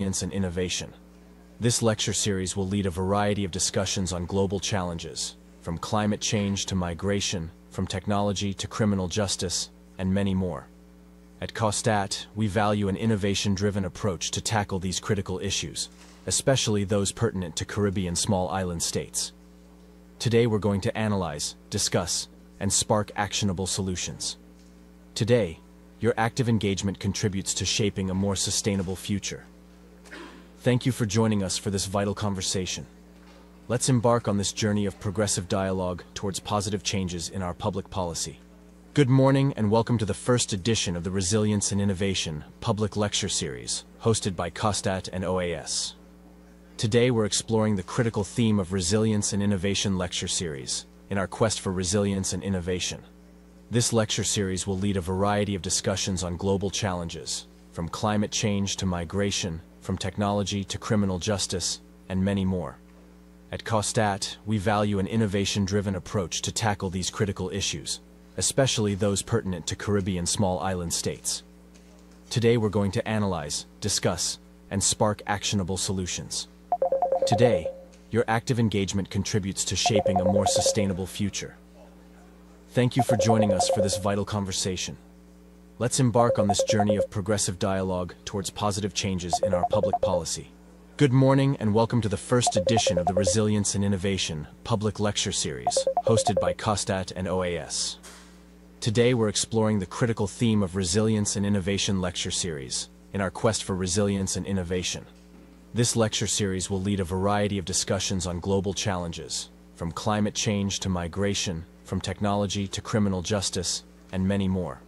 resilience and innovation. This lecture series will lead a variety of discussions on global challenges, from climate change to migration, from technology to criminal justice, and many more. At COSTAATT, we value an innovation-driven approach to tackle these critical issues, especially those pertinent to Caribbean small island states. Today we're going to analyze, discuss, and spark actionable solutions. Today, your active engagement contributes to shaping a more sustainable future. Thank you for joining us for this vital conversation. Let's embark on this journey of progressive dialogue towards positive changes in our public policy. Good morning and welcome to the first edition of the Resilience and Innovation Public Lecture Series, hosted by COSTAATT and OAS. Today we're exploring the critical theme of Resilience and Innovation Lecture Series, in our quest for resilience and innovation. This lecture series will lead a variety of discussions on global challenges, from climate change to migration, from technology to criminal justice, and many more. At COSTAATT, we value an innovation-driven approach to tackle these critical issues, especially those pertinent to Caribbean small island states. Today we're going to analyze, discuss, and spark actionable solutions. Today, your active engagement contributes to shaping a more sustainable future. Thank you for joining us for this vital conversation. Let's embark on this journey of progressive dialogue towards positive changes in our public policy. Good morning and welcome to the first edition of the Resilience and Innovation Public Lecture Series, hosted by COSTAATT and OAS. Today we're exploring the critical theme of Resilience and Innovation Lecture Series, in our quest for resilience and innovation. This lecture series will lead a variety of discussions on global challenges, from climate change to migration, from technology to criminal justice, and many more.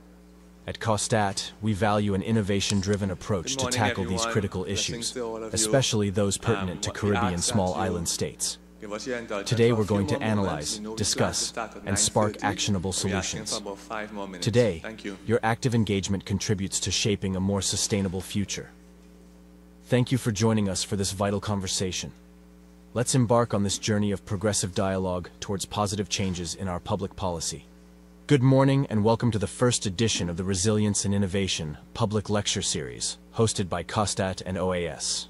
At COSTAATT, we value an innovation-driven approach to tackle these critical issues, especially those pertinent to Caribbean small island states. Today we're going to analyze, discuss, and spark actionable solutions. Today, your active engagement contributes to shaping a more sustainable future. Thank you for joining us for this vital conversation. Let's embark on this journey of progressive dialogue towards positive changes in our public policy. Good morning and welcome to the first edition of the Resilience and Innovation Public Lecture Series, hosted by COSTAATT and OAS.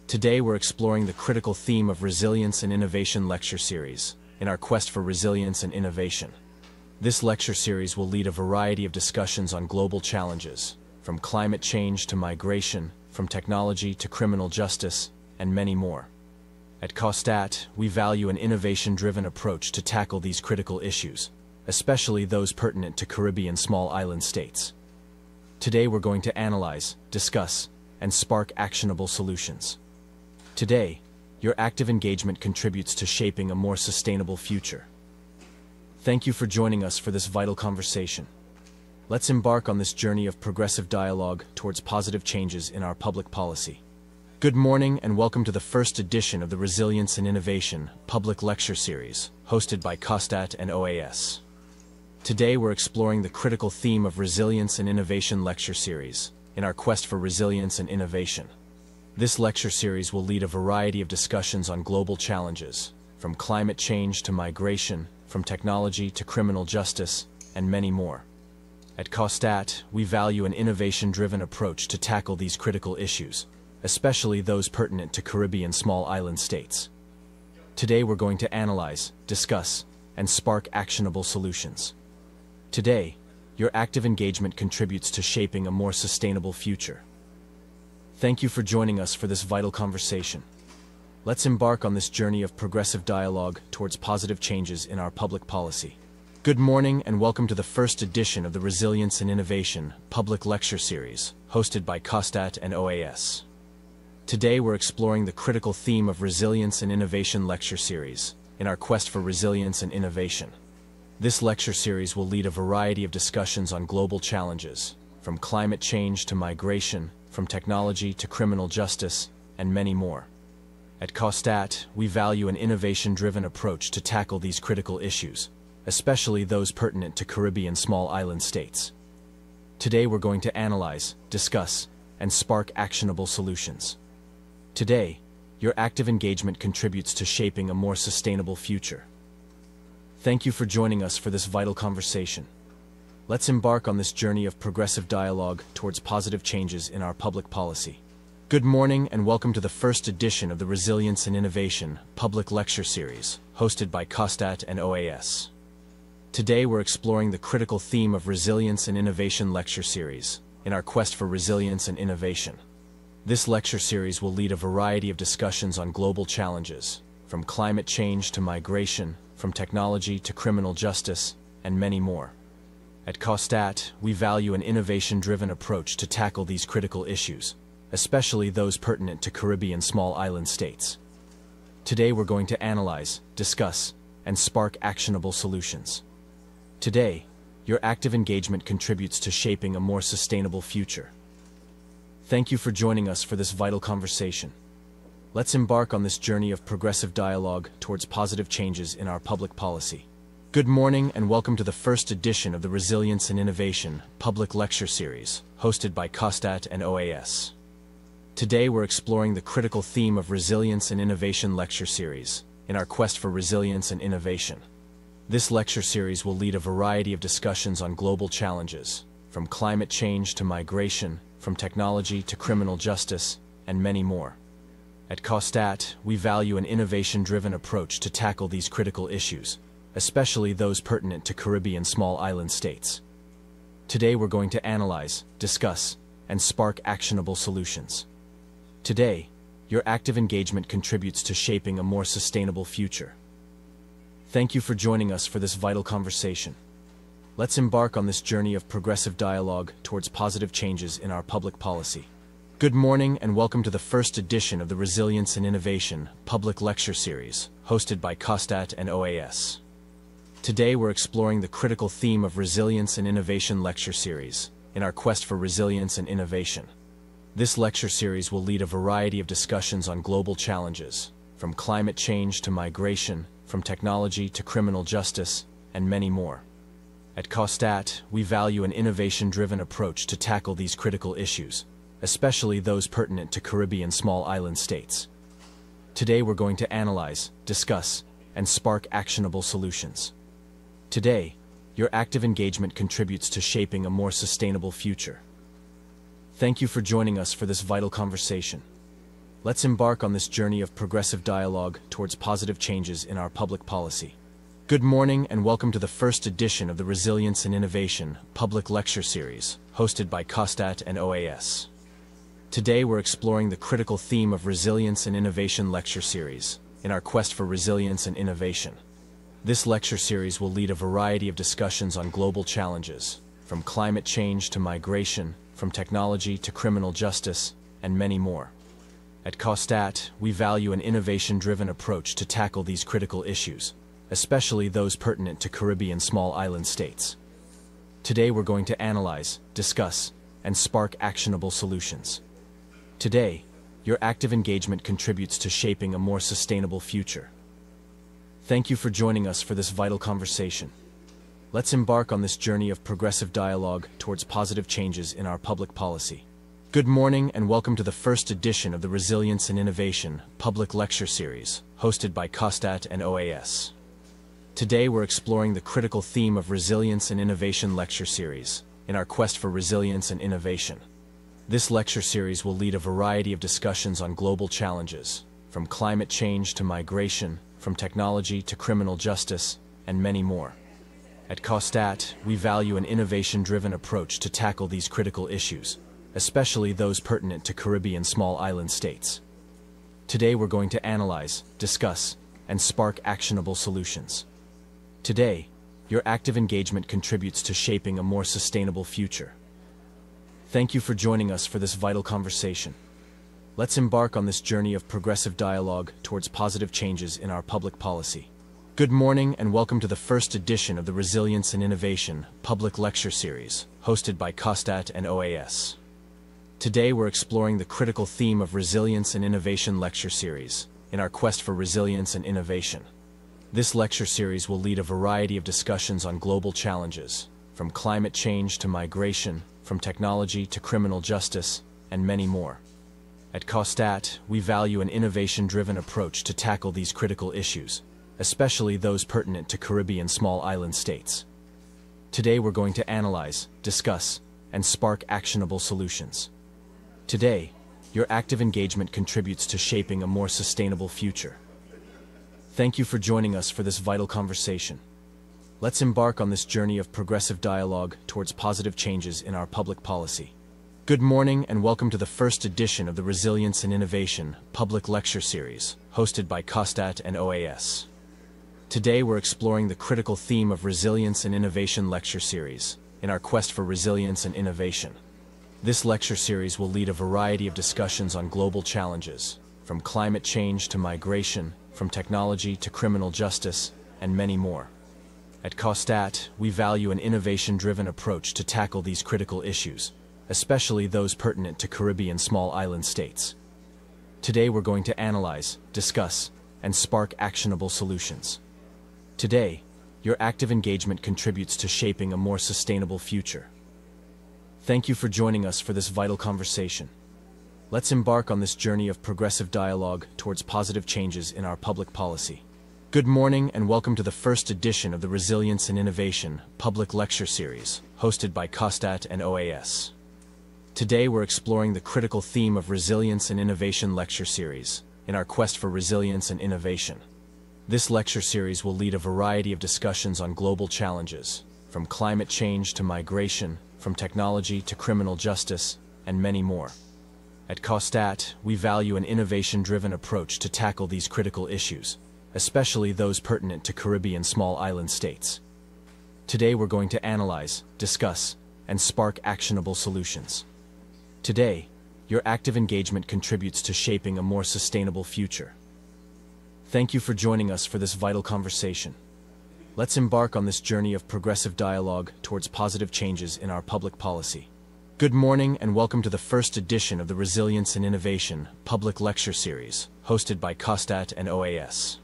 Today we're exploring the critical theme of Resilience and Innovation Lecture Series, in our quest for resilience and innovation. This lecture series will lead a variety of discussions on global challenges, from climate change to migration, from technology to criminal justice, and many more. At COSTAATT, we value an innovation-driven approach to tackle these critical issues, especially those pertinent to Caribbean small island states. Today we're going to analyze, discuss, and spark actionable solutions. Today, your active engagement contributes to shaping a more sustainable future. Thank you for joining us for this vital conversation. Let's embark on this journey of progressive dialogue towards positive changes in our public policy. Good morning and welcome to the first edition of the Resilience and Innovation Public Lecture Series, hosted by COSTAATT and OAS. Today we're exploring the critical theme of Resilience and Innovation Lecture Series, in our quest for resilience and innovation. This lecture series will lead a variety of discussions on global challenges, from climate change to migration, from technology to criminal justice, and many more. At COSTAATT, we value an innovation-driven approach to tackle these critical issues, especially those pertinent to Caribbean small island states. Today we're going to analyze, discuss, and spark actionable solutions. Today, your active engagement contributes to shaping a more sustainable future. Thank you for joining us for this vital conversation. Let's embark on this journey of progressive dialogue towards positive changes in our public policy. Good morning and welcome to the first edition of the Resilience and Innovation Public Lecture Series, hosted by COSTAATT and OAS. Today we're exploring the critical theme of Resilience and Innovation Lecture Series, in our quest for resilience and innovation. This lecture series will lead a variety of discussions on global challenges, from climate change to migration, from technology to criminal justice, and many more. At COSTAATT, we value an innovation-driven approach to tackle these critical issues, especially those pertinent to Caribbean small island states. Today we're going to analyze, discuss, and spark actionable solutions. Today, your active engagement contributes to shaping a more sustainable future. Thank you for joining us for this vital conversation. Let's embark on this journey of progressive dialogue towards positive changes in our public policy. Good morning and welcome to the first edition of the Resilience and Innovation public lecture series, hosted by COSTAATT and OAS. Today we're exploring the critical theme of Resilience and Innovation lecture series, in our quest for resilience and innovation. This lecture series will lead a variety of discussions on global challenges, from climate change to migration, from technology to criminal justice, and many more. At COSTAATT, we value an innovation-driven approach to tackle these critical issues, especially those pertinent to Caribbean small island states. Today we're going to analyze, discuss, and spark actionable solutions. Today, your active engagement contributes to shaping a more sustainable future. Thank you for joining us for this vital conversation. Let's embark on this journey of progressive dialogue towards positive changes in our public policy. Good morning and welcome to the first edition of the Resilience and Innovation public lecture series, hosted by COSTAATT and OAS. Today we're exploring the critical theme of Resilience and Innovation lecture series, in our quest for resilience and innovation. This lecture series will lead a variety of discussions on global challenges, from climate change to migration, from technology to criminal justice, and many more. At COSTAATT, we value an innovation-driven approach to tackle these critical issues, especially those pertinent to Caribbean small island states. Today we're going to analyze, discuss, and spark actionable solutions. Today, your active engagement contributes to shaping a more sustainable future. Thank you for joining us for this vital conversation. Let's embark on this journey of progressive dialogue towards positive changes in our public policy. Good morning and welcome to the first edition of the Resilience and Innovation public lecture series, hosted by COSTAATT and OAS. Today we're exploring the critical theme of Resilience and Innovation lecture series, in our quest for resilience and innovation. This lecture series will lead a variety of discussions on global challenges, from climate change to migration, from technology to criminal justice, and many more. At COSTAATT, we value an innovation-driven approach to tackle these critical issues, especially those pertinent to Caribbean small island states. Today we're going to analyze, discuss, and spark actionable solutions. Today, your active engagement contributes to shaping a more sustainable future. Thank you for joining us for this vital conversation. Let's embark on this journey of progressive dialogue towards positive changes in our public policy. Good morning and welcome to the first edition of the Resilience and Innovation public lecture series, hosted by COSTAATT and OAS. Today we're exploring the critical theme of Resilience and Innovation lecture series, in our quest for resilience and innovation. This lecture series will lead a variety of discussions on global challenges, from climate change to migration, from technology to criminal justice, and many more. At COSTAATT, we value an innovation-driven approach to tackle these critical issues, especially those pertinent to Caribbean small island states. Today we're going to analyze, discuss, and spark actionable solutions. Today, your active engagement contributes to shaping a more sustainable future. Thank you for joining us for this vital conversation. Let's embark on this journey of progressive dialogue towards positive changes in our public policy. Good morning and welcome to the first edition of the Resilience and Innovation public lecture series, hosted by COSTAATT and OAS. Today we're exploring the critical theme of Resilience and Innovation lecture series, in our quest for resilience and innovation. This lecture series will lead a variety of discussions on global challenges, from climate change to migration, from technology to criminal justice, and many more. At COSTAATT, we value an innovation-driven approach to tackle these critical issues, especially those pertinent to Caribbean small island states. Today we're going to analyze, discuss, and spark actionable solutions. Today, your active engagement contributes to shaping a more sustainable future. Thank you for joining us for this vital conversation. Let's embark on this journey of progressive dialogue towards positive changes in our public policy. Good morning and welcome to the first edition of the Resilience and Innovation public lecture series, hosted by COSTAATT and OAS. Today we're exploring the critical theme of Resilience and Innovation lecture series, in our quest for resilience and innovation. This lecture series will lead a variety of discussions on global challenges, from climate change to migration, from technology to criminal justice, and many more. At COSTAATT, we value an innovation-driven approach to tackle these critical issues, especially those pertinent to Caribbean small island states. Today we're going to analyze, discuss, and spark actionable solutions. Today, your active engagement contributes to shaping a more sustainable future. Thank you for joining us for this vital conversation. Let's embark on this journey of progressive dialogue towards positive changes in our public policy. Good morning and welcome to the first edition of the Resilience and Innovation Public Lecture Series, hosted by COSTAATT and OAS. Today we're exploring the critical theme of Resilience and Innovation Lecture Series in our quest for resilience and innovation. This lecture series will lead a variety of discussions on global challenges, from climate change to migration, from technology to criminal justice, and many more. At COSTAATT, we value an innovation-driven approach to tackle these critical issues, especially those pertinent to Caribbean small island states. Today we're going to analyze, discuss, and spark actionable solutions. Today, your active engagement contributes to shaping a more sustainable future. Thank you for joining us for this vital conversation. Let's embark on this journey of progressive dialogue towards positive changes in our public policy. Good morning and welcome to the first edition of the Resilience and Innovation Public Lecture Series, hosted by COSTAATT and OAS. Today we're exploring the critical theme of Resilience and Innovation Lecture Series in our quest for resilience and innovation. This lecture series will lead a variety of discussions on global challenges, from climate change to migration, from technology to criminal justice, and many more. At COSTAATT, we value an innovation-driven approach to tackle these critical issues, especially those pertinent to Caribbean small island states. Today we're going to analyze, discuss, and spark actionable solutions. Today, your active engagement contributes to shaping a more sustainable future. Thank you for joining us for this vital conversation. Let's embark on this journey of progressive dialogue towards positive changes in our public policy. Good morning and welcome to the first edition of the Resilience and Innovation Public Lecture Series, hosted by COSTAATT and OAS.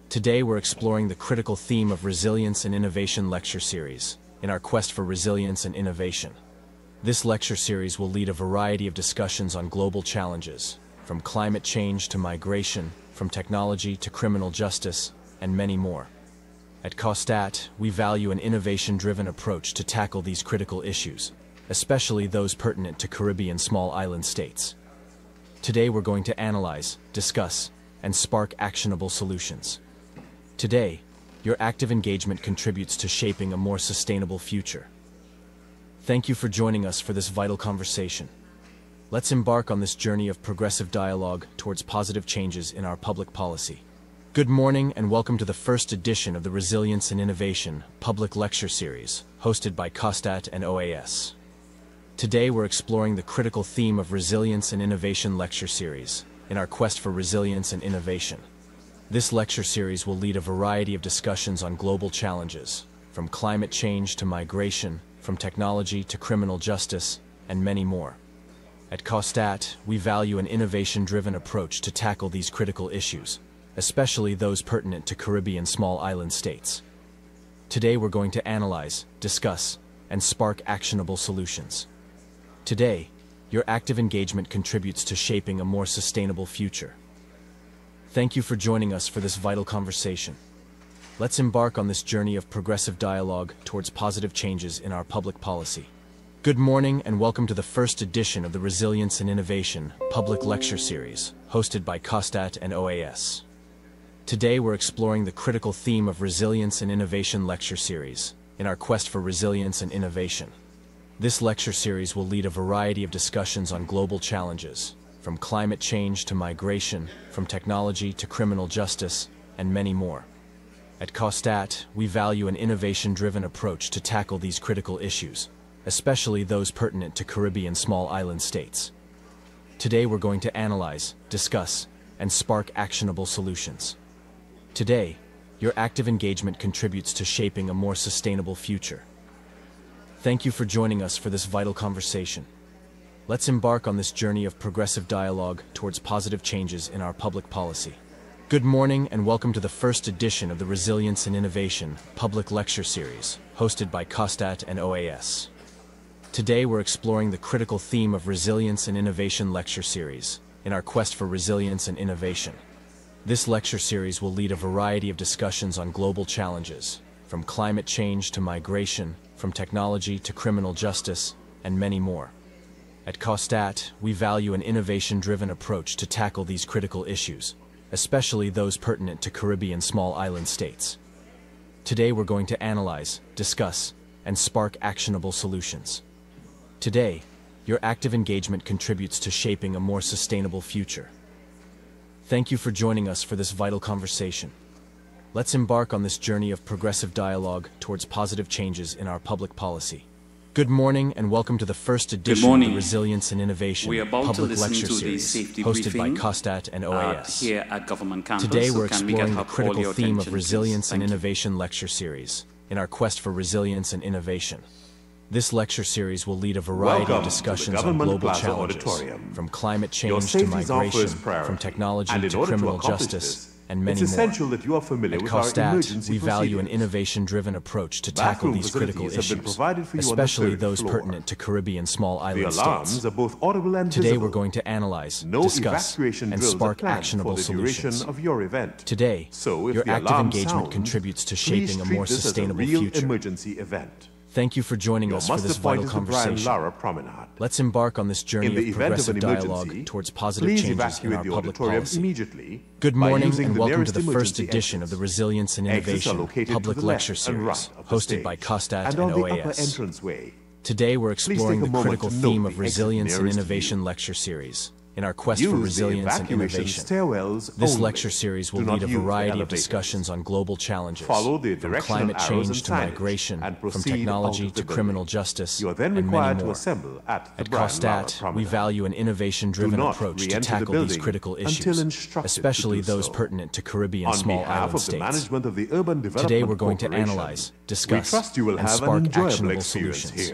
Today we're exploring the critical theme of Resilience and Innovation Lecture Series in our quest for resilience and innovation. This lecture series will lead a variety of discussions on global challenges, from climate change to migration, from technology to criminal justice, and many more. At COSTAATT, we value an innovation-driven approach to tackle these critical issues, especially those pertinent to Caribbean small island states. Today we're going to analyze, discuss, and spark actionable solutions. Today, your active engagement contributes to shaping a more sustainable future. Thank you for joining us for this vital conversation. Let's embark on this journey of progressive dialogue towards positive changes in our public policy. Good morning and welcome to the first edition of the Resilience and Innovation Public Lecture Series, hosted by COSTAATT and OAS. Today we're exploring the critical theme of Resilience and Innovation Lecture Series in our quest for resilience and innovation. This lecture series will lead a variety of discussions on global challenges, from climate change to migration, from technology to criminal justice, and many more. At COSTAATT, we value an innovation-driven approach to tackle these critical issues, especially those pertinent to Caribbean small island states. Today we're going to analyze, discuss, and spark actionable solutions. Today, your active engagement contributes to shaping a more sustainable future. Thank you for joining us for this vital conversation. Let's embark on this journey of progressive dialogue towards positive changes in our public policy. Good morning and welcome to the first edition of the Resilience and Innovation Public Lecture Series, hosted by COSTAATT and OAS. Today we're exploring the critical theme of Resilience and Innovation Lecture Series in our quest for resilience and innovation. This lecture series will lead a variety of discussions on global challenges, from climate change to migration, from technology to criminal justice, and many more. At COSTAATT, we value an innovation-driven approach to tackle these critical issues, especially those pertinent to Caribbean small island states. Today we're going to analyze, discuss, and spark actionable solutions. Today, your active engagement contributes to shaping a more sustainable future. Thank you for joining us for this vital conversation. Let's embark on this journey of progressive dialogue towards positive changes in our public policy. Good morning and welcome to the first edition of the Resilience and Innovation Public Lecture Series, hosted by COSTAATT and OAS. Today we're exploring the critical theme of Resilience and Innovation Lecture Series in our quest for resilience and innovation. This lecture series will lead a variety of discussions on global challenges, from climate change to migration, from technology to criminal justice, and many more. At COSTAATT, we value an innovation-driven approach to tackle these critical issues, especially those pertinent to Caribbean small island states. Today we're going to analyze, discuss, and spark actionable solutions. Today, your active engagement contributes to shaping a more sustainable future. Thank you for joining us for this vital conversation. Let's embark on this journey of progressive dialogue towards positive changes in our public policy. Good morning and welcome to the first edition of the Resilience and Innovation public lecture series hosted by COSTAATT and OAS. Here at Government Campus. Today we're exploring the critical theme of Resilience and Innovation lecture series in our quest for resilience and innovation. This lecture series will lead a variety of discussions on global challenges, from climate change to migration, from technology to criminal justice, and many more. At COSTAATT, we value an innovation-driven approach to tackle these critical issues, especially those pertinent to Caribbean small island states. Today we're going to analyze, discuss, and spark actionable solutions. Today, your active engagement contributes to shaping a more sustainable future. Thank you for joining us for this vital conversation. Let's embark on this journey of progressive dialogue towards positive changes in our public policy. Good morning and welcome to the first edition of the Resilience and Innovation public lecture series hosted by COSTAATT and OAS. Today we're exploring the critical theme of Resilience and Innovation lecture series in our quest for resilience and innovation. This lecture series will lead a variety of discussions on global challenges, from climate change to migration, from technology to criminal justice, and many more. At COSTAATT, we value an innovation-driven approach to tackle these critical issues, especially those pertinent to Caribbean small island states. Today we're going to analyze, discuss, and spark actionable solutions.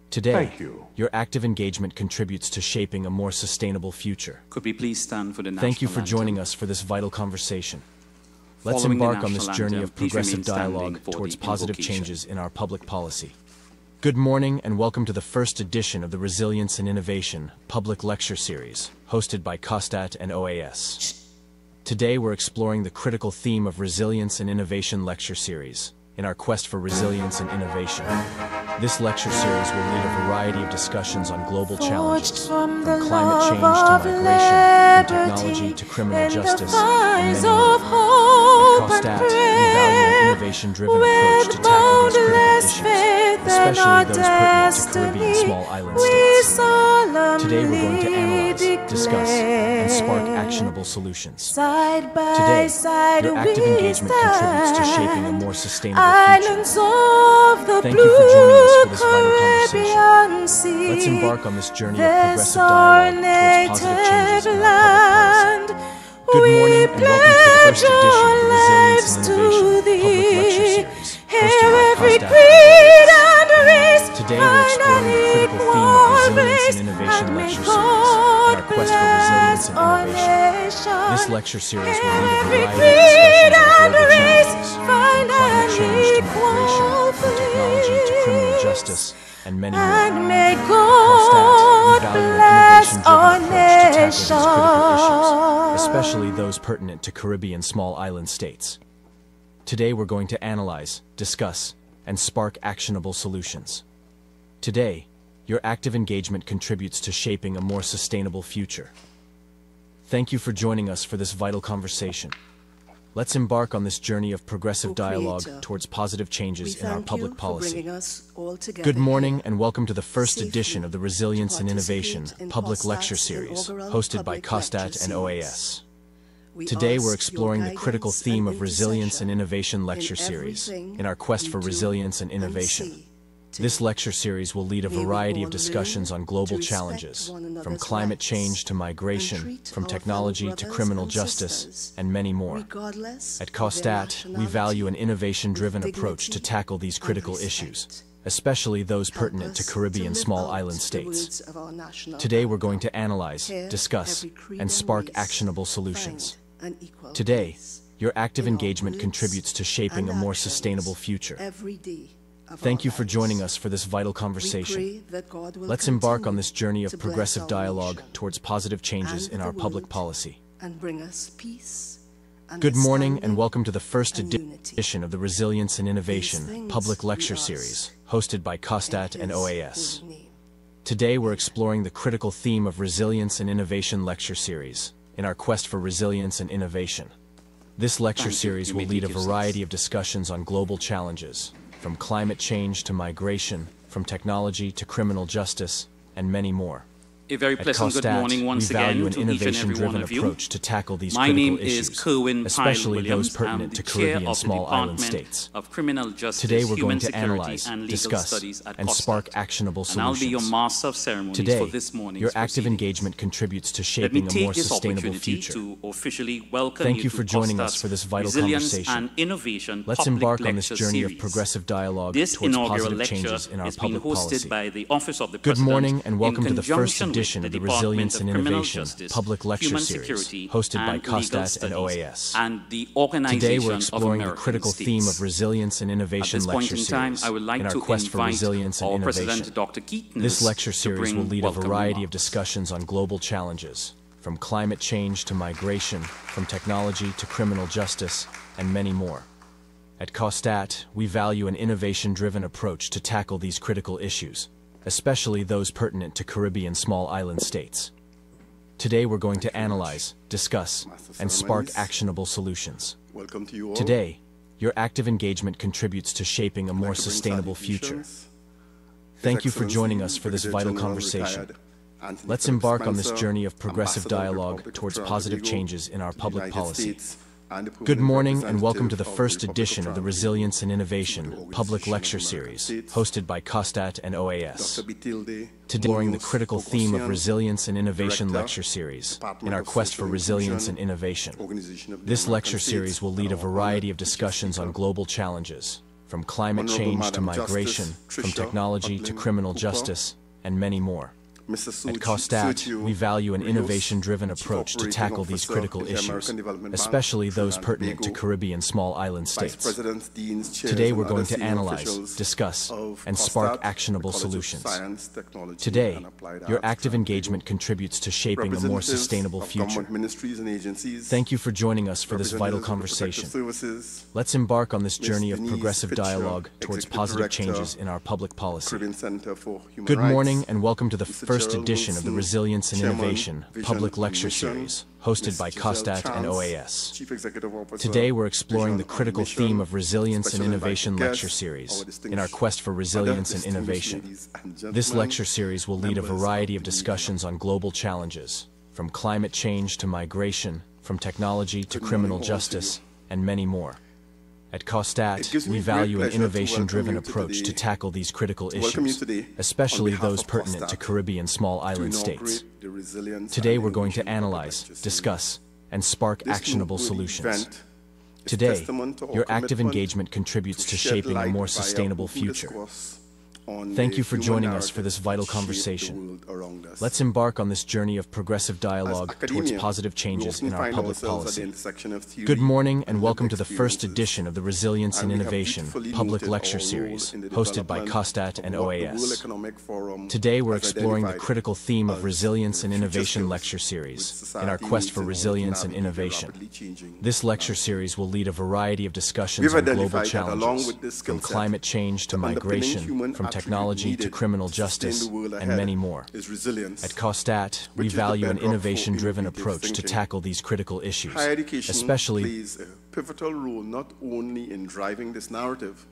Today, your active engagement contributes to shaping a more sustainable future. Could we please stand for the national Thank you for anthem? joining us for this vital conversation. Let's Following the embark on this national journey anthem, of please progressive remain standing dialogue for towards the positive invocation. changes in our public policy. Good morning and welcome to the first edition of the Resilience and Innovation public lecture series hosted by COSTAATT and OAS. Today we're exploring the critical theme of Resilience and Innovation lecture series in our quest for resilience and innovation. This lecture series will lead a variety of discussions on global challenges, from climate change to migration, from technology to criminal justice, and many more. At COSTAATT, we value an innovation-driven approach to tackle these critical issues, especially those pertinent to Caribbean small island states. Today we're going to analyze, discuss, and spark actionable solutions. Today, your active engagement contributes to shaping a more sustainable future. Thank you for joining us for this vital conversation. Let's embark on this journey of progressive dialogue towards positive changes in our public policy. Good morning and welcome to the first edition of the Resilience and Innovation public lecture series hosted by COSTAATT. Today we're exploring the critical theme of Resilience and Innovation lecture series in our quest for resilience and innovation. This lecture series will lead a variety of discussions on global challenges, from climate change to migration, from technology to criminal justice, and many more. At COSTAATT, we value an innovation-driven approach to tackle these critical issues, especially those pertinent to Caribbean small island states. Today we're going to analyze, discuss, and spark actionable solutions. Today, your active engagement contributes to shaping a more sustainable future. Thank you for joining us for this vital conversation. Let's embark on this journey of progressive dialogue towards positive changes in our public policy. Good morning and welcome to the first edition of the Resilience and Innovation public lecture series hosted by COSTAATT and OAS. Today we're exploring the critical theme of Resilience and Innovation lecture series in our quest for resilience and innovation. This lecture series will lead a variety of discussions on global challenges, from climate change to migration, from technology to criminal justice, and many more. At COSTAATT, we value an innovation-driven approach to tackle these critical issues, especially those pertinent to Caribbean small island states. Today we're going to analyze, discuss, and spark actionable solutions. Today, your active engagement contributes to shaping a more sustainable future. Thank you for joining us for this vital conversation. Let's embark on this journey of progressive dialogue towards positive changes in our public policy. Good morning and welcome to the first edition of the Resilience and Innovation public lecture series hosted by COSTAATT and OAS. Today we're exploring the critical theme of resilience and innovation lecture series in our quest for resilience and innovation. This lecture series will lead a variety of discussions on global challenges, from climate change to migration, from technology to criminal justice, and many more. A very pleasant good morning once again to each and every one of you. Approach to tackle these My critical name is issues, Kerwin especially Pyle those Williams. pertinent I'm to the chair Caribbean of the small island Department states. of Criminal Justice, Today we're Human going to Security, analyze, and Legal discuss, Studies at and COSTAATT. spark actionable And I'll be your solutions. master of ceremonies Today, for this morning's your active proceedings. engagement contributes to Let me shaping a take more this sustainable opportunity future. to officially welcome Thank you to for joining us COSTAATT's for this vital Resilience conversation. and Innovation Let's Public embark on this Lecture journey Series. of progressive dialogue This towards inaugural positive lecture changes in our is being public hosted policy. by the Office of the Good President morning and welcome in to the first conjunction with edition of the Department Resilience of and Criminal Innovation Justice, Public Lecture Human Series, Security, hosted by and Legal COSTAATT and Studies, OAS. and the Organization Today we're of exploring the American critical States. theme of Resilience and At Innovation this point Lecture in time, Series I would like in our to quest for invite resilience and our innovation. President, Dr. Keaton, This lecture to series bring will lead a welcome variety of remarks. discussions on global challenges, from climate change to migration, from technology to criminal justice, and many more. At COSTAATT, we value an innovation-driven approach to tackle these critical issues, especially those pertinent to Caribbean small island states. Today we're going to analyze, discuss, and spark actionable solutions. Welcome to you all. Today, your active engagement contributes to shaping a more I'd like to bring sustainable future. salutations. Thank you His for joining us Excellency, for this Brigadier vital General conversation. Retired Anthony Let's Philip embark on this Spencer, journey of progressive Ambassador of the dialogue Republic of towards Trinidad positive and Tobago changes in our to the public United policy. States and the Good permanent morning and welcome to the representative first of the Republic edition of the Trinidad and Resilience and Tobago Innovation to the Public Organization Lecture of American Series, States. hosted by COSTAATT and OAS. Dr. Bitilde Today, the Munoz critical theme of Pogosian, Resilience and Innovation Director, Lecture Series Department in our of quest for Social resilience Inclusion, and innovation. Organization of the This American lecture States, series will lead a and our variety of honored discussions on speaker, global challenges, from climate Honorable change to Madam migration, Justice from Tricia technology to Butlin criminal Cooper, justice, and many more. Mr. At COSTAATT, we value an Rios, innovation-driven Chief approach to Operating tackle these Officer, critical Inter-American issues, Development Bank, especially those Trinidad and pertinent to Tobago, Caribbean small island Vice states. Presidents, Deans, Chairs, Today we're and going other to senior analyze, officials discuss, of and spark COSTAATT, actionable the College of solutions. Science, Technology, Today, and Applied your Arts, active Trinidad and engagement contributes to shaping a more Representatives sustainable of future. government ministries and agencies, Thank you for joining us for this vital representatives of the conversation. Protective Services, Let's embark on this Ms. journey of Denise progressive Fisher, dialogue towards Executive positive Director, changes in our public policy. Caribbean Center for Human Good Rights, morning and welcome to the Mr. first Gerald edition of the Wilson, Resilience and Chairman, Innovation Vision Public and Lecture Mission, Series, hosted Ms. by Giselle COSTAATT and Chance, OAS. Chief Executive Officer, Today we're exploring Vision the and critical Mission, theme of Resilience and special Innovation invited Lecture guests, Series our in our distinguished quest for resilience and distinguished innovation. ladies and This gentlemen, lecture series will lead a members variety of of the discussions on global challenges, from climate change to migration, from technology to Good criminal morning all to justice, you. and many more. At It COSTAATT, gives we me great value an pleasure to innovation-driven welcome you approach to today- tackle these critical welcome you issues, today especially on behalf those of pertinent to COSTAATT Caribbean small to island states. inaugurate the Resilience Today and we're going to Innovation Public analyze, Lecture Series. discuss, and spark This actionable noteworthy solutions. event is Today, testament to our your active commitment engagement contributes to shed shaping a light more via sustainable open future. discourse on Thank the you for human joining us for narratives this vital that shape the conversation. world around us. Let's embark on this journey of progressive dialogue As towards academia, positive we changes often in our find public ourselves at the policy. intersection of theory Good morning and lived welcome to the first experiences. edition of the Resilience and And we have Innovation beautifully Public noted Lecture our role Series, in the hosted by development COSTAATT of and what the World OAS. Economic Forum Today we're has exploring the identified critical theme of as resilience and the future innovation skills lecture which series in society our quest needs for in order to resilience and navigate the innovation. rapidly changing This lecture landscape. series will lead a variety of discussions We've on global identified that along challenges, with this skill from set, climate change to the underpinning migration, human from attribute technology to needed criminal to sustain justice, the world and ahead many more. is resilience. At COSTAATT, we which is the value an bedrock for innovation-driven innovative approach to thinking. tackle these critical issues, Higher education especially plays a pivotal role not only in driving this narrative,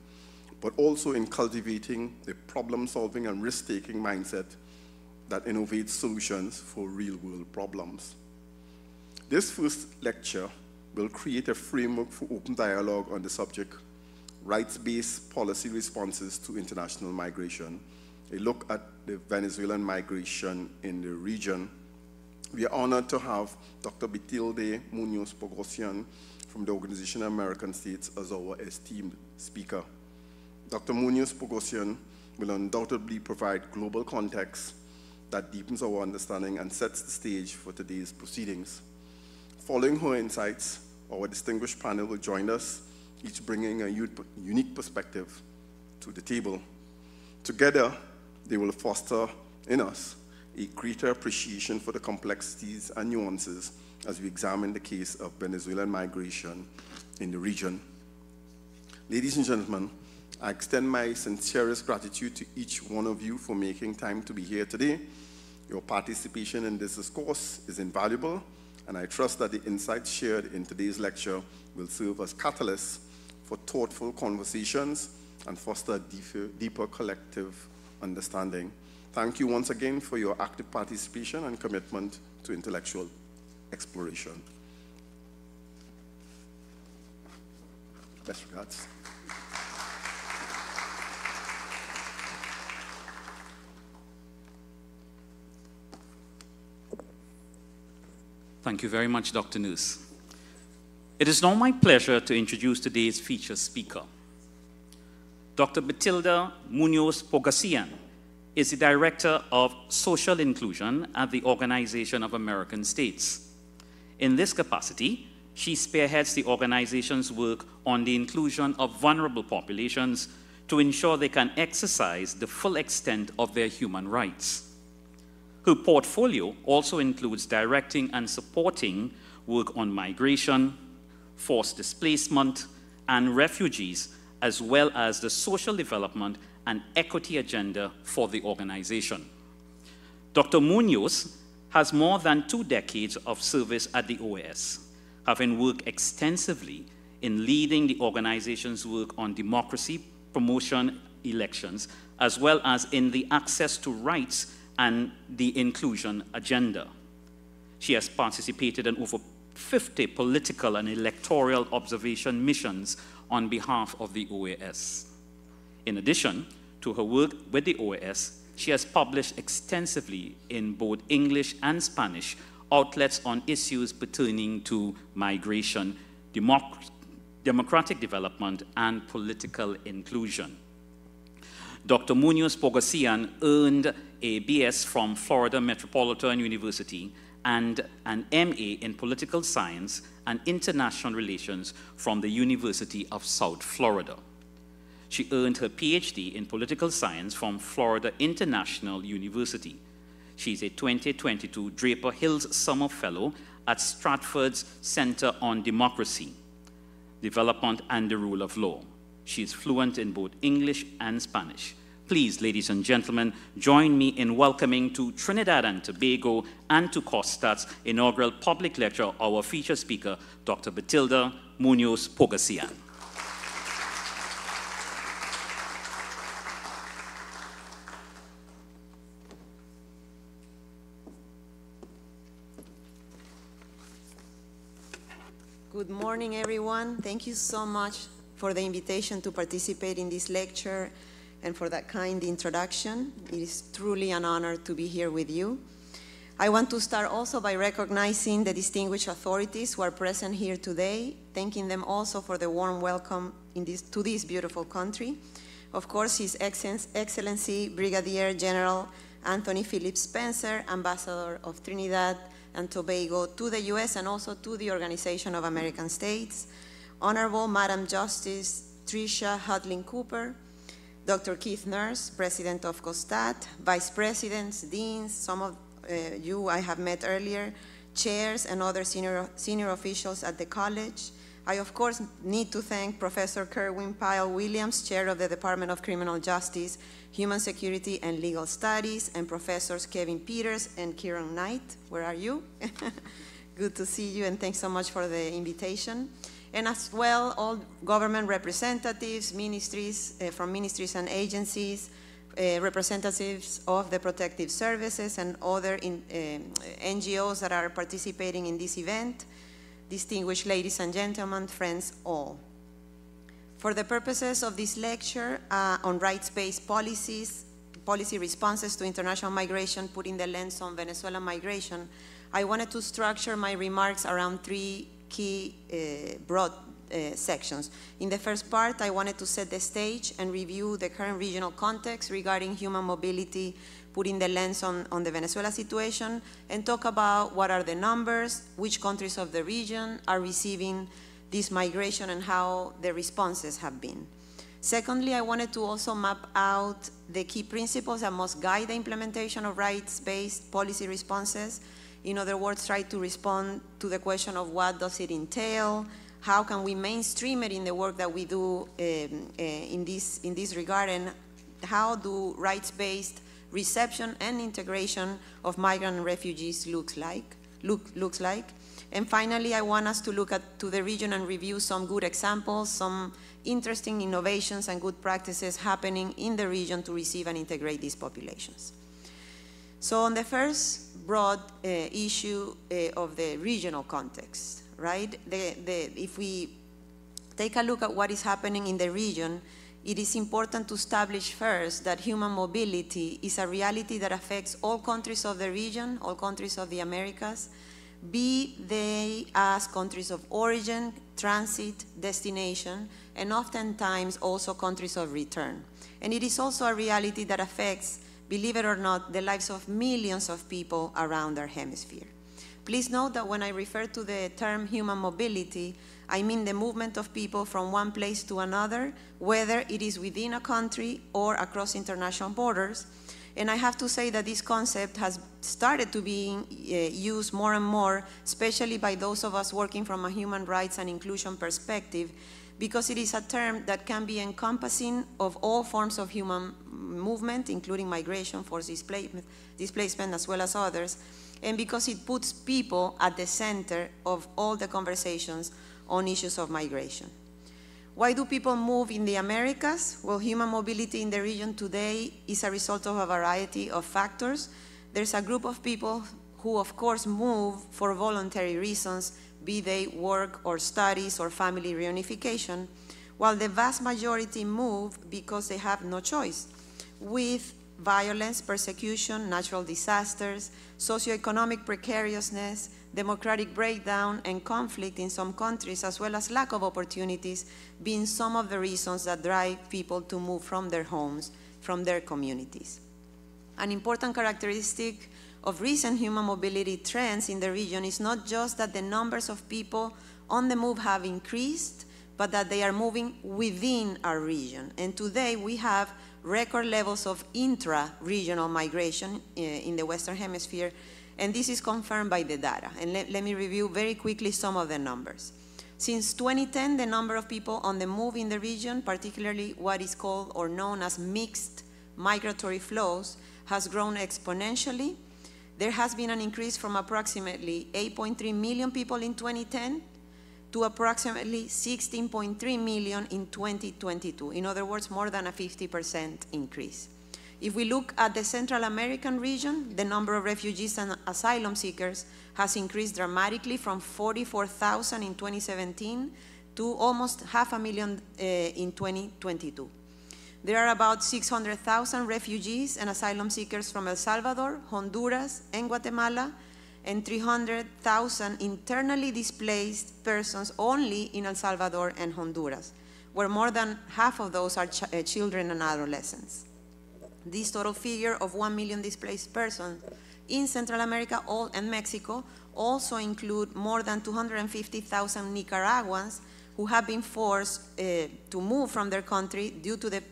but also in cultivating a problem-solving and risk-taking mindset that innovates solutions for real-world problems. This first lecture will create a framework for open dialogue on the subject, rights-based policy responses to international migration, a look at the Venezuelan migration in the region. We are honored to have Dr. Bitilde Munoz Pogosian from the Organization of American States as our esteemed speaker. Dr. Munoz Pogosian will undoubtedly provide global context that deepens our understanding and sets the stage for today's proceedings. Following her insights, our distinguished panel will join us, each bringing a unique perspective to the table. Together, they will foster in us a greater appreciation for the complexities and nuances as we examine the case of Venezuelan migration in the region. Ladies and gentlemen, I extend my sincerest gratitude to each one of you for making time to be here today. Your participation in this discourse is invaluable, and I trust that the insights shared in today's lecture will serve as catalysts for thoughtful conversations and foster deeper collective understanding. Thank you once again for your active participation and commitment to intellectual exploration. Best regards. Thank you very much, Dr. Nurse. It is now my pleasure to introduce today's featured speaker. Dr. Batilda Munoz-Pogasian is the Director of Social Inclusion at the Organization of American States. In this capacity, she spearheads the organization's work on the inclusion of vulnerable populations to ensure they can exercise the full extent of their human rights. Her portfolio also includes directing and supporting work on migration, forced displacement, and refugees, as well as the social development and equity agenda for the organization. Dr. Munoz has more than 2 decades of service at the OAS, having worked extensively in leading the organization's work on democracy, promotion, elections, as well as in the access to rights and the inclusion agenda. She has participated in over 50 political and electoral observation missions on behalf of the OAS. In addition to her work with the OAS, she has published extensively in both English and Spanish outlets on issues pertaining to migration, democratic development, and political inclusion. Dr. Munoz-Pogasian earned a BS from Florida Metropolitan University and an MA in Political Science and International Relations from the University of South Florida. She earned her PhD in Political Science from Florida International University. She's a 2022 Draper Hills Summer Fellow at Stratford's Center on Democracy, Development, and the Rule of Law. She is fluent in both English and Spanish. Please, ladies and gentlemen, join me in welcoming to Trinidad and Tobago and to COSTAATT's inaugural public lecture our featured speaker, Dr. Batilda Munoz-Pogasian. Good morning, everyone. Thank you so much for the invitation to participate in this lecture and for that kind introduction. It is truly an honor to be here with you. I want to start also by recognizing the distinguished authorities who are present here today, thanking them also for the warm welcome to this beautiful country. Of course, His Excellency Brigadier General Anthony Philip Spencer, Ambassador of Trinidad and Tobago to the US and also to the Organization of American States, Honorable Madam Justice Tricia Hudlin Cooper, Dr. Keith Nurse, President of COSTAATT, Vice Presidents, Deans, some of you I have met earlier, chairs and other senior officials at the college. I, of course, need to thank Professor Kerwin Pyle Williams, Chair of the Department of Criminal Justice, Human Security and Legal Studies, and Professors Kevin Peters and Kieran Knight. Where are you? Good to see you, and thanks so much for the invitation. And as well, all government representatives, ministries, from ministries and agencies, representatives of the protective services and other NGOs that are participating in this event, distinguished ladies and gentlemen, friends all. For the purposes of this lecture on rights-based policy responses to international migration, putting the lens on Venezuelan migration, I wanted to structure my remarks around 3 key broad sections. In the first part, I wanted to set the stage and review the current regional context regarding human mobility, putting the lens on the Venezuela situation, and talk about what are the numbers, which countries of the region are receiving this migration, and how the responses have been. Secondly, I wanted to also map out the key principles that must guide the implementation of rights-based policy responses. In other words, try to respond to the question of what does it entail, how can we mainstream it in the work that we do in this regard, and how do rights-based reception and integration of migrant and refugees looks like. And finally, I want us to look to the region and review some good examples, some interesting innovations and good practices happening in the region to receive and integrate these populations. So on the first broad issue of the regional context, right? If we take a look at what is happening in the region, it is important to establish first that human mobility is a reality that affects all countries of the region, all countries of the Americas, be they as countries of origin, transit, destination, and oftentimes also countries of return. And it is also a reality that affects, believe it or not, the lives of millions of people around our hemisphere. Please note that when I refer to the term human mobility, I mean the movement of people from one place to another, whether it is within a country or across international borders. And I have to say that this concept has started to be used more and more, especially by those of us working from a human rights and inclusion perspective, because it is a term that can be encompassing of all forms of human movement, including migration, forced displacement, as well as others, and because it puts people at the center of all the conversations on issues of migration. Why do people move in the Americas? Well, human mobility in the region today is a result of a variety of factors. There's a group of people who, of course, move for voluntary reasons, be they work or studies or family reunification, while the vast majority move because they have no choice, with violence, persecution, natural disasters, socioeconomic precariousness, democratic breakdown, and conflict in some countries, as well as lack of opportunities, being some of the reasons that drive people to move from their homes, from their communities. An important characteristic of recent human mobility trends in the region is not just that the numbers of people on the move have increased, but that they are moving within our region. And today we have record levels of intra-regional migration in the Western Hemisphere, and this is confirmed by the data. And let me review very quickly some of the numbers. Since 2010, the number of people on the move in the region, particularly what is called or known as mixed migratory flows, has grown exponentially. There has been an increase from approximately 8.3 million people in 2010 to approximately 16.3 million in 2022. In other words, more than a 50% increase. If we look at the Central American region, the number of refugees and asylum seekers has increased dramatically from 44,000 in 2017 to almost 500,000 in 2022. There are about 600,000 refugees and asylum seekers from El Salvador, Honduras, and Guatemala, and 300,000 internally displaced persons only in El Salvador and Honduras, where more than half of those are children and adolescents. This total figure of 1 million displaced persons in Central America and Mexico also include more than 250,000 Nicaraguans who have been forced to move from their country due to the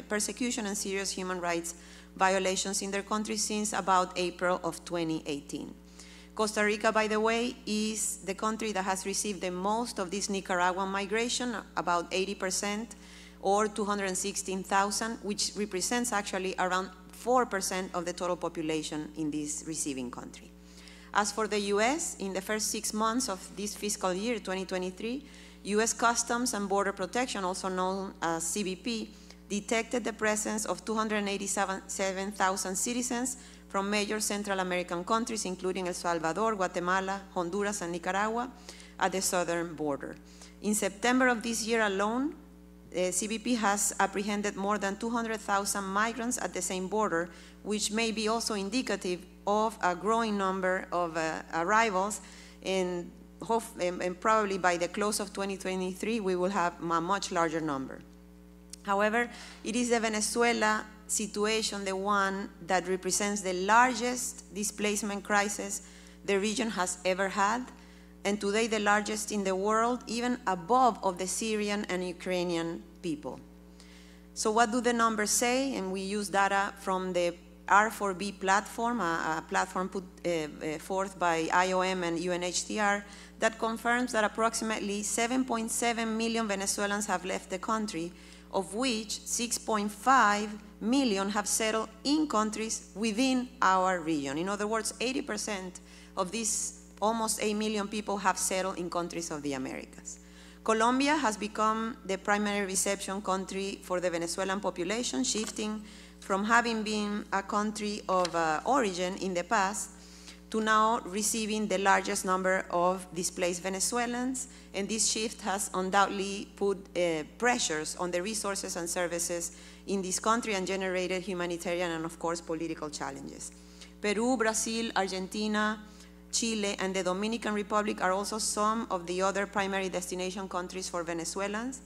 persecution and serious human rights violations in their country since about April of 2018. Costa Rica, by the way, is the country that has received the most of this Nicaraguan migration, about 80%, or 216,000, which represents actually around 4% of the total population in this receiving country. As for the US, in the first 6 months of this fiscal year, 2023, US Customs and Border Protection, also known as CBP, detected the presence of 287,000 citizens from major Central American countries, including El Salvador, Guatemala, Honduras, and Nicaragua, at the southern border. In September of this year alone, CBP has apprehended more than 200,000 migrants at the same border, which may be also indicative of a growing number of arrivals, and probably by the close of 2023, we will have a much larger number. However, it is the Venezuela situation, the one that represents the largest displacement crisis the region has ever had, and today the largest in the world, even above of the Syrian and Ukrainian people. So what do the numbers say? And we use data from the R4B platform, a platform put forth by IOM and UNHCR that confirms that approximately 7.7 million Venezuelans have left the country, of which 6.5 million have settled in countries within our region. In other words, 80% of these almost 8 million people have settled in countries of the Americas. Colombia has become the primary reception country for the Venezuelan population, shifting from having been a country of origin in the past to now receiving the largest number of displaced Venezuelans, and this shift has undoubtedly put pressures on the resources and services in this country and generated humanitarian and, of course, political challenges. Peru, Brazil, Argentina, Chile, and the Dominican Republic are also some of the other primary destination countries for Venezuelans,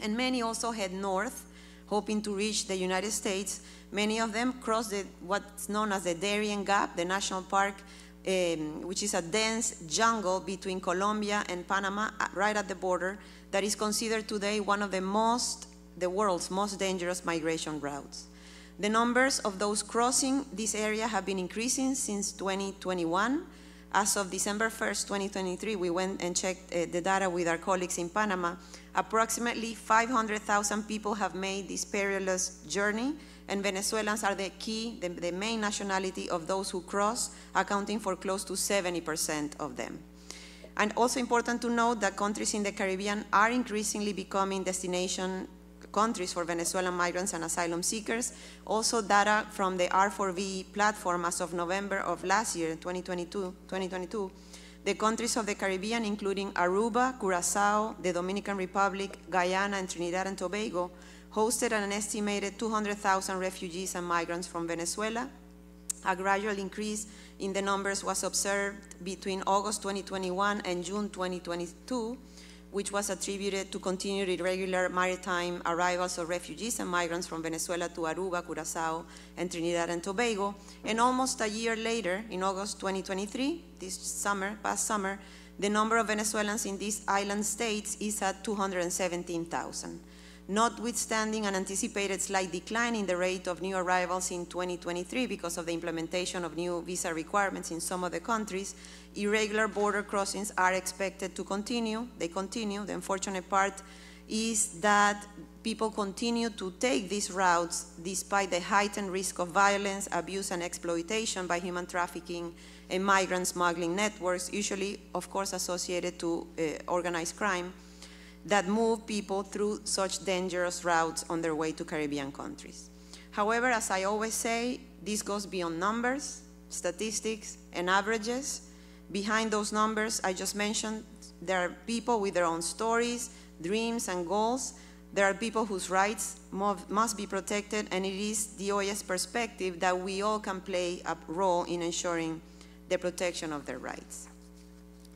and many also head north, hoping to reach the United States. Many of them cross what's known as the Darien Gap, the national park, which is a dense jungle between Colombia and Panama, right at the border, that is considered today one of the world's most dangerous migration routes. The numbers of those crossing this area have been increasing since 2021. As of December 1st, 2023, we went and checked the data with our colleagues in Panama. Approximately 500,000 people have made this perilous journey, and Venezuelans are the main nationality of those who cross, accounting for close to 70% of them. And also important to note that countries in the Caribbean are increasingly becoming destination countries for Venezuelan migrants and asylum seekers. Also, data from the R4V platform as of November of last year, 2022, the countries of the Caribbean, including Aruba, Curacao, the Dominican Republic, Guyana, and Trinidad and Tobago, hosted an estimated 200,000 refugees and migrants from Venezuela. A gradual increase in the numbers was observed between August 2021 and June 2022, which was attributed to continued irregular maritime arrivals of refugees and migrants from Venezuela to Aruba, Curacao, and Trinidad and Tobago. And almost a year later, in August 2023, past summer, the number of Venezuelans in these island states is at 217,000. Notwithstanding an anticipated slight decline in the rate of new arrivals in 2023 because of the implementation of new visa requirements in some of the countries, irregular border crossings are expected to continue. They continue. The unfortunate part is that people continue to take these routes despite the heightened risk of violence, abuse, and exploitation by human trafficking and migrant smuggling networks, usually, of course, associated to organized crime, that move people through such dangerous routes on their way to Caribbean countries. However, as I always say, this goes beyond numbers, statistics, and averages. Behind those numbers I just mentioned, there are people with their own stories, dreams, and goals. There are people whose rights must be protected, and it is the OAS perspective that we all can play a role in ensuring the protection of their rights.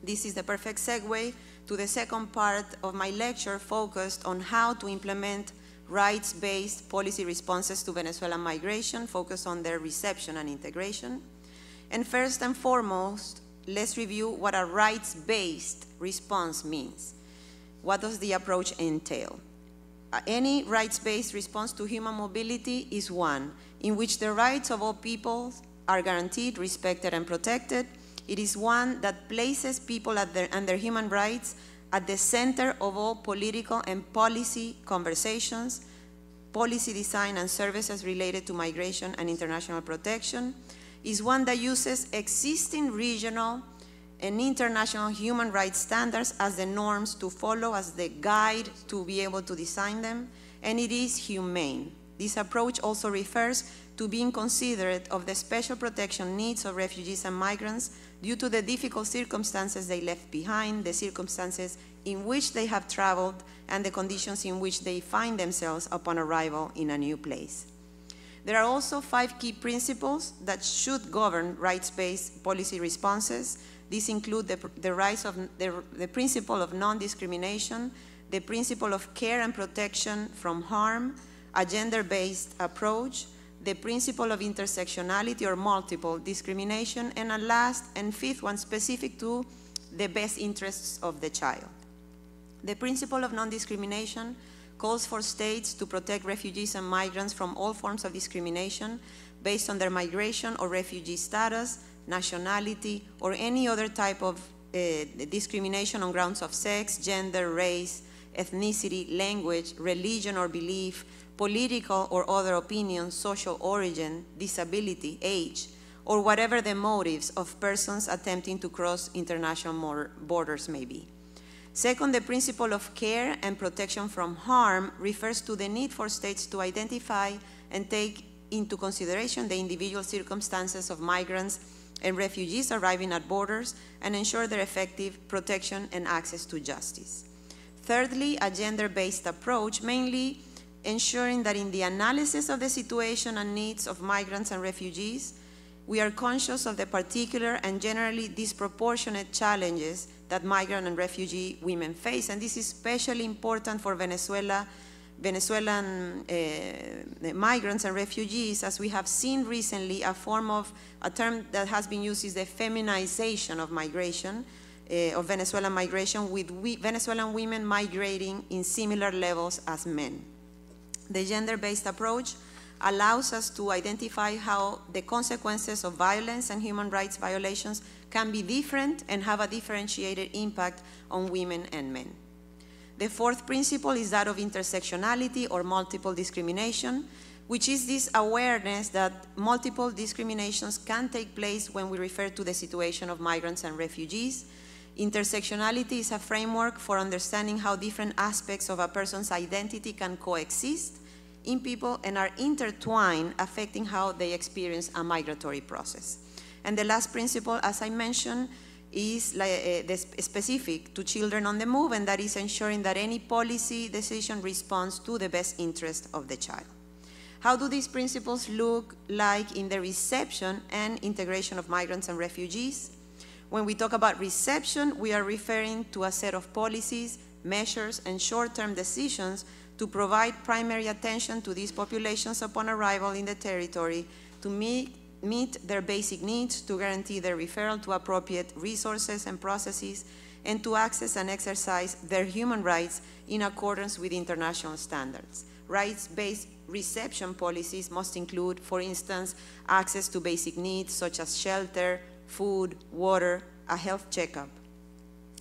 This is the perfect segue to the second part of my lecture, focused on how to implement rights-based policy responses to Venezuelan migration, focused on their reception and integration. And first and foremost, let's review what a rights-based response means. What does the approach entail? Any rights-based response to human mobility is one in which the rights of all people are guaranteed, respected, and protected. It is one that places people and their human rights at the center of all political and policy conversations, policy design, and services related to migration and international protection. Is one that uses existing regional and international human rights standards as the norms to follow, as the guide to be able to design them, and it is humane. This approach also refers to being considerate of the special protection needs of refugees and migrants due to the difficult circumstances they left behind, the circumstances in which they have traveled, and the conditions in which they find themselves upon arrival in a new place. There are also 5 key principles that should govern rights-based policy responses. These include the principle of non-discrimination, the principle of care and protection from harm, a gender-based approach, the principle of intersectionality or multiple discrimination, and a last and 5th one specific to the best interests of the child. The principle of non-discrimination calls for states to protect refugees and migrants from all forms of discrimination based on their migration or refugee status, nationality, or any other type of discrimination on grounds of sex, gender, race, ethnicity, language, religion or belief, political or other opinions, social origin, disability, age, or whatever the motives of persons attempting to cross international borders may be. Second, the principle of care and protection from harm refers to the need for states to identify and take into consideration the individual circumstances of migrants and refugees arriving at borders and ensure their effective protection and access to justice. Thirdly, a gender-based approach, mainly ensuring that in the analysis of the situation and needs of migrants and refugees, we are conscious of the particular and generally disproportionate challenges that migrant and refugee women face. And this is especially important for Venezuelan migrants and refugees, as we have seen recently a term that has been used is the feminization of migration, of Venezuelan migration, with Venezuelan women migrating in similar levels as men. The gender-based approach allows us to identify how the consequences of violence and human rights violations can be different and have a differentiated impact on women and men. The fourth principle is that of intersectionality or multiple discrimination, which is this awareness that multiple discriminations can take place when we refer to the situation of migrants and refugees. Intersectionality is a framework for understanding how different aspects of a person's identity can coexist in people and are intertwined, affecting how they experience a migratory process. And the last principle, as I mentioned, is specific to children on the move, and that is ensuring that any policy decision responds to the best interest of the child. How do these principles look like in the reception and integration of migrants and refugees? When we talk about reception, we are referring to a set of policies, measures, and short-term decisions to provide primary attention to these populations upon arrival in the territory, to meet their basic needs, to guarantee their referral to appropriate resources and processes, and to access and exercise their human rights in accordance with international standards. Rights-based reception policies must include, for instance, access to basic needs such as shelter, food, water, a health checkup.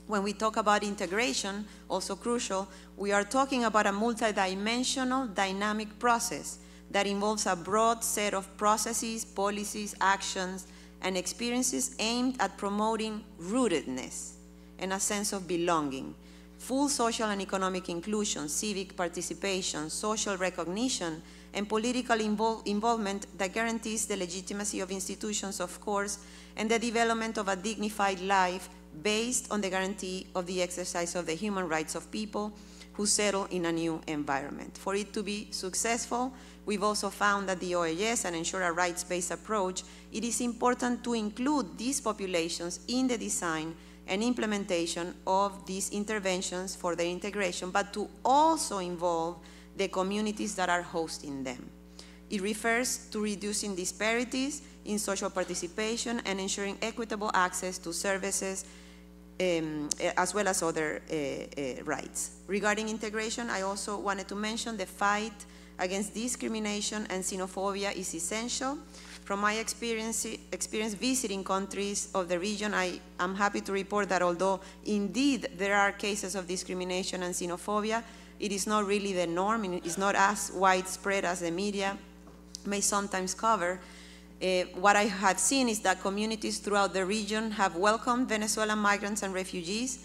When we talk about integration, also crucial, we are talking about a multidimensional dynamic process that involves a broad set of processes, policies, actions, and experiences aimed at promoting rootedness and a sense of belonging, full social and economic inclusion, civic participation, social recognition, and political involvement that guarantees the legitimacy of institutions, of course, and the development of a dignified life based on the guarantee of the exercise of the human rights of people who settle in a new environment. For it to be successful, we've also found that the OAS and ensure a rights-based approach, it is important to include these populations in the design and implementation of these interventions for their integration, but to also involve the communities that are hosting them. It refers to reducing disparities in social participation and ensuring equitable access to services, as well as other rights. Regarding integration, I also wanted to mention the fight against discrimination and xenophobia is essential. From my experience visiting countries of the region, I am happy to report that although indeed there are cases of discrimination and xenophobia, it is not really the norm, and it is not as widespread as the media may sometimes cover. What I have seen is that communities throughout the region have welcomed Venezuelan migrants and refugees,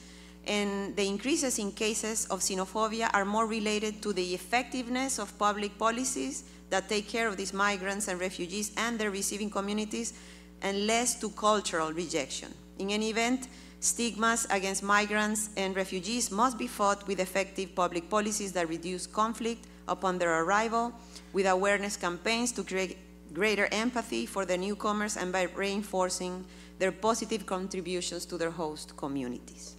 and the increases in cases of xenophobia are more related to the effectiveness of public policies that take care of these migrants and refugees and their receiving communities, and less to cultural rejection. In any event, stigmas against migrants and refugees must be fought with effective public policies that reduce conflict upon their arrival, with awareness campaigns to create greater empathy for the newcomers, and by reinforcing their positive contributions to their host communities.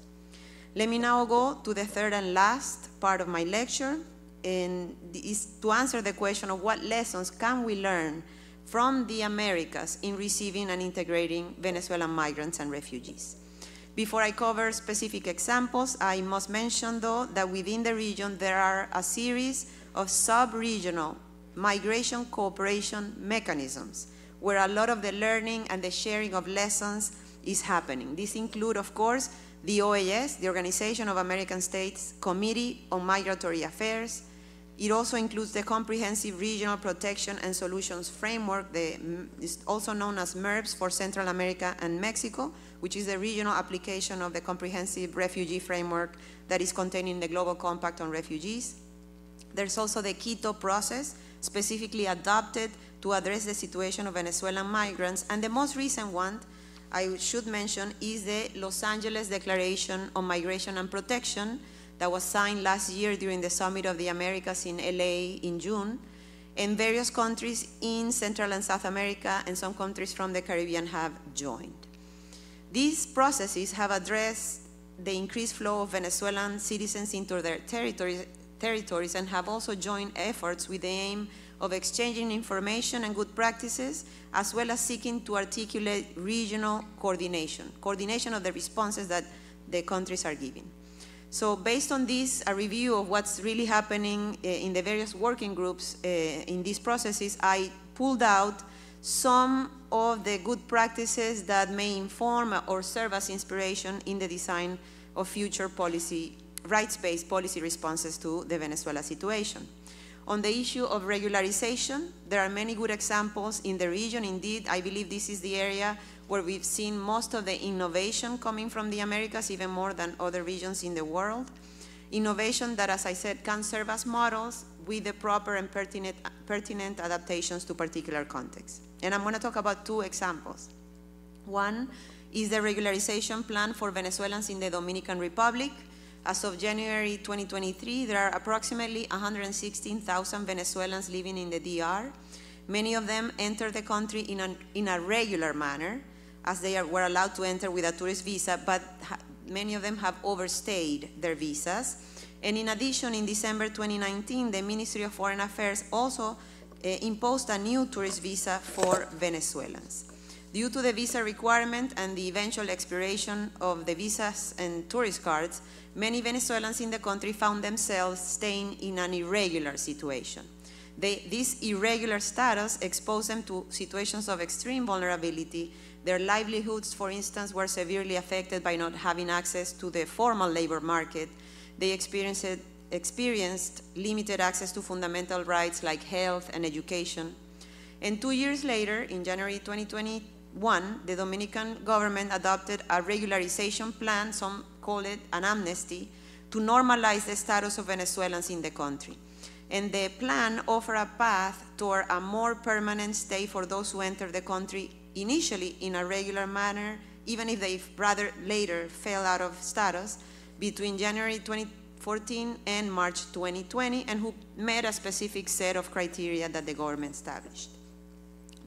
Let me now go to the third and last part of my lecture, and is to answer the question of what lessons can we learn from the Americas in receiving and integrating Venezuelan migrants and refugees. Before I cover specific examples, I must mention, though, that within the region there are a series of sub-regional migration cooperation mechanisms, where a lot of the learning and the sharing of lessons is happening. These include, of course, the OAS, the Organization of American States Committee on Migratory Affairs. It also includes the Comprehensive Regional Protection and Solutions Framework, is also known as MERPS for Central America and Mexico, which is the regional application of the Comprehensive Refugee Framework that is contained in the Global Compact on Refugees. There's also the Quito process, specifically adopted to address the situation of Venezuelan migrants. And the most recent one, I should mention, is the Los Angeles Declaration on Migration and Protection that was signed last year during the Summit of the Americas in LA in June. And various countries in Central and South America and some countries from the Caribbean have joined. These processes have addressed the increased flow of Venezuelan citizens into their territories and have also joined efforts with the aim of exchanging information and good practices, as well as seeking to articulate regional coordination of the responses that the countries are giving. So based on this, a review of what's really happening in the various working groups in these processes, I pulled out some of the good practices that may inform or serve as inspiration in the design of future rights-based policy responses to the Venezuela situation. On the issue of regularization, there are many good examples in the region. Indeed, I believe this is the area where we've seen most of the innovation coming from the Americas, even more than other regions in the world. Innovation that, as I said, can serve as models with the proper and pertinent adaptations to particular contexts. And I'm going to talk about two examples. One is the regularization plan for Venezuelans in the Dominican Republic. As of January 2023, there are approximately 116,000 Venezuelans living in the DR. Many of them enter the country in a regular manner, as they were allowed to enter with a tourist visa, but many of them have overstayed their visas. And in addition, in December 2019, the Ministry of Foreign Affairs also imposed a new tourist visa for Venezuelans. Due to the visa requirement and the eventual expiration of the visas and tourist cards, many Venezuelans in the country found themselves staying in an irregular situation. This irregular status exposed them to situations of extreme vulnerability. Their livelihoods, for instance, were severely affected by not having access to the formal labor market. They experienced limited access to fundamental rights like health and education. And 2 years later, in January 2021, the Dominican government adopted a regularization plan, some call it an amnesty, to normalize the status of Venezuelans in the country. And the plan offered a path toward a more permanent stay for those who enter the country initially in a regular manner, even if they rather later fell out of status, between January 2014 and March 2020, and who met a specific set of criteria that the government established.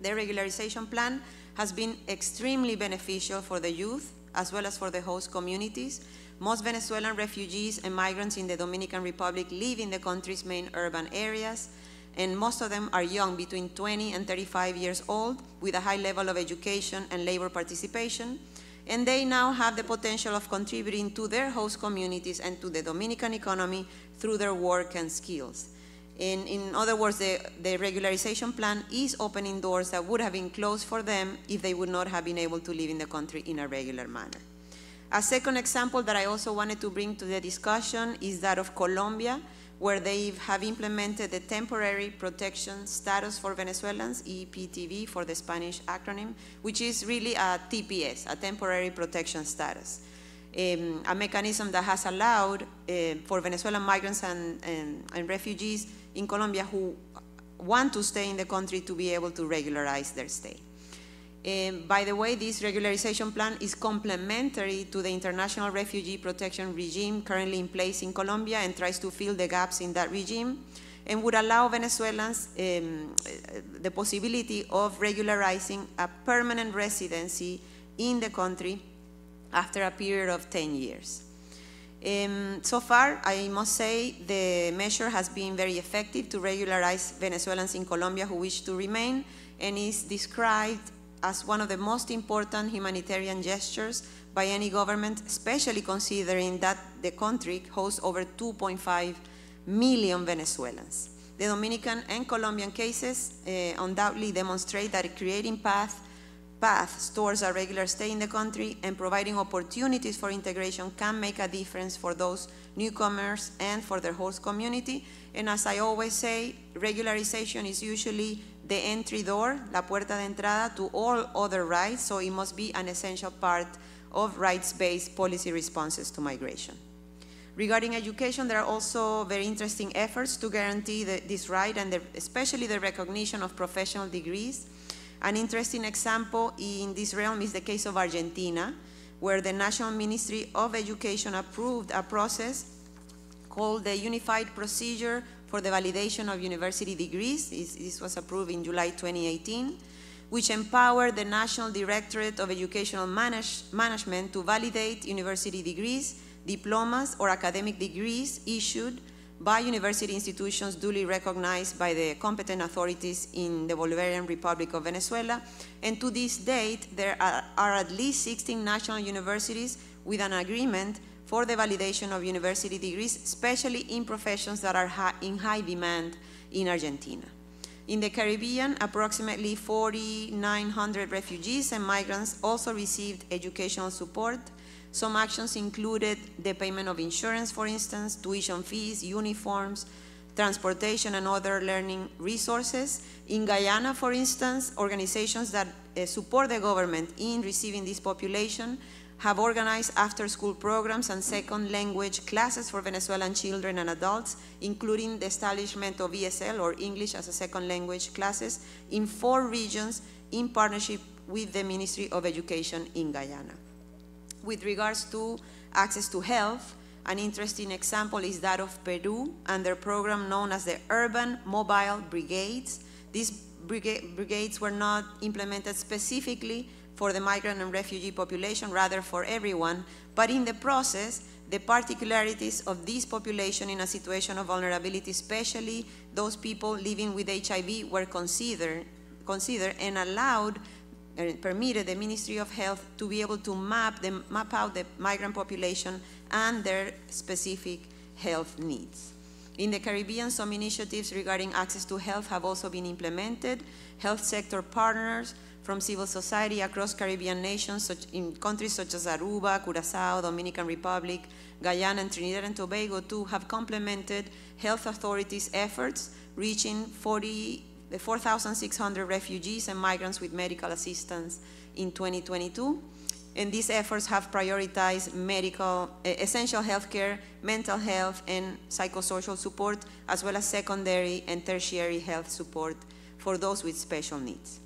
The regularization plan has been extremely beneficial for the youth as well as for the host communities. Most Venezuelan refugees and migrants in the Dominican Republic live in the country's main urban areas, and most of them are young, between 20 and 35 years old, with a high level of education and labor participation, and they now have the potential of contributing to their host communities and to the Dominican economy through their work and skills. In other words, the regularization plan is opening doors that would have been closed for them if they would not have been able to live in the country in a regular manner. A second example that I also wanted to bring to the discussion is that of Colombia, where they have implemented the Temporary Protection Status for Venezuelans, EPTV for the Spanish acronym, which is really a TPS, a Temporary Protection Status. A mechanism that has allowed for Venezuelan migrants and refugees in Colombia who want to stay in the country to be able to regularize their stay. By the way, this regularization plan is complementary to the international refugee protection regime currently in place in Colombia and tries to fill the gaps in that regime and would allow Venezuelans the possibility of regularizing a permanent residency in the country after a period of 10 years. So far, I must say the measure has been very effective to regularize Venezuelans in Colombia who wish to remain, and is described as one of the most important humanitarian gestures by any government, especially considering that the country hosts over 2.5 million Venezuelans. The Dominican and Colombian cases undoubtedly demonstrate that creating paths towards a regular stay in the country and providing opportunities for integration can make a difference for those newcomers and for their host community. And as I always say, regularization is usually the entry door, la puerta de entrada to all other rights, so it must be an essential part of rights-based policy responses to migration. Regarding education, there are also very interesting efforts to guarantee this right and especially the recognition of professional degrees. An interesting example in this realm is the case of Argentina, where the National Ministry of Education approved a process called the Unified Procedure for the Validation of University Degrees. This was approved in July 2018, which empowered the National Directorate of Educational Management to validate university degrees, diplomas, or academic degrees issued by university institutions duly recognized by the competent authorities in the Bolivarian Republic of Venezuela. And to this date, there are at least 16 national universities with an agreement for the validation of university degrees, especially in professions that are in high demand in Argentina. In the Caribbean, approximately 4,900 refugees and migrants also received educational support. Some actions included the payment of insurance, for instance, tuition fees, uniforms, transportation, and other learning resources. In Guyana, for instance, organizations that support the government in receiving this population have organized after-school programs and second language classes for Venezuelan children and adults, including the establishment of ESL, or English as a second language classes, in 4 regions in partnership with the Ministry of Education in Guyana. With regards to access to health, an interesting example is that of Peru and their program known as the Urban Mobile Brigades. These brigades were not implemented specifically for the migrant and refugee population, rather for everyone, but in the process, the particularities of this population in a situation of vulnerability, especially those people living with HIV, were considered and allowed and permitted the Ministry of Health to be able to map out the migrant population and their specific health needs. In the Caribbean, some initiatives regarding access to health have also been implemented. Health sector partners from civil society across Caribbean nations, in countries such as Aruba, Curaçao, Dominican Republic, Guyana, and Trinidad and Tobago too, have complemented health authorities' efforts, reaching 4,600 refugees and migrants with medical assistance in 2022. And these efforts have prioritized essential healthcare, mental health, and psychosocial support, as well as secondary and tertiary health support for those with special needs.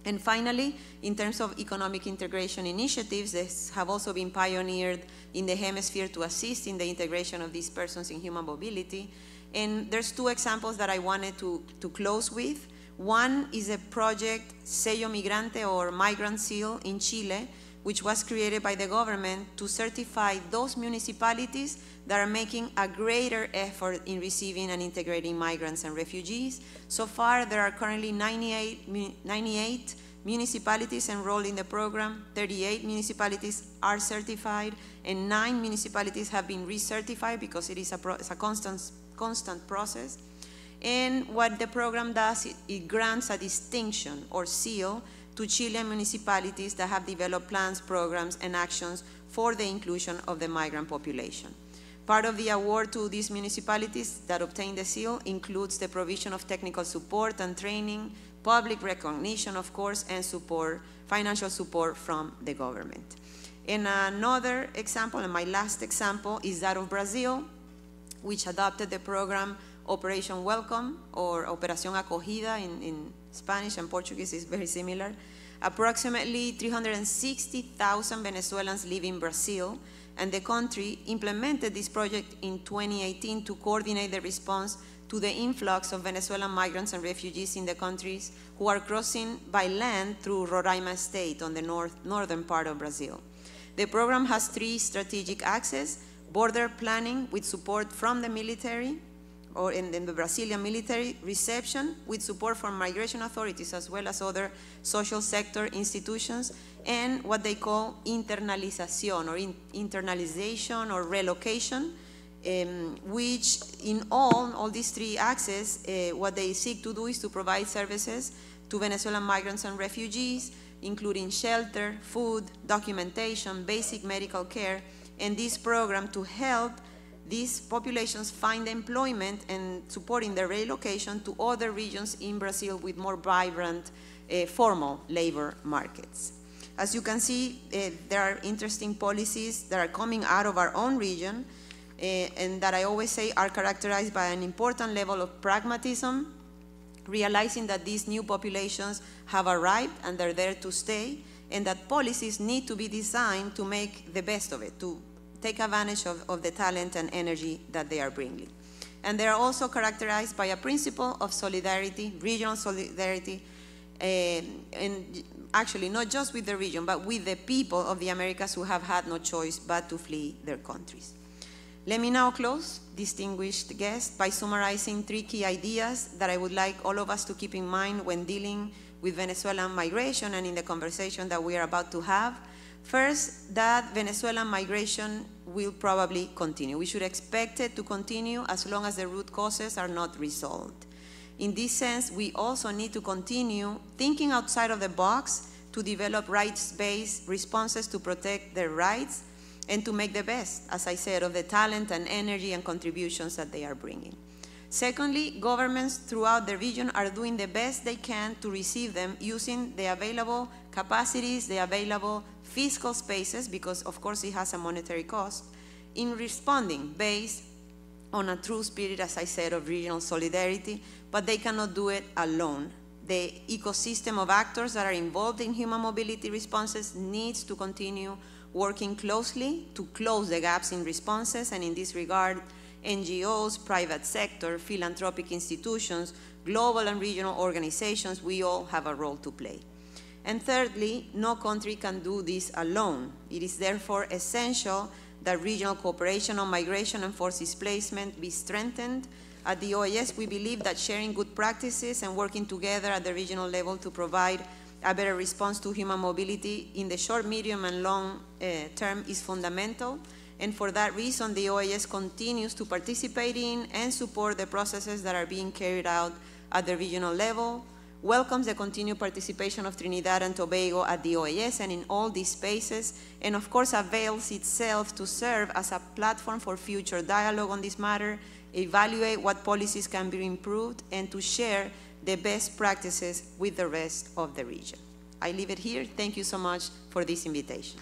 And finally, in terms of economic integration initiatives, these have also been pioneered in the hemisphere to assist in the integration of these persons in human mobility. And there's 2 examples that I wanted to close with. One is a project, Sello Migrante, or Migrant Seal in Chile, which was created by the government to certify those municipalities that are making a greater effort in receiving and integrating migrants and refugees. So far, there are currently 98 municipalities enrolled in the program, 38 municipalities are certified, and 9 municipalities have been recertified because it is a constant process. And what the program does, it grants a distinction or seal to Chilean municipalities that have developed plans, programs, and actions for the inclusion of the migrant population. Part of the award to these municipalities that obtain the seal includes the provision of technical support and training, public recognition, of course, and support, financial support from the government. And another example, and my last example, is that of Brazil, which adopted the program Operation Welcome, or Operación Acogida in Spanish, and Portuguese is very similar. Approximately 360,000 Venezuelans live in Brazil, and the country implemented this project in 2018 to coordinate the response to the influx of Venezuelan migrants and refugees in the countries who are crossing by land through Roraima state on the northern part of Brazil. The program has 3 strategic axes: border planning with support from the military, or in the Brazilian military, reception with support from migration authorities as well as other social sector institutions, and what they call internalization or relocation which in all these three axes, what they seek to do is to provide services to Venezuelan migrants and refugees, including shelter, food, documentation, basic medical care, and this program to help these populations find employment and supporting their relocation to other regions in Brazil with more vibrant formal labor markets. As you can see, there are interesting policies that are coming out of our own region and that I always say are characterized by an important level of pragmatism, realizing that these new populations have arrived and they're there to stay, and that policies need to be designed to make the best of it, to take advantage of the talent and energy that they are bringing. And they are also characterized by a principle of solidarity, regional solidarity, and actually not just with the region, but with the people of the Americas who have had no choice but to flee their countries. Let me now close, distinguished guests, by summarizing three key ideas that I would like all of us to keep in mind when dealing with Venezuelan migration and in the conversation that we are about to have. First, that Venezuelan migration will probably continue. We should expect it to continue as long as the root causes are not resolved. In this sense, we also need to continue thinking outside of the box to develop rights-based responses to protect their rights and to make the best, as I said, of the talent and energy and contributions that they are bringing. Secondly, governments throughout the region are doing the best they can to receive them using the available capacities, the available fiscal spaces, because of course it has a monetary cost, in responding based on a true spirit, as I said, of regional solidarity, but they cannot do it alone. The ecosystem of actors that are involved in human mobility responses needs to continue working closely to close the gaps in responses, and in this regard, NGOs, private sector, philanthropic institutions, global and regional organizations, we all have a role to play. And thirdly, no country can do this alone. It is therefore essential that regional cooperation on migration and forced displacement be strengthened. At the OAS, we believe that sharing good practices and working together at the regional level to provide a better response to human mobility in the short, medium, and long term is fundamental. And for that reason, the OAS continues to participate in and support the processes that are being carried out at the regional level, welcomes the continued participation of Trinidad and Tobago at the OAS and in all these spaces, and of course avails itself to serve as a platform for future dialogue on this matter, evaluate what policies can be improved, and to share the best practices with the rest of the region. I leave it here. Thank you so much for this invitation.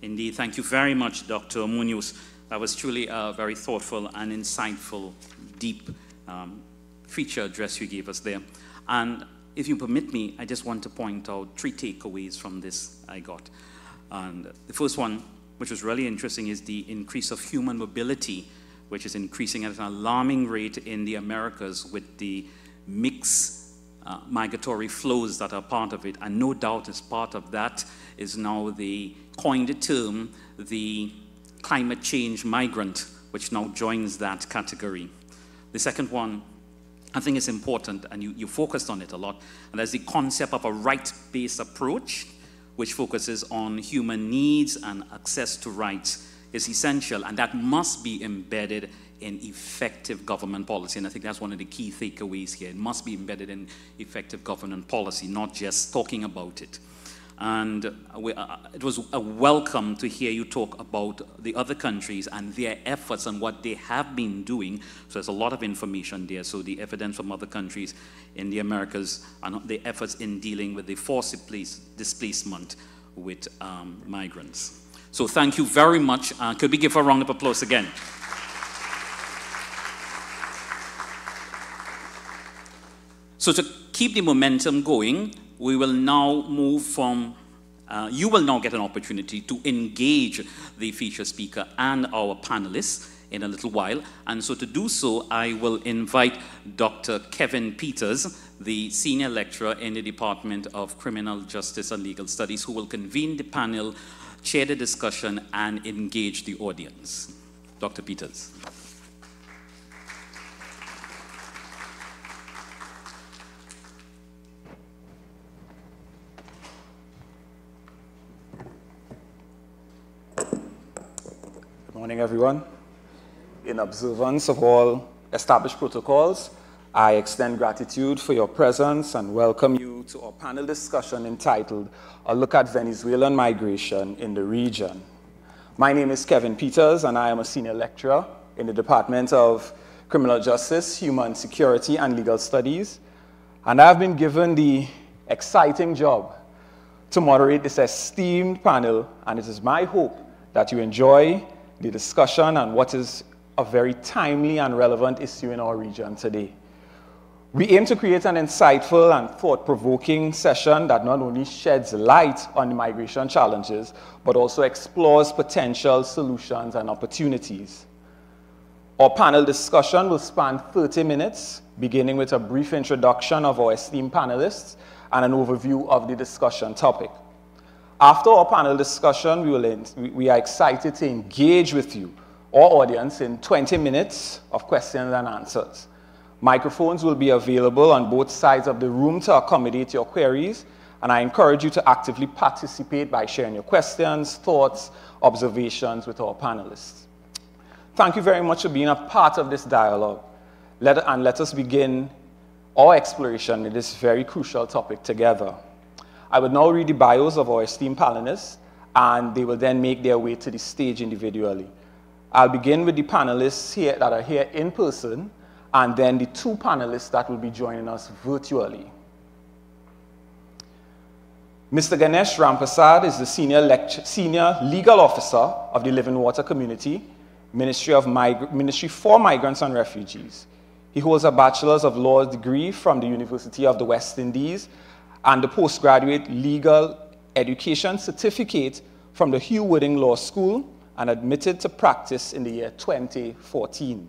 Indeed, thank you very much, Dr. Munoz. That was truly a very thoughtful and insightful, deep feature address you gave us there. And if you permit me, I just want to point out three takeaways from this I got. And the first one, which was really interesting, is the increase of human mobility, which is increasing at an alarming rate in the Americas with the mixed migratory flows that are part of it. And no doubt as part of that is now the coined term, the climate change migrant, which now joins that category. The second one, I think it's important, and you focused on it a lot, and that's the concept of a right-based approach, which focuses on human needs and access to rights is essential, and that must be embedded in effective government policy. And I think that's one of the key takeaways here. It must be embedded in effective government policy, not just talking about it. And it was a welcome to hear you talk about the other countries and their efforts and what they have been doing. So there's a lot of information there. So the evidence from other countries in the Americas and the efforts in dealing with the forced displacement with migrants. So thank you very much. Could we give a round of applause again? So to keep the momentum going, we will now move from, you will now get an opportunity to engage the feature speaker and our panelists in a little while. And so to do so, I will invite Dr. Kevin Peters, the senior lecturer in the Department of Criminal Justice and Legal Studies, who will convene the panel, chair the discussion, and engage the audience. Dr. Peters. Morning, everyone. In observance of all established protocols, I extend gratitude for your presence and welcome you to our panel discussion entitled, A Look at Venezuelan Migration in the Region. My name is Kevin Peters, and I am a senior lecturer in the Department of Criminal Justice, Human Security, and Legal Studies, and I've been given the exciting job to moderate this esteemed panel, and it is my hope that you enjoy the discussion on what is a very timely and relevant issue in our region today. We aim to create an insightful and thought-provoking session that not only sheds light on the migration challenges, but also explores potential solutions and opportunities. Our panel discussion will span 30 minutes, beginning with a brief introduction of our esteemed panelists and an overview of the discussion topic. After our panel discussion, we are excited to engage with you, our audience, in 20 minutes of questions and answers. Microphones will be available on both sides of the room to accommodate your queries, and I encourage you to actively participate by sharing your questions, thoughts, observations with our panelists. Thank you very much for being a part of this dialogue. Let us begin our exploration in this very crucial topic together. I will now read the bios of our esteemed panelists, and they will then make their way to the stage individually. I'll begin with the panelists here that are here in person, and then the two panelists that will be joining us virtually. Mr. Ganesh Rampasad is the Senior Legal Officer of the Living Water Community, Ministry for Migrants and Refugees. He holds a Bachelor's of Laws degree from the University of the West Indies and the Postgraduate Legal Education Certificate from the Hugh Wooding Law School, and admitted to practice in the year 2014.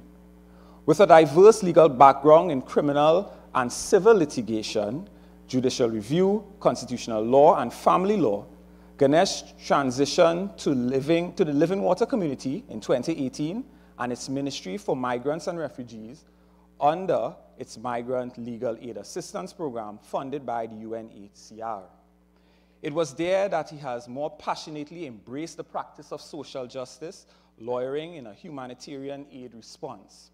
With a diverse legal background in criminal and civil litigation, judicial review, constitutional law, and family law, Ganesh transitioned to the Living Water Community in 2018 and its Ministry for Migrants and Refugees under its Migrant Legal Aid Assistance Program funded by the UNHCR. It was there that he has more passionately embraced the practice of social justice, lawyering in a humanitarian aid response.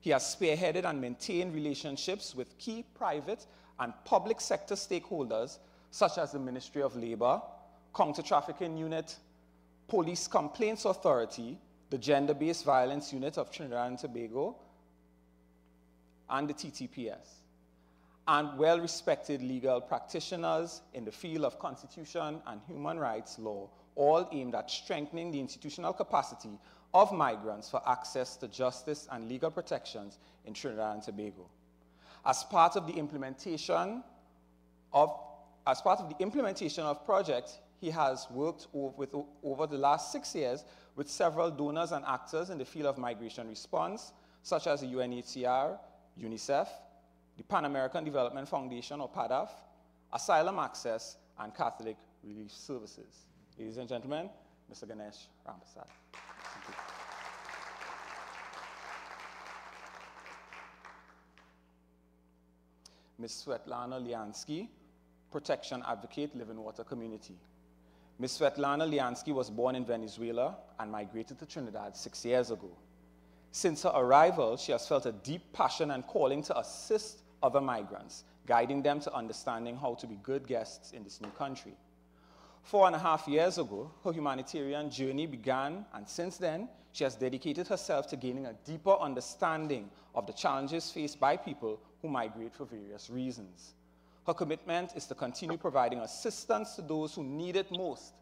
He has spearheaded and maintained relationships with key private and public sector stakeholders, such as the Ministry of Labor, Counter-Trafficking Unit, Police Complaints Authority, the Gender-Based Violence Unit of Trinidad and Tobago, and the TTPS, and well-respected legal practitioners in the field of constitution and human rights law, all aimed at strengthening the institutional capacity of migrants for access to justice and legal protections in Trinidad and Tobago. As part of the implementation of projects, he has worked over the last 6 years with several donors and actors in the field of migration response, such as the UNHCR, UNICEF, the Pan American Development Foundation, or PADAF, Asylum Access, and Catholic Relief Services. Ladies and gentlemen, Mr. Ganesh Rampasad. Thank you. Ms. Svetlana Liansky, Protection Advocate, Living Water Community. Ms. Svetlana Liansky was born in Venezuela and migrated to Trinidad 6 years ago. Since her arrival, she has felt a deep passion and calling to assist other migrants, guiding them to understanding how to be good guests in this new country. 4.5 years ago, her humanitarian journey began, and since then, she has dedicated herself to gaining a deeper understanding of the challenges faced by people who migrate for various reasons. Her commitment is to continue providing assistance to those who need it most.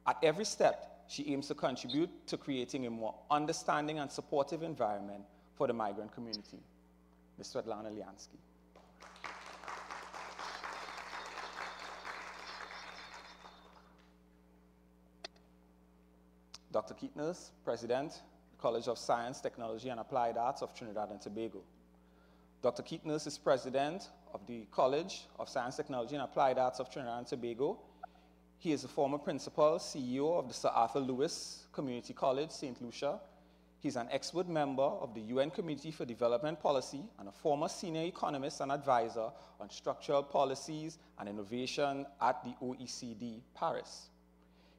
At every step, she aims to contribute to creating a more understanding and supportive environment for the migrant community. Ms. Svetlana Liansky. Dr. Keatners, President, College of Science, Technology, and Applied Arts of Trinidad and Tobago. Dr. Keatners is President of the College of Science, Technology, and Applied Arts of Trinidad and Tobago. He is the former principal, CEO of the Sir Arthur Lewis Community College, St. Lucia. He's an expert member of the UN Committee for Development Policy and a former senior economist and advisor on structural policies and innovation at the OECD, Paris.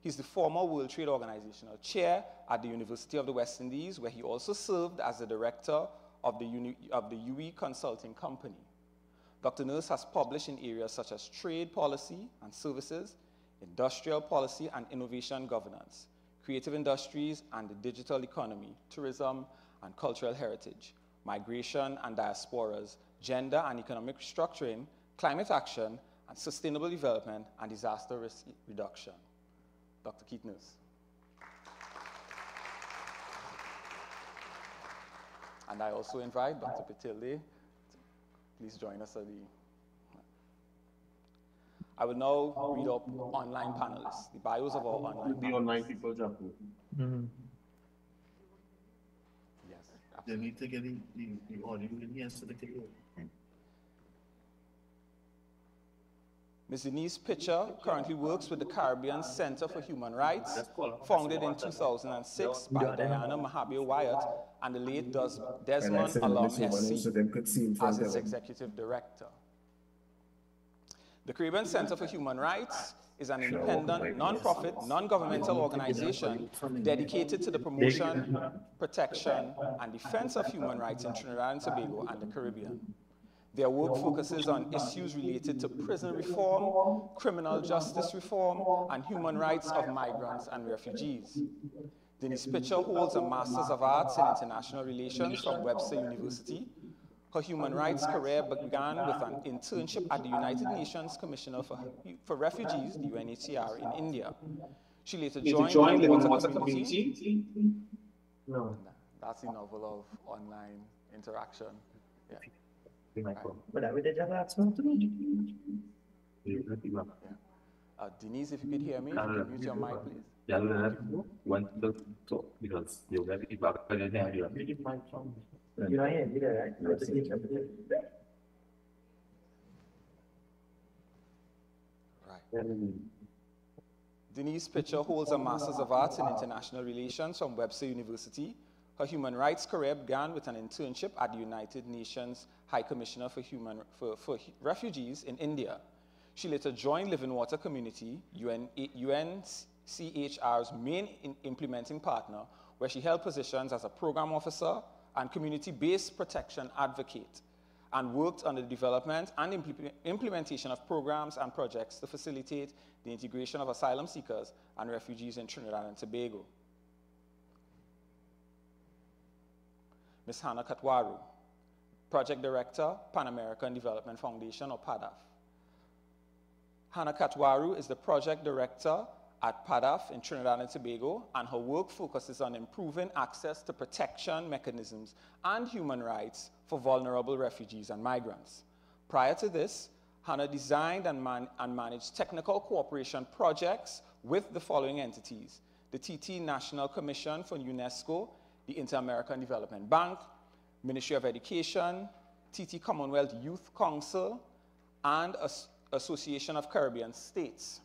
He's the former World Trade Organizational chair at the University of the West Indies, where he also served as the director of the UE Consulting Company. Dr. Nurse has published in areas such as trade policy and services, industrial policy and innovation governance, creative industries and the digital economy, tourism and cultural heritage, migration and diasporas, gender and economic restructuring, climate action, and sustainable development and disaster risk reduction. Dr. Keith Nurse. And I also invite Dr. Batilde to please join us at the... I will now read up online panelists, the bios of our online panelists. The online people, Japu. Yes, They need to get the audio in here so they can hear. Ms. Denise Pitcher currently works with the Caribbean Center for Human Rights, founded in 2006 by Diana Mahabir Wyatt and the late Desmond Alum SC as its executive director. The Caribbean Center for Human Rights is an independent, non-profit, non-governmental organization dedicated to the promotion, protection, and defense of human rights in Trinidad and Tobago and the Caribbean. Their work focuses on issues related to prison reform, criminal justice reform, and human rights of migrants and refugees. Denise Pitcher holds a Master's of Arts in International Relations from Webster University. Her human rights career began with an internship at the United Nations Commissioner for Refugees, the UNHCR, in India. She later joined the Water Community. No. That's the novel of online interaction. Yeah. Denise, if you could hear me, if you could mute your mic, please. Because you'll get it back Denise Pitcher holds a Master's of Arts in International Relations from Webster University. Her human rights career began with an internship at the United Nations High Commissioner for Refugees in India. She later joined Living Water Community, UNCHR's main implementing partner, where she held positions as a program officer and community-based protection advocate, and worked on the development and implementation of programs and projects to facilitate the integration of asylum seekers and refugees in Trinidad and Tobago. Ms. Hannah Katwaru, Project Director, Pan American Development Foundation, or PADAF. Hannah Katwaru is the Project Director at PADAF in Trinidad and Tobago, and her work focuses on improving access to protection mechanisms and human rights for vulnerable refugees and migrants. Prior to this, Hannah designed and managed technical cooperation projects with the following entities: the TT National Commission for UNESCO, the Inter-American Development Bank, Ministry of Education, TT Commonwealth Youth Council, and Association of Caribbean States.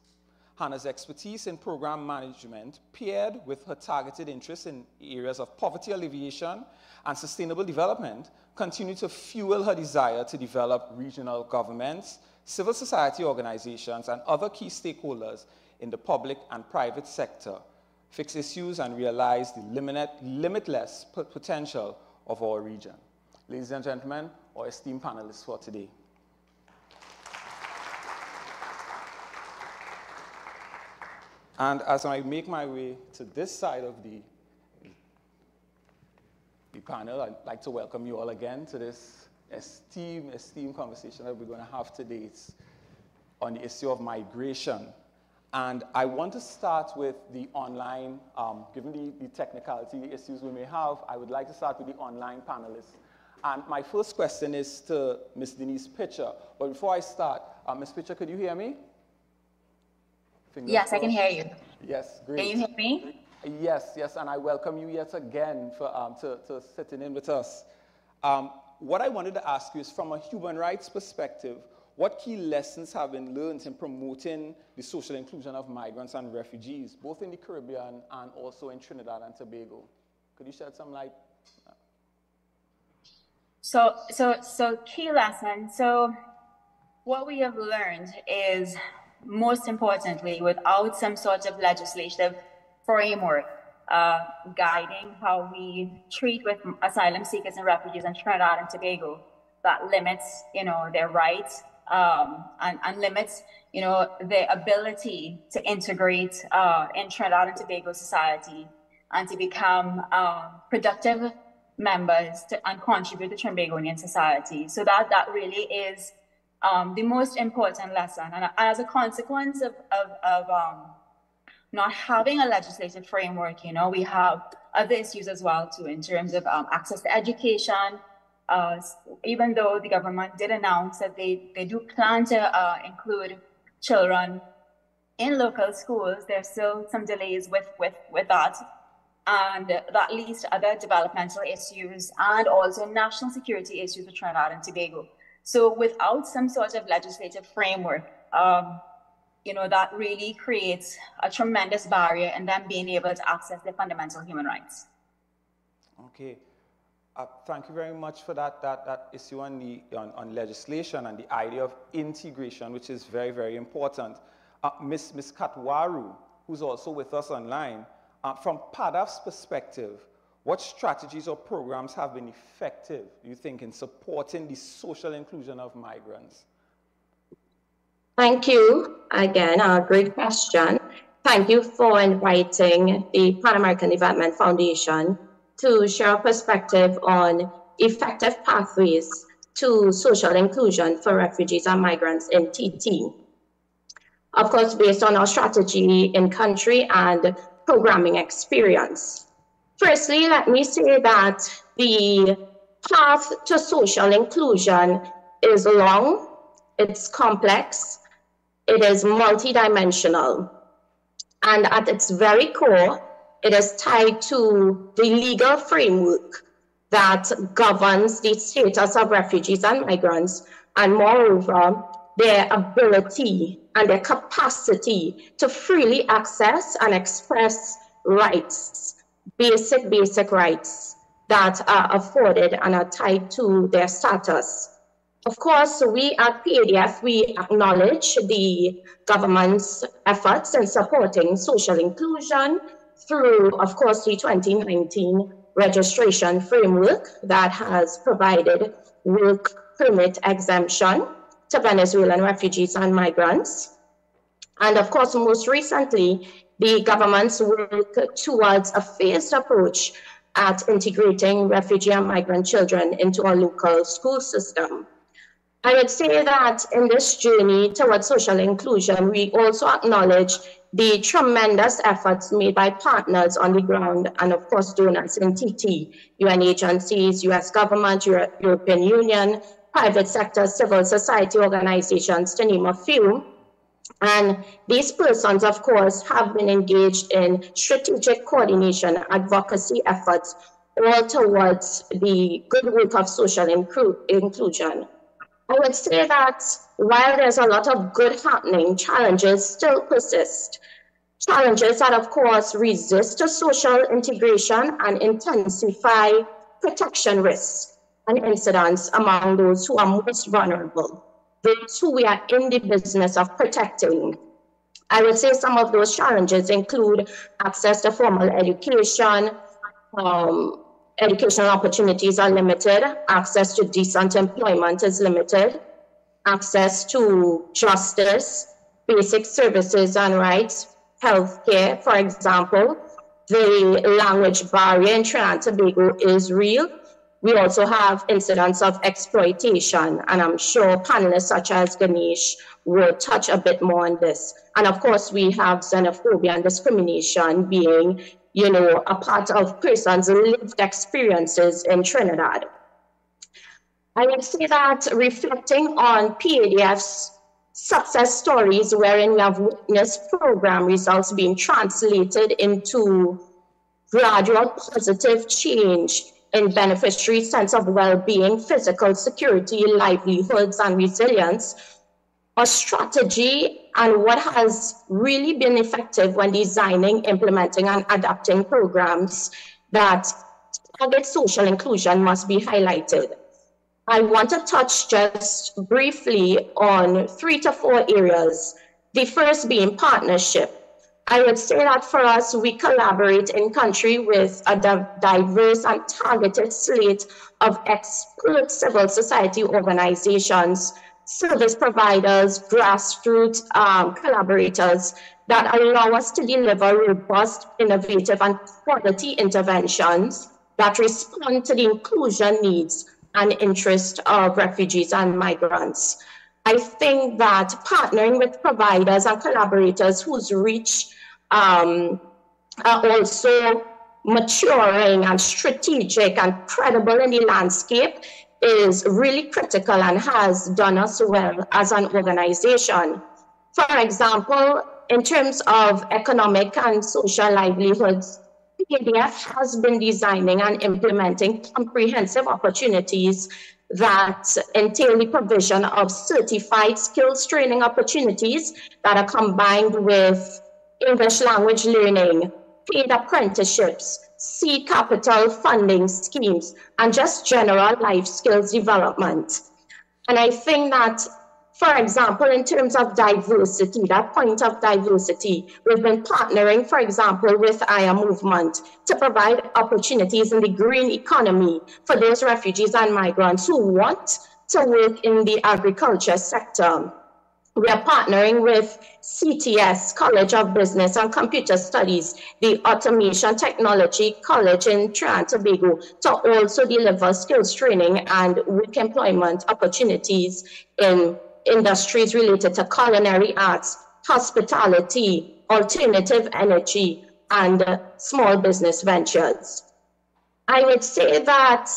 Hannah's expertise in program management, paired with her targeted interests in areas of poverty alleviation and sustainable development, continue to fuel her desire to develop regional governments, civil society organizations, and other key stakeholders in the public and private sector, fix issues, and realize the limitless potential of our region. Ladies and gentlemen, our esteemed panelists for today. And as I make my way to this side of the panel, I'd like to welcome you all again to this esteemed conversation that we're going to have today. It's on the issue of migration. And I want to start with the online, given the technicality issues we may have, I would like to start with the online panelists. And my first question is to Ms. Denise Pitcher. But before I start, Ms. Pitcher, could you hear me? Yes, I can hear you. Yes, great. Can you hear me? Yes, and I welcome you yet again for, to sitting in with us. What I wanted to ask you is, from a human rights perspective, what key lessons have been learned in promoting the social inclusion of migrants and refugees, both in the Caribbean and also in Trinidad and Tobago? Could you shed some light? So key lesson. So what we have learned is most importantly, without some sort of legislative framework guiding how we treat with asylum seekers and refugees in Trinidad and Tobago, that limits, their rights and limits, their ability to integrate in Trinidad and Tobago society and to become productive members and contribute to Trinbagonian society. So that really is the most important lesson. And as a consequence of not having a legislative framework, we have other issues as well too, in terms of access to education. Even though the government did announce that they do plan to include children in local schools, there's still some delays with that. And that leads to other developmental issues and also national security issues with Trinidad and Tobago. So without some sort of legislative framework, that really creates a tremendous barrier in them being able to access their fundamental human rights. Okay. Thank you very much for that issue on legislation and the idea of integration, which is very, very important. Ms. Katwaru, who's also with us online, from PADAF's perspective, what strategies or programs have been effective, do you think, in supporting the social inclusion of migrants? Thank you. Again, a great question. Thank you for inviting the Pan American Development Foundation to share a perspective on effective pathways to social inclusion for refugees and migrants in TT. Of course, based on our strategy in country and programming experience. Firstly, let me say that the path to social inclusion is long, it's complex, it is multidimensional, and at its very core, it is tied to the legal framework that governs the status of refugees and migrants, and moreover, their ability and their capacity to freely access and express rights, basic rights that are afforded and are tied to their status. Of course, we at PADF, we acknowledge the government's efforts in supporting social inclusion through, of course, the 2019 registration framework that has provided work permit exemption to Venezuelan refugees and migrants. And of course, most recently, the government's work towards a phased approach at integrating refugee and migrant children into our local school system. I would say that in this journey towards social inclusion, we also acknowledge the tremendous efforts made by partners on the ground and of course donors in TT, UN agencies, US government, European Union, private sector, civil society organizations, to name a few. And these persons, of course, have been engaged in strategic coordination, advocacy efforts, all towards the good work of social inclusion. I would say that while there's a lot of good happening, challenges still persist. Challenges that, of course, resist to social integration and intensify protection risks and incidents among those who are most vulnerable, those who we are in the business of protecting. I would say some of those challenges include access to formal education, educational opportunities are limited, access to decent employment is limited, access to justice, basic services and rights, healthcare, for example. The language barrier in Trinidad and Tobago is real. We also have incidents of exploitation, and I'm sure panelists such as Ganesh will touch a bit more on this. And of course, we have xenophobia and discrimination being, a part of persons' lived experiences in Trinidad. I would say that reflecting on PADF's success stories wherein we have witnessed program results being translated into gradual positive change in beneficiary sense of well-being, physical security, livelihoods, and resilience, a strategy and what has really been effective when designing, implementing, and adapting programs that target social inclusion must be highlighted. I want to touch just briefly on 3 to 4 areas The first being partnership. I would say that for us, we collaborate in country with a diverse and targeted slate of expert civil society organizations, service providers, grassroots collaborators that allow us to deliver robust, innovative, and quality interventions that respond to the inclusion needs and interest of refugees and migrants. I think that partnering with providers and collaborators whose reach are also maturing and strategic and credible in the landscape is really critical and has done us well as an organization. For example, in terms of economic and social livelihoods, PADF has been designing and implementing comprehensive opportunities that entail the provision of certified skills training opportunities that are combined with English language learning, paid apprenticeships, seed capital funding schemes, and just general life skills development. And I think that, for example, in terms of diversity, that point of diversity, we've been partnering, for example, with IA Movement to provide opportunities in the green economy for those refugees and migrants who want to work in the agriculture sector. We are partnering with CTS, College of Business and Computer Studies, the Automation Technology College in Trinidad and Tobago, to also deliver skills training and work employment opportunities in industries related to culinary arts, hospitality, alternative energy, and small business ventures. I would say that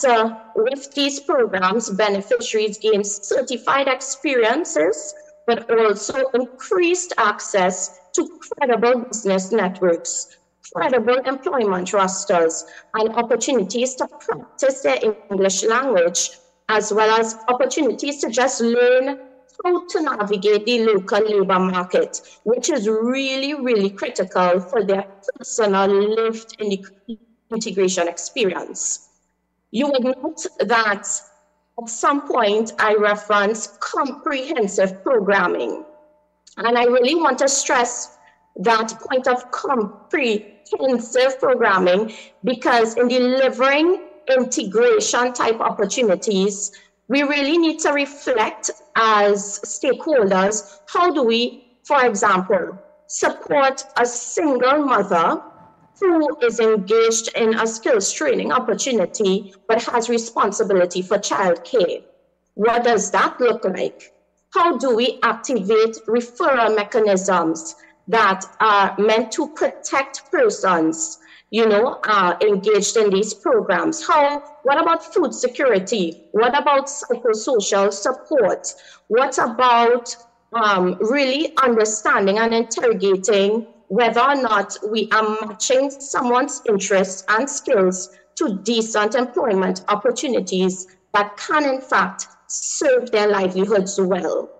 with these programs, beneficiaries gain certified experiences, but also increased access to credible business networks, credible employment rosters, and opportunities to practice their English language, as well as opportunities to just learn how to navigate the local labor market, which is really, really critical for their personal lived integration experience. You would note that at some point I referenced comprehensive programming. And I really want to stress that point of comprehensive programming, because in delivering integration type opportunities, we really need to reflect as stakeholders, how do we, for example, support a single mother who is engaged in a skills training opportunity but has responsibility for childcare? What does that look like? How do we activate referral mechanisms that are meant to protect persons, engaged in these programs? What about food security? What about psychosocial support? What about really understanding and interrogating whether or not we are matching someone's interests and skills to decent employment opportunities that can in fact serve their livelihoods well?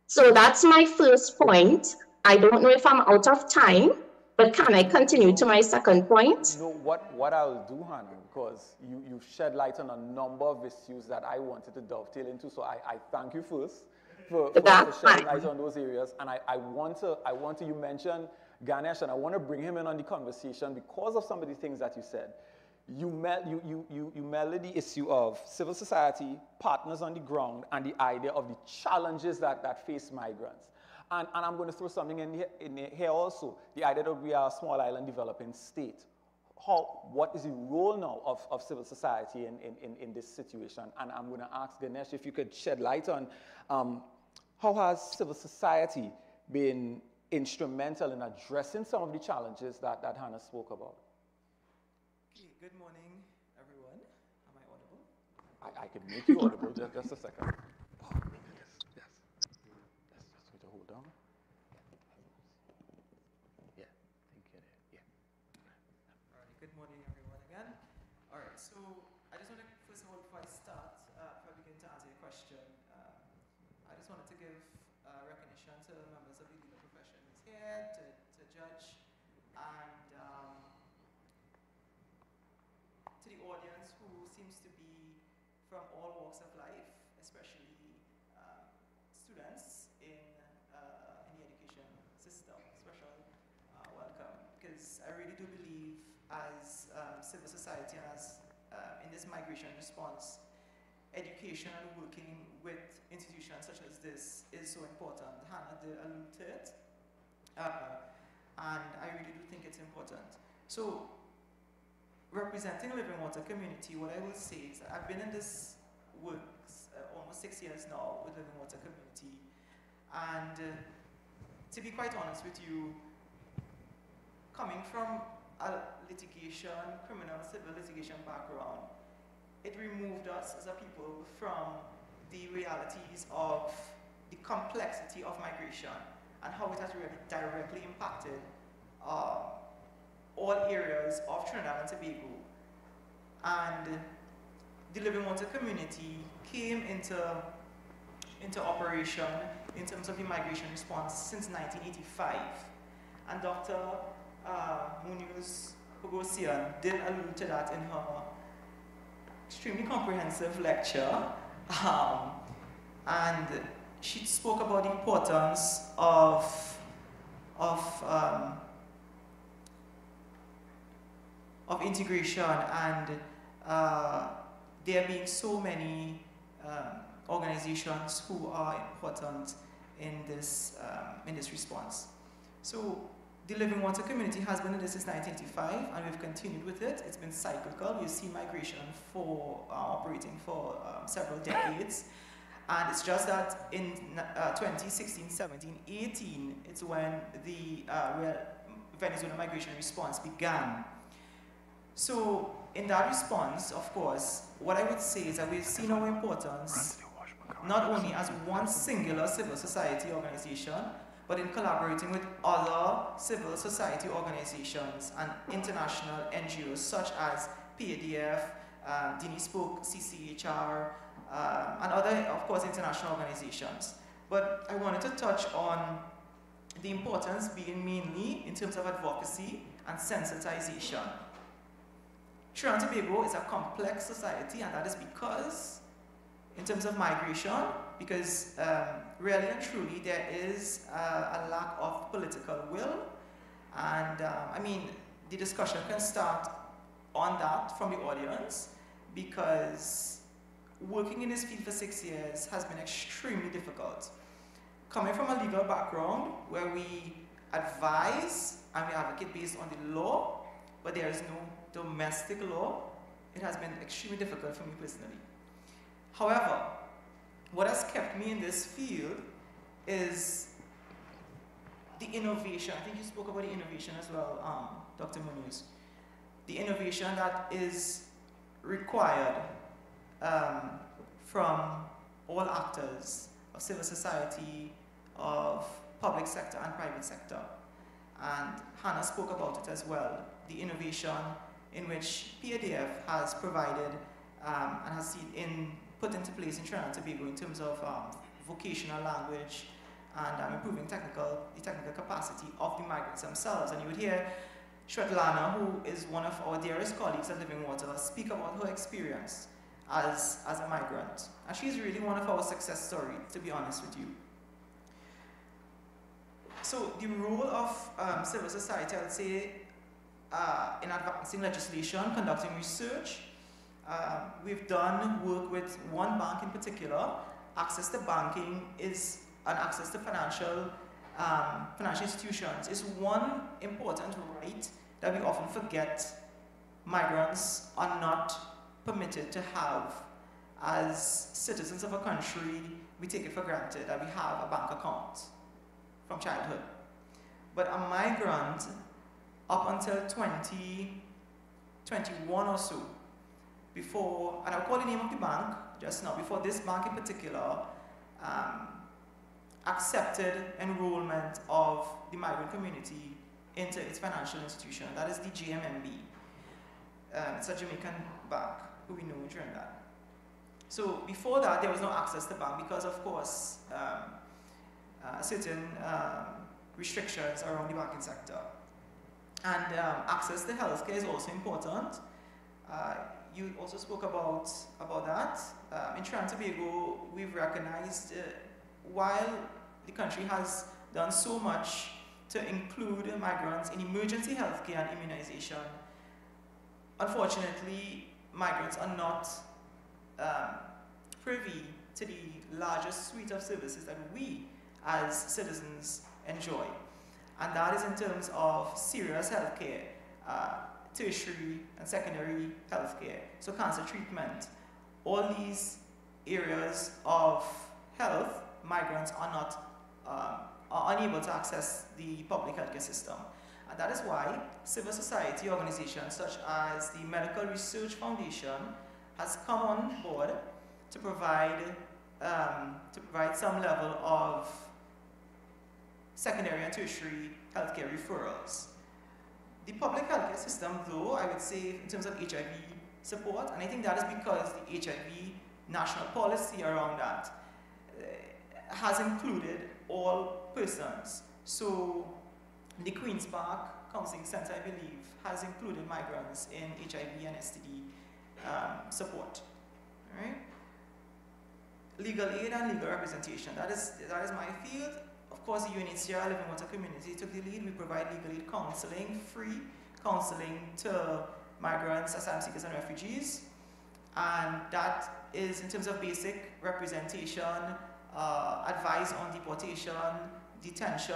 So that's my first point. I don't know if I'm out of time, but can I continue to my second point? No, what I'll do, Hannah, because you've shed light on a number of issues that I wanted to dovetail into, so I thank you first for shedding light on those areas. And I want to, you mentioned Ganesh, and I want to bring him in on the conversation because of some of the things that you said. You melded the issue of civil society, partners on the ground, and the idea of the challenges that face migrants. And I'm going to throw something in here also, the idea that we are a small island developing state. What is the role now of civil society in this situation? And I'm going to ask Ganesh if you could shed light on how has civil society been instrumental in addressing some of the challenges that Hannah spoke about? Okay, good morning, everyone. Am I audible? I could make you audible, just a second. Yes. Let's just try to hold down. Yeah, think you're there. Yeah. All right, good morning, everyone, again. All right, so I just want to, first of all, before I start, before I begin to answer your question, I just wanted to give recognition to members of the legal professions here, to Judge, and to the audience who seems to be from all walks of life, especially students in the because I really do believe as civil society and as in this migration response, education and working with institutions such as this is so important. Hannah did allude to it, and I really do think it's important. So, representing Living Water community, what I will say is that I've been in this work almost 6 years now with Living Water community, and to be quite honest with you, coming from a litigation, criminal civil litigation background, it removed us as a people from the realities of the complexity of migration and how it has really directly impacted all areas of Trinidad and Tobago. And the Living Water community came into operation in terms of the migration response since 1985. And Dr. Munoz-Pogosian did allude to that in her extremely comprehensive lecture. And she spoke about the importance of integration and there being so many organizations who are important in this response. So the Living Water community has been in this since 1985 and we've continued with it. It's been cyclical. We've seen migration operating for several decades. And it's just that in 2016, 17, 18, it's when the Venezuelan migration response began. So in that response, of course, what I would say is that we've seen our importance not only as one singular civil society organization, but in collaborating with other civil society organizations and international NGOs such as PADF, Dini spoke, CCHR, and other, of course, international organizations. But I wanted to touch on the importance being mainly in terms of advocacy and sensitization. Trinidad and Tobago is a complex society, and that is because, in terms of migration, because really and truly there is a lack of political will. And I mean, the discussion can start on that from the audience, because working in this field for 6 years has been extremely difficult. Coming from a legal background where we advise and we advocate based on the law, but there is no domestic law, it has been extremely difficult for me personally. However, what has kept me in this field is the innovation. I think you spoke about the innovation as well, Dr. Munoz. The innovation that is required from all actors of civil society, of public sector and private sector. And Hannah spoke about it as well, the innovation in which PADF has provided and has put into place in Trinidad and Tobago in terms of vocational language and improving the technical capacity of the migrants themselves. And you would hear Svetlana, who is one of our dearest colleagues at Living Water, speak about her experience as a migrant. And she's really one of our success stories, to be honest with you. So the role of civil society, I would say, in advancing legislation, conducting research. We've done work with one bank in particular. Access to banking and access to financial institutions is one important right that we often forget migrants are not permitted to have. As citizens of a country, we take it for granted that we have a bank account from childhood. But a migrant, up until 2021 or so, before, and I'll call the name of the bank just now, before this bank in particular accepted enrollment of the migrant community into its financial institution. That is the JMMB. It's a Jamaican bank who we know in Trinidad. So before that, there was no access to bank because, of course, certain restrictions around the banking sector. And access to healthcare is also important. You also spoke about that. In Trinidad and Tobago, we've recognized while the country has done so much to include migrants in emergency healthcare and immunization. Unfortunately, migrants are not privy to the largest suite of services that we as citizens enjoy. And that is in terms of serious healthcare, tertiary and secondary healthcare, so cancer treatment. All these areas of health, migrants are unable to access the public healthcare system. And that is why civil society organizations such as the Medical Research Foundation has come on board to provide some level of secondary and tertiary healthcare referrals. The public healthcare system, though, I would say in terms of HIV support, and I think that is because the HIV national policy around that has included all persons. So the Queen's Park Counseling Center, I believe, has included migrants in HIV and STD support. All right? Legal aid and legal representation, that is my field. Of course, the UNHCR Living Water Community took the lead. We provide legal aid counseling, free counseling to migrants, asylum seekers, and refugees. And that is in terms of basic representation, advice on deportation, detention,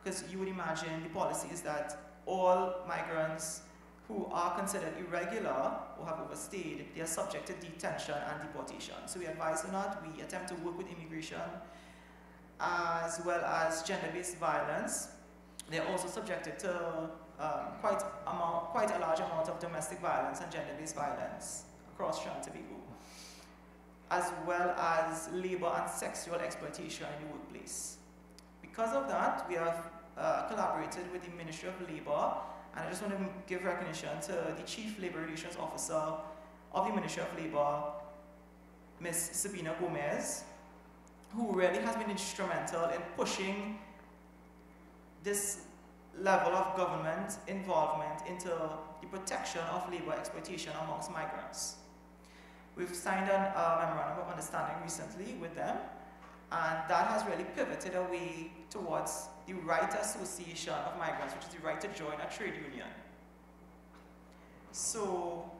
because you would imagine the policy is that all migrants who are considered irregular or have overstayed, they are subject to detention and deportation. So we advise on that. We attempt to work with immigration as well as gender-based violence. They're also subjected to quite a large amount of domestic violence and gender-based violence across Trinidad and Tobago, as well as labor and sexual exploitation in the workplace. Because of that, we have collaborated with the Ministry of Labor, and I just want to give recognition to the Chief Labor Relations Officer of the Ministry of Labor, Ms. Sabina Gomez, who really has been instrumental in pushing this level of government involvement into the protection of labor exploitation amongst migrants. We've signed a memorandum of understanding recently with them, and that has really pivoted away towards the right association of migrants, which is the right to join a trade union. So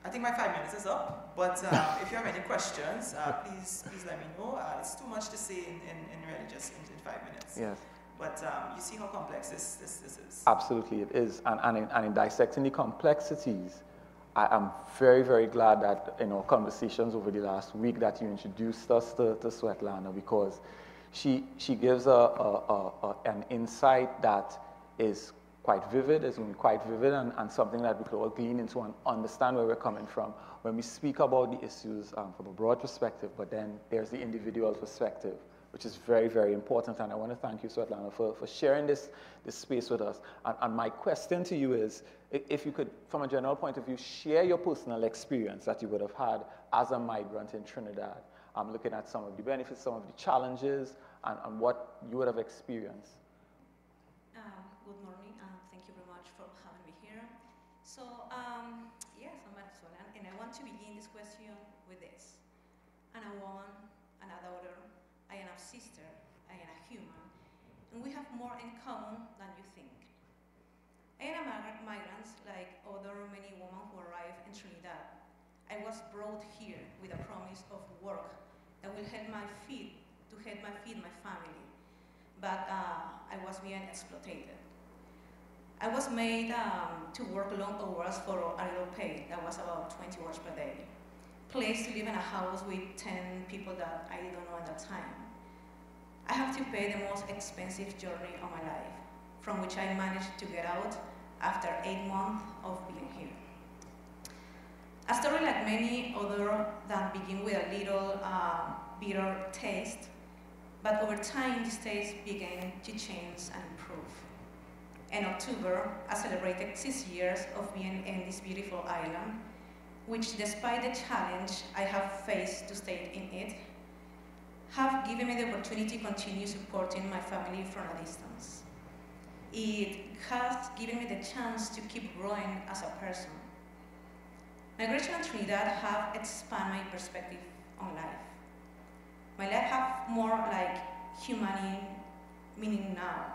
I think my 5 minutes is up, but if you have any questions, please let me know. It's too much to say in really just in 5 minutes. Yes. But you see how complex this is. Absolutely, it is. And in dissecting the complexities, I am very, very glad that in our conversations over the last week that you introduced us to Svetlana, because she gives an insight that is quite vivid, and something that we could all glean into and understand where we're coming from when we speak about the issues from a broad perspective, but then there's the individual perspective, which is very, very important. And I want to thank you, Svetlana, for sharing this space with us. And my question to you is, if you could, from a general point of view, share your personal experience that you would have had as a migrant in Trinidad. I'm looking at some of the benefits, some of the challenges, and what you would have experienced. Good morning, and thank you very much for having me here. So, yes, I'm Venezuelan, and I want to begin this question with this. I'm a woman, and a daughter, I am a sister, I am a human, and we have more in common than you think. I am a migrant like other many women who arrive in Trinidad. I was brought here with a promise of work that will help my feed my family, but I was being exploited. I was made to work long hours for a little pay. That was about 20 hours per day. Placed to live in a house with 10 people that I didn't know at that time. I have to pay the most expensive journey of my life, from which I managed to get out after 8 months of being here. A story like many other that begin with a little bitter taste, but over time this taste began to change and improve. In October, I celebrated 6 years of being in this beautiful island, which despite the challenge I have faced to stay in it, have given me the opportunity to continue supporting my family from a distance. It has given me the chance to keep growing as a person. Migration in Trinidad have expanded my perspective on life. My life have more like humanity meaning now.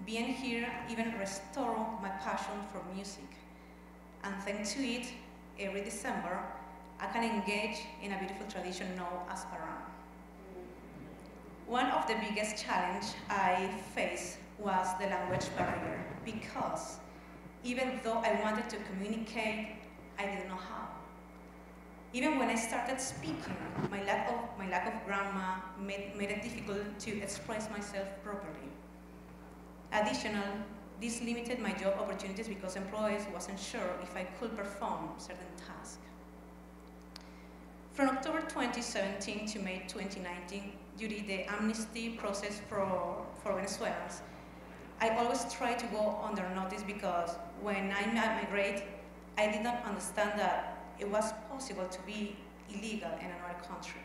Being here even restored my passion for music. And thanks to it, every December, I can engage in a beautiful tradition known as Paran. One of the biggest challenges I faced was the language barrier, because even though I wanted to communicate, I didn't know how. Even when I started speaking, my lack of grammar made it difficult to express myself properly. Additionally, this limited my job opportunities because employers wasn't sure if I could perform certain tasks. From October 2017 to May 2019, during the amnesty process for Venezuelans, I always try to go under notice because when I migrate, I did not understand that it was possible to be illegal in another country.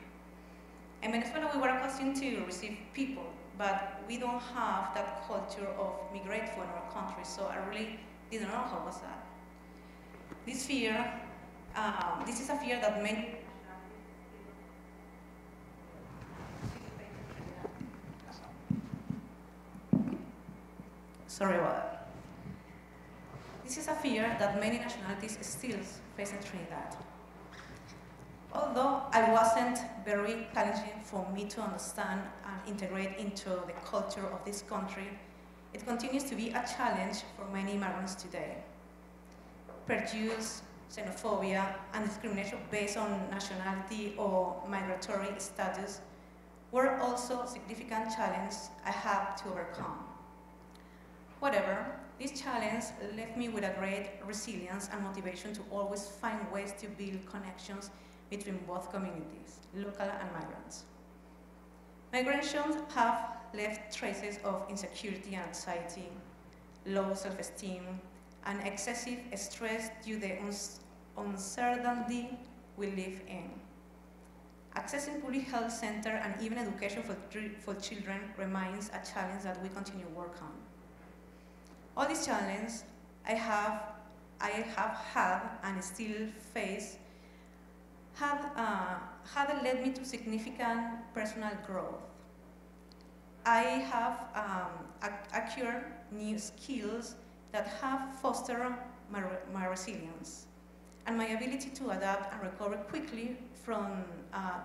In Venezuela, we were accustomed to receive people, but we don't have that culture of migrate to another country, so I really didn't know how was that. This fear, this is a fear that many Sorry about that. This is a fear that many nationalities still face in Trinidad. Although I wasn't very challenging for me to understand and integrate into the culture of this country, it continues to be a challenge for many immigrants today. Prejudice, xenophobia, and discrimination based on nationality or migratory status were also significant challenges I had to overcome. However, this challenge left me with a great resilience and motivation to always find ways to build connections between both communities, local and migrants. Migrations have left traces of insecurity and anxiety, low self-esteem, and excessive stress due to the uncertainty we live in. Accessing public health centers and even education for children remains a challenge that we continue to work on. All these challenges I have had and still face have led me to significant personal growth. I have acquired new skills that have fostered my resilience and my ability to adapt and recover quickly from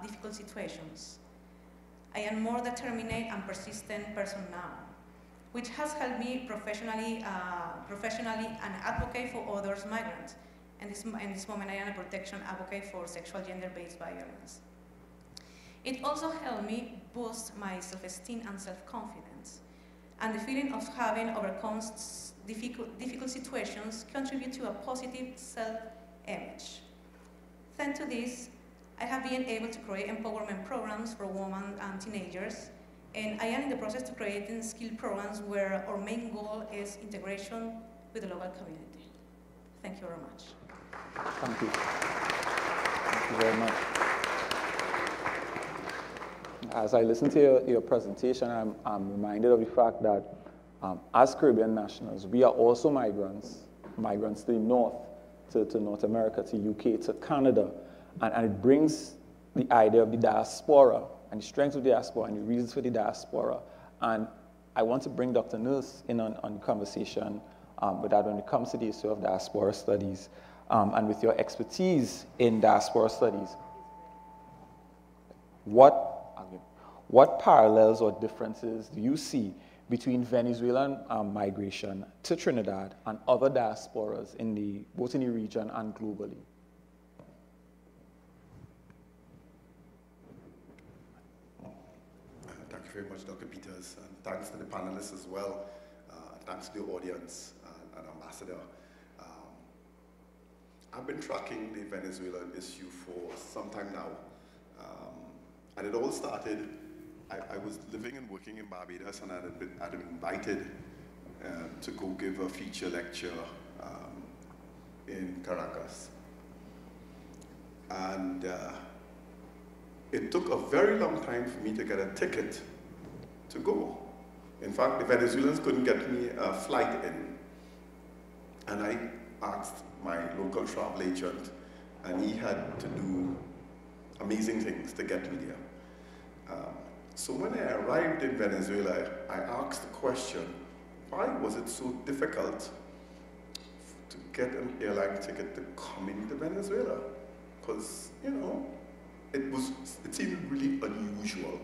difficult situations. I am more determined and persistent person now, which has helped me professionally and advocate for others migrants. In this moment, I am a protection advocate for sexual gender-based violence. It also helped me boost my self-esteem and self-confidence, and the feeling of having overcome difficult situations contribute to a positive self-image. Thanks to this, I have been able to create empowerment programs for women and teenagers, and I am in the process of creating skill programs where our main goal is integration with the local community. Thank you very much. Thank you. Thank you very much. As I listen to your presentation, I'm reminded of the fact that as Caribbean nationals, we are also migrants to the north, to North America, to UK, to Canada, and it brings the idea of the diaspora and the strengths of the diaspora and the reasons for the diaspora. And I want to bring Dr. Nurse in on the conversation with that when it comes to the issue of diaspora studies. And with your expertise in diaspora studies, what parallels or differences do you see between Venezuelan migration to Trinidad and other diasporas both in the region and globally? Thank you very much, Dr. Peters, and thanks to the panelists as well. Thanks to the audience and Ambassador. I've been tracking the Venezuelan issue for some time now, and it all started. I was living and working in Barbados, and I'd been invited to go give a feature lecture in Caracas. And it took a very long time for me to get a ticket to go. In fact, the Venezuelans couldn't get me a flight in. And I asked my local travel agent, and he had to do amazing things to get me there. So when I arrived in Venezuela, I asked the question, why was it so difficult to get an airline ticket to come into Venezuela? Because, you know, it seemed really unusual.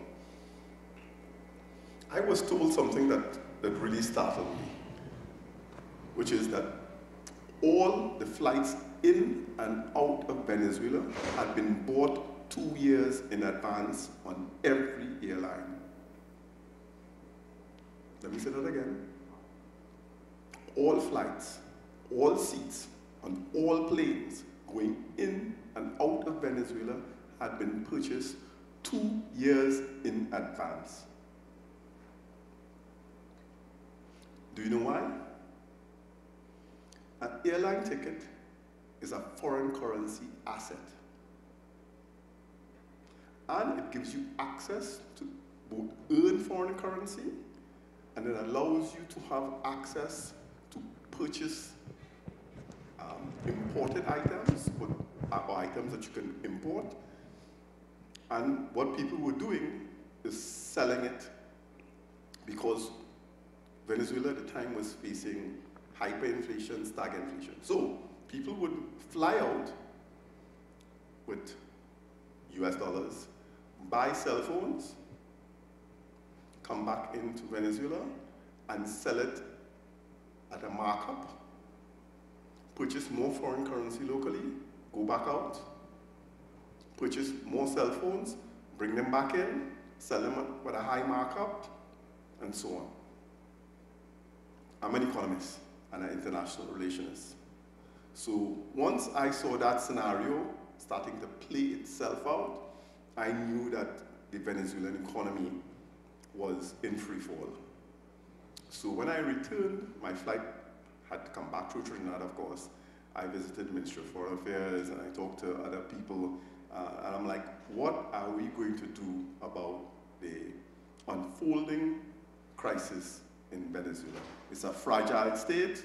I was told something that really startled me, which is that all the flights in and out of Venezuela had been bought 2 years in advance on every airline. Let me say that again. All flights, all seats, on all planes going in and out of Venezuela had been purchased 2 years in advance. Do you know why? An airline ticket is a foreign currency asset. And it gives you access to both earn foreign currency, and it allows you to have access to purchase imported items, or items that you can import. And what people were doing is selling it, because Venezuela at the time was facing hyperinflation, stagflation. So people would fly out with US dollars, buy cell phones, come back into Venezuela and sell it at a markup, purchase more foreign currency locally, go back out, purchase more cell phones, bring them back in, sell them with a high markup, and so on. I'm an economist and an international relationist. So once I saw that scenario starting to play itself out, I knew that the Venezuelan economy was in free fall. So when I returned, my flight had to come back through Trinidad, of course. I visited the Ministry of Foreign Affairs and I talked to other people, and I'm like, what are we going to do about the unfolding crisis in Venezuela? It's a fragile state,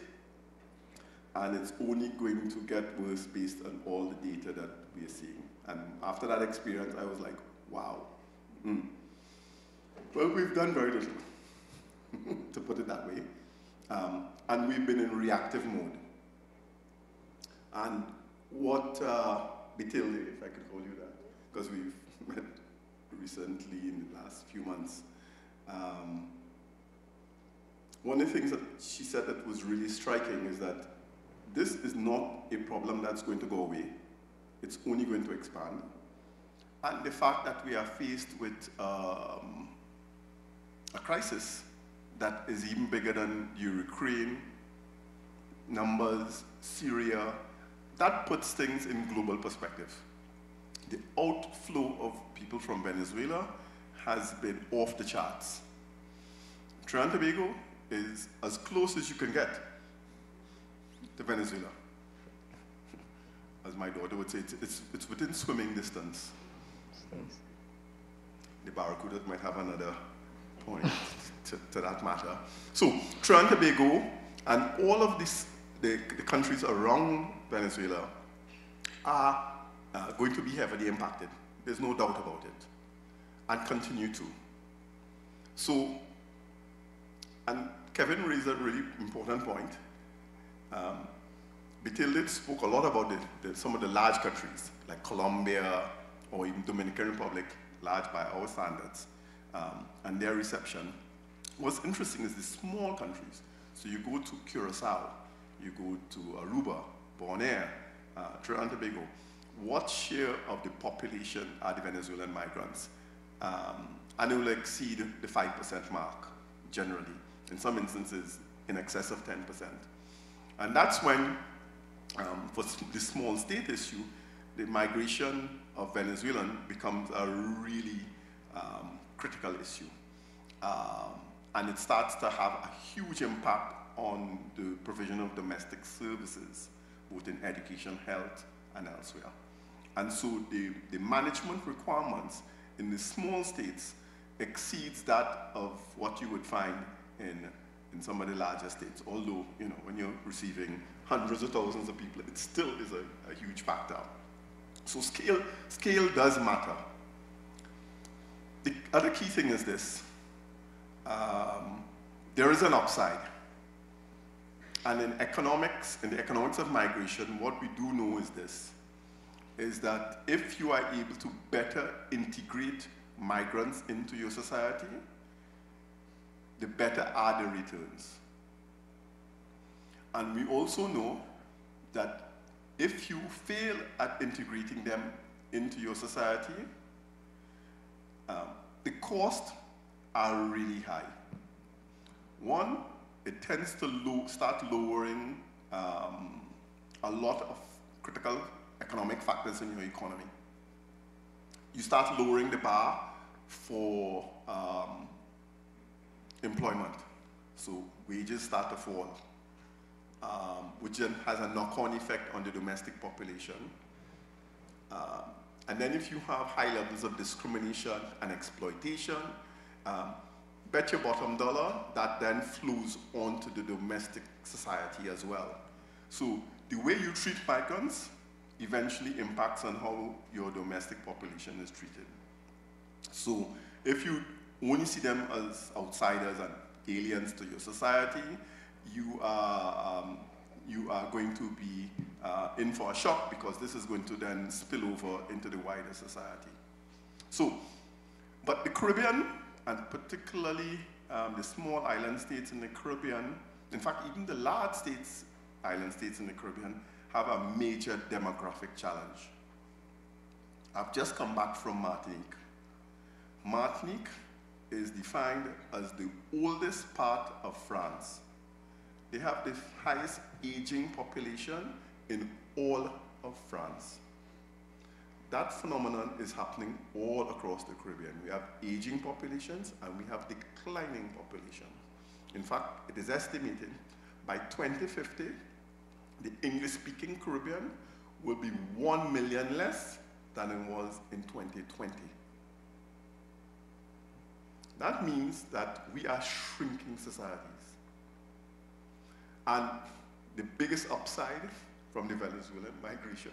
and it's only going to get worse based on all the data that we are seeing. And after that experience, I was like, wow. Well, we've done very little, to put it that way. And we've been in reactive mode. And what Betilde, if I could call you that, because we've met recently in the last few months, one of the things that she said that was really striking is that this is not a problem that's going to go away. It's only going to expand. And the fact that we are faced with a crisis that is even bigger than Ukraine, numbers, Syria, that puts things in global perspective. The outflow of people from Venezuela has been off the charts. Trinidad and Tobago is as close as you can get to Venezuela. As my daughter would say, it's within swimming distance. The Barracudas might have another point to that matter. So Trinidad and Tobago and all of the countries around Venezuela are going to be heavily impacted. There's no doubt about it, and continue to. So, and Kevin raised a really important point. Betilde spoke a lot about some of the large countries, like Colombia or even Dominican Republic, large by our standards, and their reception. What's interesting is the small countries. So you go to Curacao, you go to Aruba, Bonaire, Trinidad and Tobago. What share of the population are the Venezuelan migrants? And it will exceed the 5% mark, generally. In some instances, in excess of 10%. And that's when, for the small state issue, the migration of Venezuelan becomes a really critical issue. And it starts to have a huge impact on the provision of domestic services, both in education, health, and elsewhere. And so the management requirements in the small states exceeds that of what you would find in some of the larger states. Although, you know, when you're receiving hundreds of thousands of people, it still is a huge factor. So scale does matter. other key thing is this. There is an upside. And in the economics of migration, what we do know is this, is that if you are able to better integrate migrants into your society, the better are the returns. And we also know that if you fail at integrating them into your society, the costs are really high. One, it tends to start lowering a lot of critical economic factors in your economy. You start lowering the bar for employment. So wages start to fall, which then has a knock-on effect on the domestic population. And then if you have high levels of discrimination and exploitation, bet your bottom dollar, that then flows onto the domestic society as well. So the way you treat migrants eventually impacts on how your domestic population is treated. So if you only see them as outsiders and aliens to your society, you are going to be in for a shock, because this is going to then spill over into the wider society. So, but the Caribbean, and particularly the small island states in the Caribbean, in fact, even the large states, island states in the Caribbean, have a major demographic challenge. I've just come back from Martinique. Martinique is defined as the oldest part of France. They have the highest aging population in all of France. That phenomenon is happening all across the Caribbean. We have aging populations and we have declining populations. In fact, it is estimated by 2050, the English-speaking Caribbean will be 1 million less than it was in 2020. That means that we are shrinking societies. And the biggest upside from the Venezuelan migration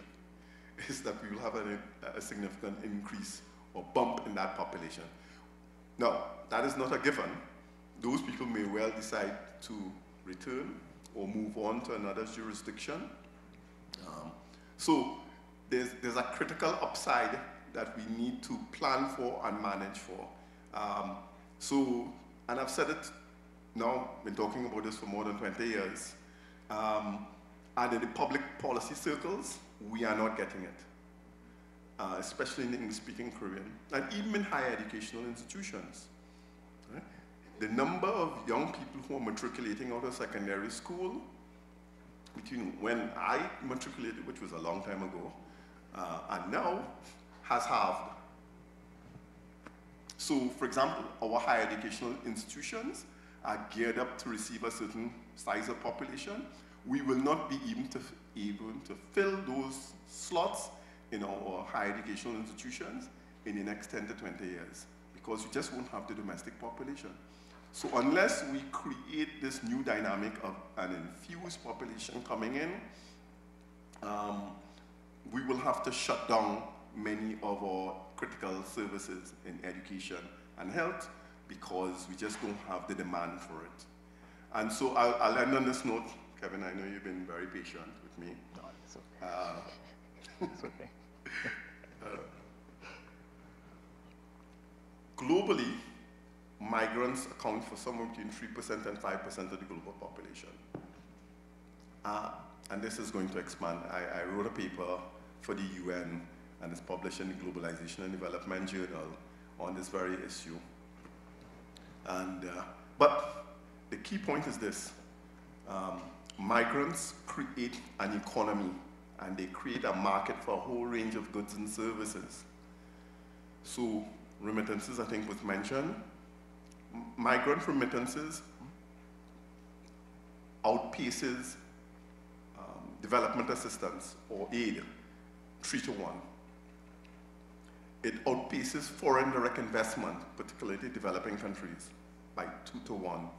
is that we will have a significant increase or bump in that population. Now, that is not a given. Those people may well decide to return or move on to another jurisdiction. So there's a critical upside that we need to plan for and manage for. And I've said it now, been talking about this for more than 20 years. And in the public policy circles, we are not getting it, especially in the English-speaking Caribbean, and even in higher educational institutions. Right? The number of young people who are matriculating out of secondary school, between when I matriculated, which was a long time ago, and now, has halved. So, for example, our higher educational institutions are geared up to receive a certain size of population. We will not be able to fill those slots in our higher educational institutions in the next 10 to 20 years, because you just won't have the domestic population. So unless we create this new dynamic of an infused population coming in, we will have to shut down many of our critical services in education and health, because we just don't have the demand for it. And so I'll end on this note. Kevin, I know you've been very patient with me. No, it's okay. It's okay. Globally, migrants account for somewhere between 3% and 5% of the global population. And this is going to expand. I wrote a paper for the UN, and it's published in the Globalization and Development Journal on this very issue. And, but the key point is this. Migrants create an economy, and they create a market for a whole range of goods and services. So remittances, I think, was mentioned. Migrant remittances outpaces development assistance or aid 3-to-1. It outpaces foreign direct investment, particularly developing countries, by 2-to-1.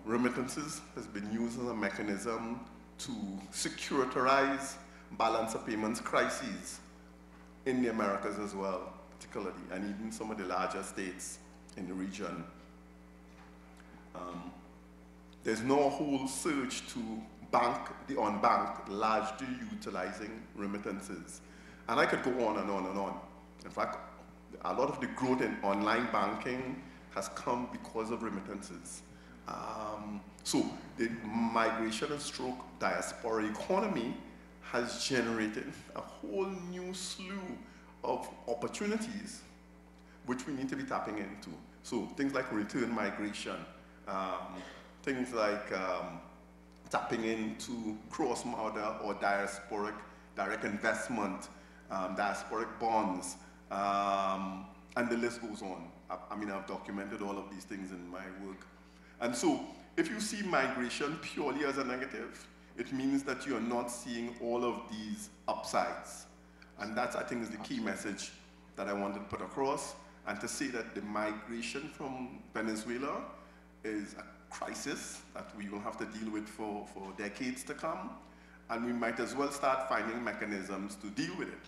Remittances has been used as a mechanism to securitize balance of payments crises in the Americas as well, particularly, and even some of the larger states in the region. There's no whole surge to bank the unbanked, largely utilizing remittances. And I could go on and on and on. In fact, a lot of the growth in online banking has come because of remittances. So the migration and stroke diaspora economy has generated a whole new slew of opportunities which we need to be tapping into. So things like return migration, things like tapping into cross-border or diasporic direct investment, diasporic bonds, and the list goes on. I mean, I've documented all of these things in my work. And so, if you see migration purely as a negative, it means that you're not seeing all of these upsides. And that, I think, is the key message that I wanted to put across, and to say that the migration from Venezuela is a crisis that we will have to deal with for decades to come, and we might as well start finding mechanisms to deal with it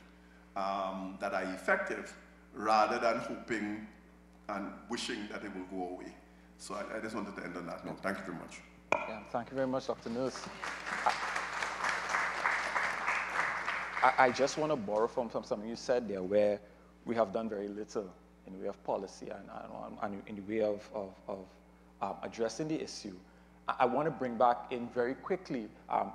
that are effective, rather than hoping and wishing that it will go away. So I just wanted to end on that note. Thank you very much. Yeah, thank you very much, Dr. Nurse. I just want to borrow from something you said there, where we have done very little in the way of policy and in the way of addressing the issue. I want to bring back in very quickly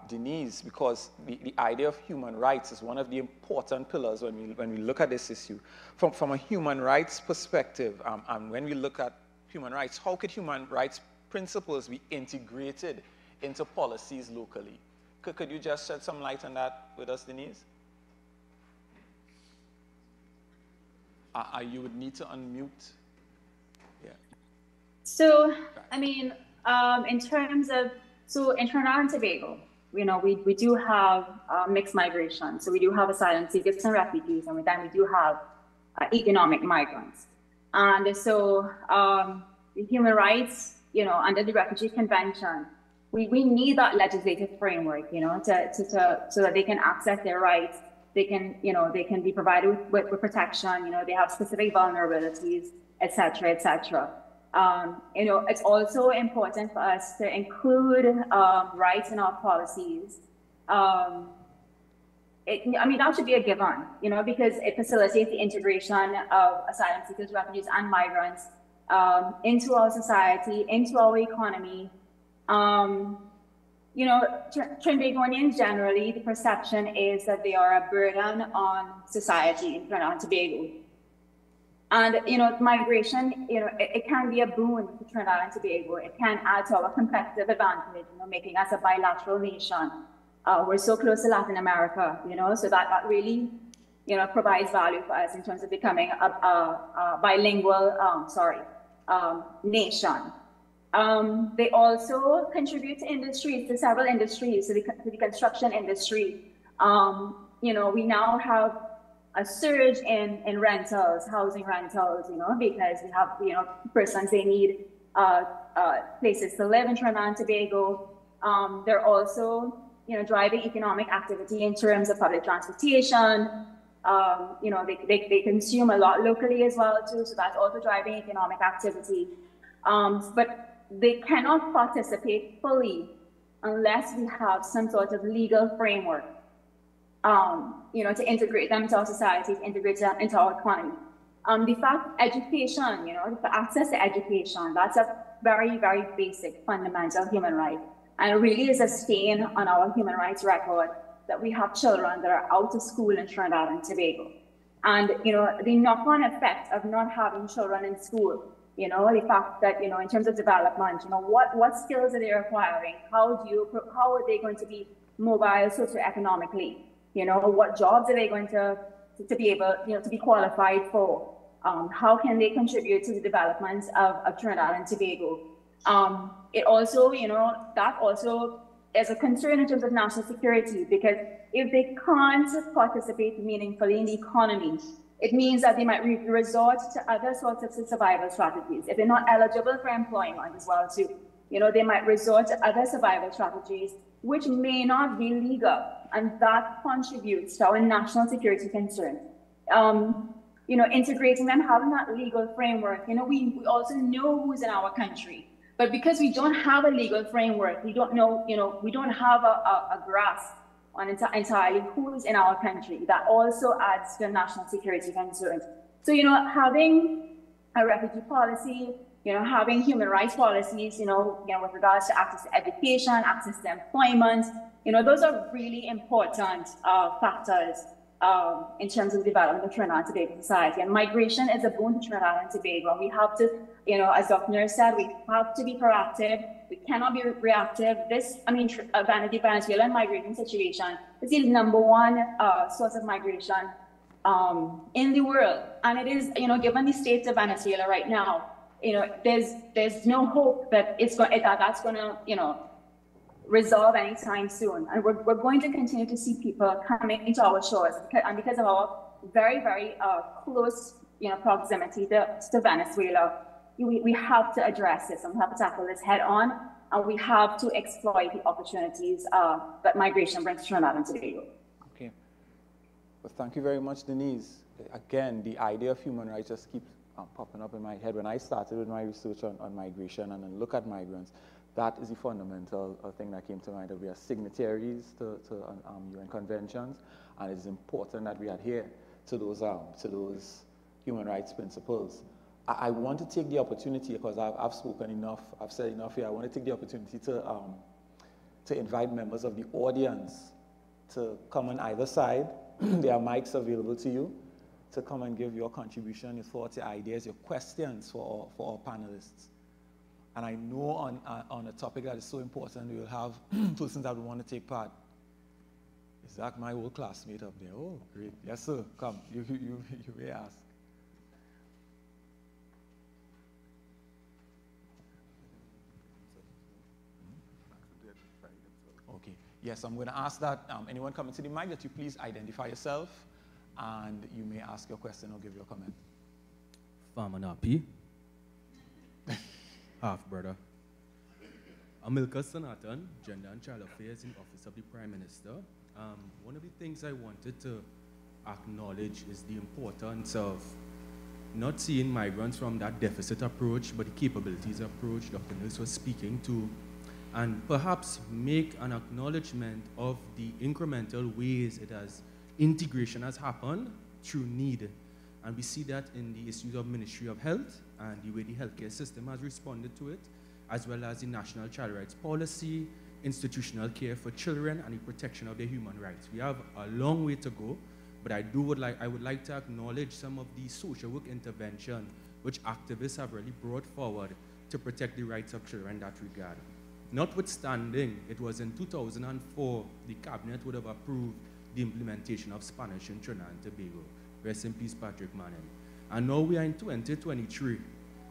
Denise, because the idea of human rights is one of the important pillars when we look at this issue. From a human rights perspective, and when we look at human rights, how could human rights principles be integrated into policies locally? Could you just shed some light on that with us, Denise? You would need to unmute. Yeah. So, I mean, in terms of, so in Trinidad and Tobago, you know, we do have mixed migration. So we do have asylum seekers and refugees, and then we do have economic migrants. And so the human rights, you know, under the Refugee Convention, we need that legislative framework, you know, so that they can access their rights. They can, you know, they can be provided with protection, you know, they have specific vulnerabilities, et cetera, et cetera. You know, it's also important for us to include rights in our policies. I mean, that should be a given, you know, because it facilitates the integration of asylum seekers, refugees, and migrants into our society, into our economy. You know, Trinbagonians generally, the perception is that they are a burden on society in Trinidad and Tobago. And, you know, migration, you know, it can be a boon for Trinidad and Tobago. It can add to our competitive advantage, you know, making us a bilateral nation. We're so close to Latin America, you know, so that really, you know, provides value for us in terms of becoming a bilingual, nation. They also contribute to industries, to several industries, to the construction industry. You know, we now have a surge in rentals, housing rentals, you know, because we have, you know, persons, they need places to live in Trinidad and Tobago. They're also, you know, driving economic activity in terms of public transportation. You know, they consume a lot locally as well too, so that's also driving economic activity. But they cannot participate fully unless we have some sort of legal framework, you know, to integrate them into our society, to integrate them into our economy. The fact education, you know, the access to education, that's a very, very basic fundamental human right. And it really is a stain on our human rights record that we have children that are out of school in Trinidad and Tobago. And, you know, the knock-on effect of not having children in school, you know, the fact that, you know, in terms of development, you know, what skills are they acquiring? How are they going to be mobile socioeconomically? You know, what jobs are they going to be able, you know, to be qualified for? How can they contribute to the development of Trinidad and Tobago? It also, you know, that also is a concern in terms of national security, because if they can't participate meaningfully in the economy, it means that they might resort to other sorts of survival strategies. If they're not eligible for employment as well too, you know, they might resort to other survival strategies which may not be legal, and that contributes to our national security concern. integrating them, having that legal framework. We also know who's in our country, but because we don't have a legal framework, we don't know, we don't have a grasp on entirely who is in our country. That also adds to national security concerns. So, having a refugee policy, having human rights policies, with regards to access to education, access to employment, those are really important factors in terms of the development of Trinidad and Tobago society. And migration is a boon to Trinidad and Tobago. We have to, as Dr. Nurse said, we have to be proactive. We cannot be reactive. The Venezuelan migration situation is the #1 source of migration in the world. And it is, given the state of Venezuela right now, there's no hope that that's going to, resolve anytime soon. And we're going to continue to see people coming into our shores, and because of our very, very close, proximity to Venezuela, we have to address this, and we have to tackle this head on, and we have to exploit the opportunities that migration brings to Trinidad and Tobago. Okay. Well, thank you very much, Denise. Again, the idea of human rights just keeps popping up in my head. When I started with my research on migration and then look at migrants, that is the fundamental thing that came to mind, that we are signatories to UN conventions, and it's important that we adhere to those human rights principles. I want to take the opportunity, because I've spoken enough, I've said enough here, I want to take the opportunity to invite members of the audience to come on either side. There are mics available to you to come and give your contribution, your thoughts, your ideas, your questions for our panelists. And I know on a topic that is so important, we will have persons that will want to take part. Is that my old classmate up there? Oh, great. Yes, sir. Come. You may ask. Okay. Yes, I'm going to ask that anyone coming to the mic, that you please identify yourself, and you may ask your question or give your comment. Farmer Napi. Half brother. Amilka Sanatan, Gender and Child Affairs in Office of the Prime Minister. One of the things I wanted to acknowledge is the importance of not seeing migrants from that deficit approach, but the capabilities approach Dr. Nurse was speaking to, and perhaps make an acknowledgement of the incremental ways integration has happened through need. And we see that in the issues of Ministry of Health and the way the healthcare system has responded to it, as well as the National Child Rights Policy, institutional care for children, and the protection of their human rights. We have a long way to go, but I would like to acknowledge some of the social work intervention which activists have really brought forward to protect the rights of children in that regard. Notwithstanding, it was in 2004 the Cabinet would have approved the implementation of Spanish in Trinidad and Tobago. Rest in peace, Patrick Manning. And now we are in 2023,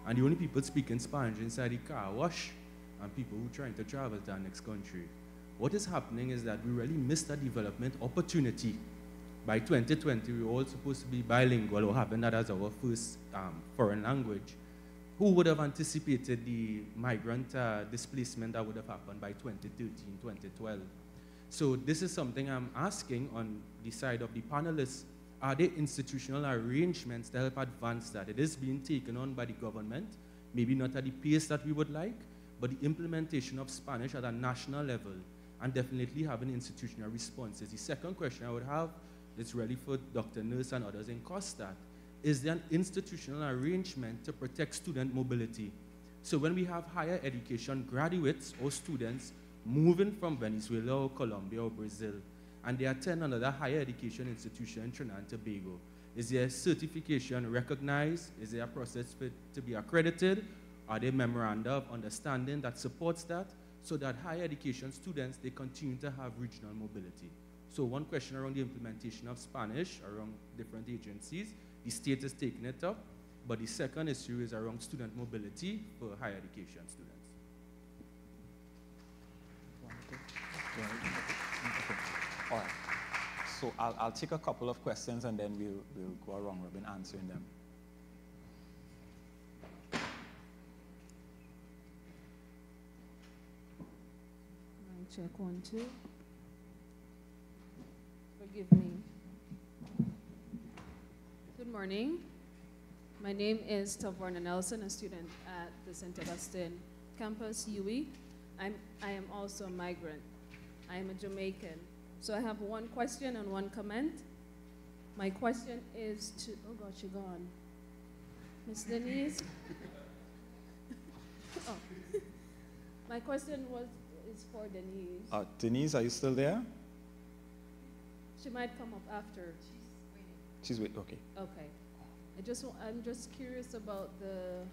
and the only people speaking Spanish inside the car wash and people who are trying to travel to our next country. What is happening is that we really missed a development opportunity. By 2020, we were all supposed to be bilingual or having that as our first foreign language. Who would have anticipated the migrant displacement that would have happened by 2013, 2012? So this is something I'm asking on the side of the panelists. Are there institutional arrangements to help advance that? It is being taken on by the government, maybe not at the pace that we would like, but the implementation of Spanish at a national level, and definitely having institutional responses. The second question I would have is really for Dr. Nurse and others in COSTAATT. Is there an institutional arrangement to protect student mobility? So when we have higher education graduates or students moving from Venezuela or Colombia or Brazil, and they attend another higher education institution in Trinidad and Tobago, is their certification recognized? Is there a process for it to be accredited? Are there memoranda of understanding that supports that, so that higher education students, they continue to have regional mobility? So one question around the implementation of Spanish around different agencies. The state is taking it up, but the second issue is around student mobility for higher education students. All right. So I'll take a couple of questions, and then we'll go around robin answering them. Check 1, 2. Forgive me. Good morning. My name is Tavarna Nelson, a student at the St. Augustine campus, UE. I am also a migrant. I am a Jamaican. So I have one question and one comment. My question is to, oh God, she's gone. Miss Denise? Oh. My question is for Denise. Denise, are you still there? She might come up after. She's waiting, okay. Okay. I'm just curious about the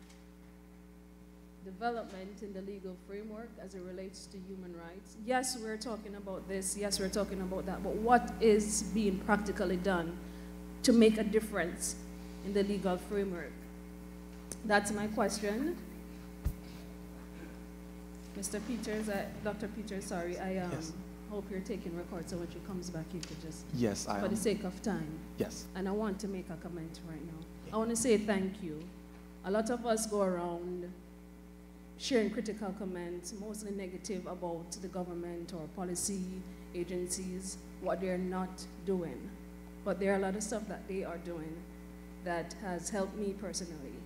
development in the legal framework as it relates to human rights. Yes, we're talking about this. Yes, we're talking about that. But what is being practically done to make a difference in the legal framework? That's my question. Mr. Peters, Dr. Peters, sorry, I hope you're taking records, so when she comes back, you could just, yes, I for the sake of time. Yes. And I want to make a comment right now. I want to say thank you. A lot of us go around sharing critical comments, mostly negative about the government or policy agencies, what they're not doing. But there are a lot of stuff that they are doing that has helped me personally.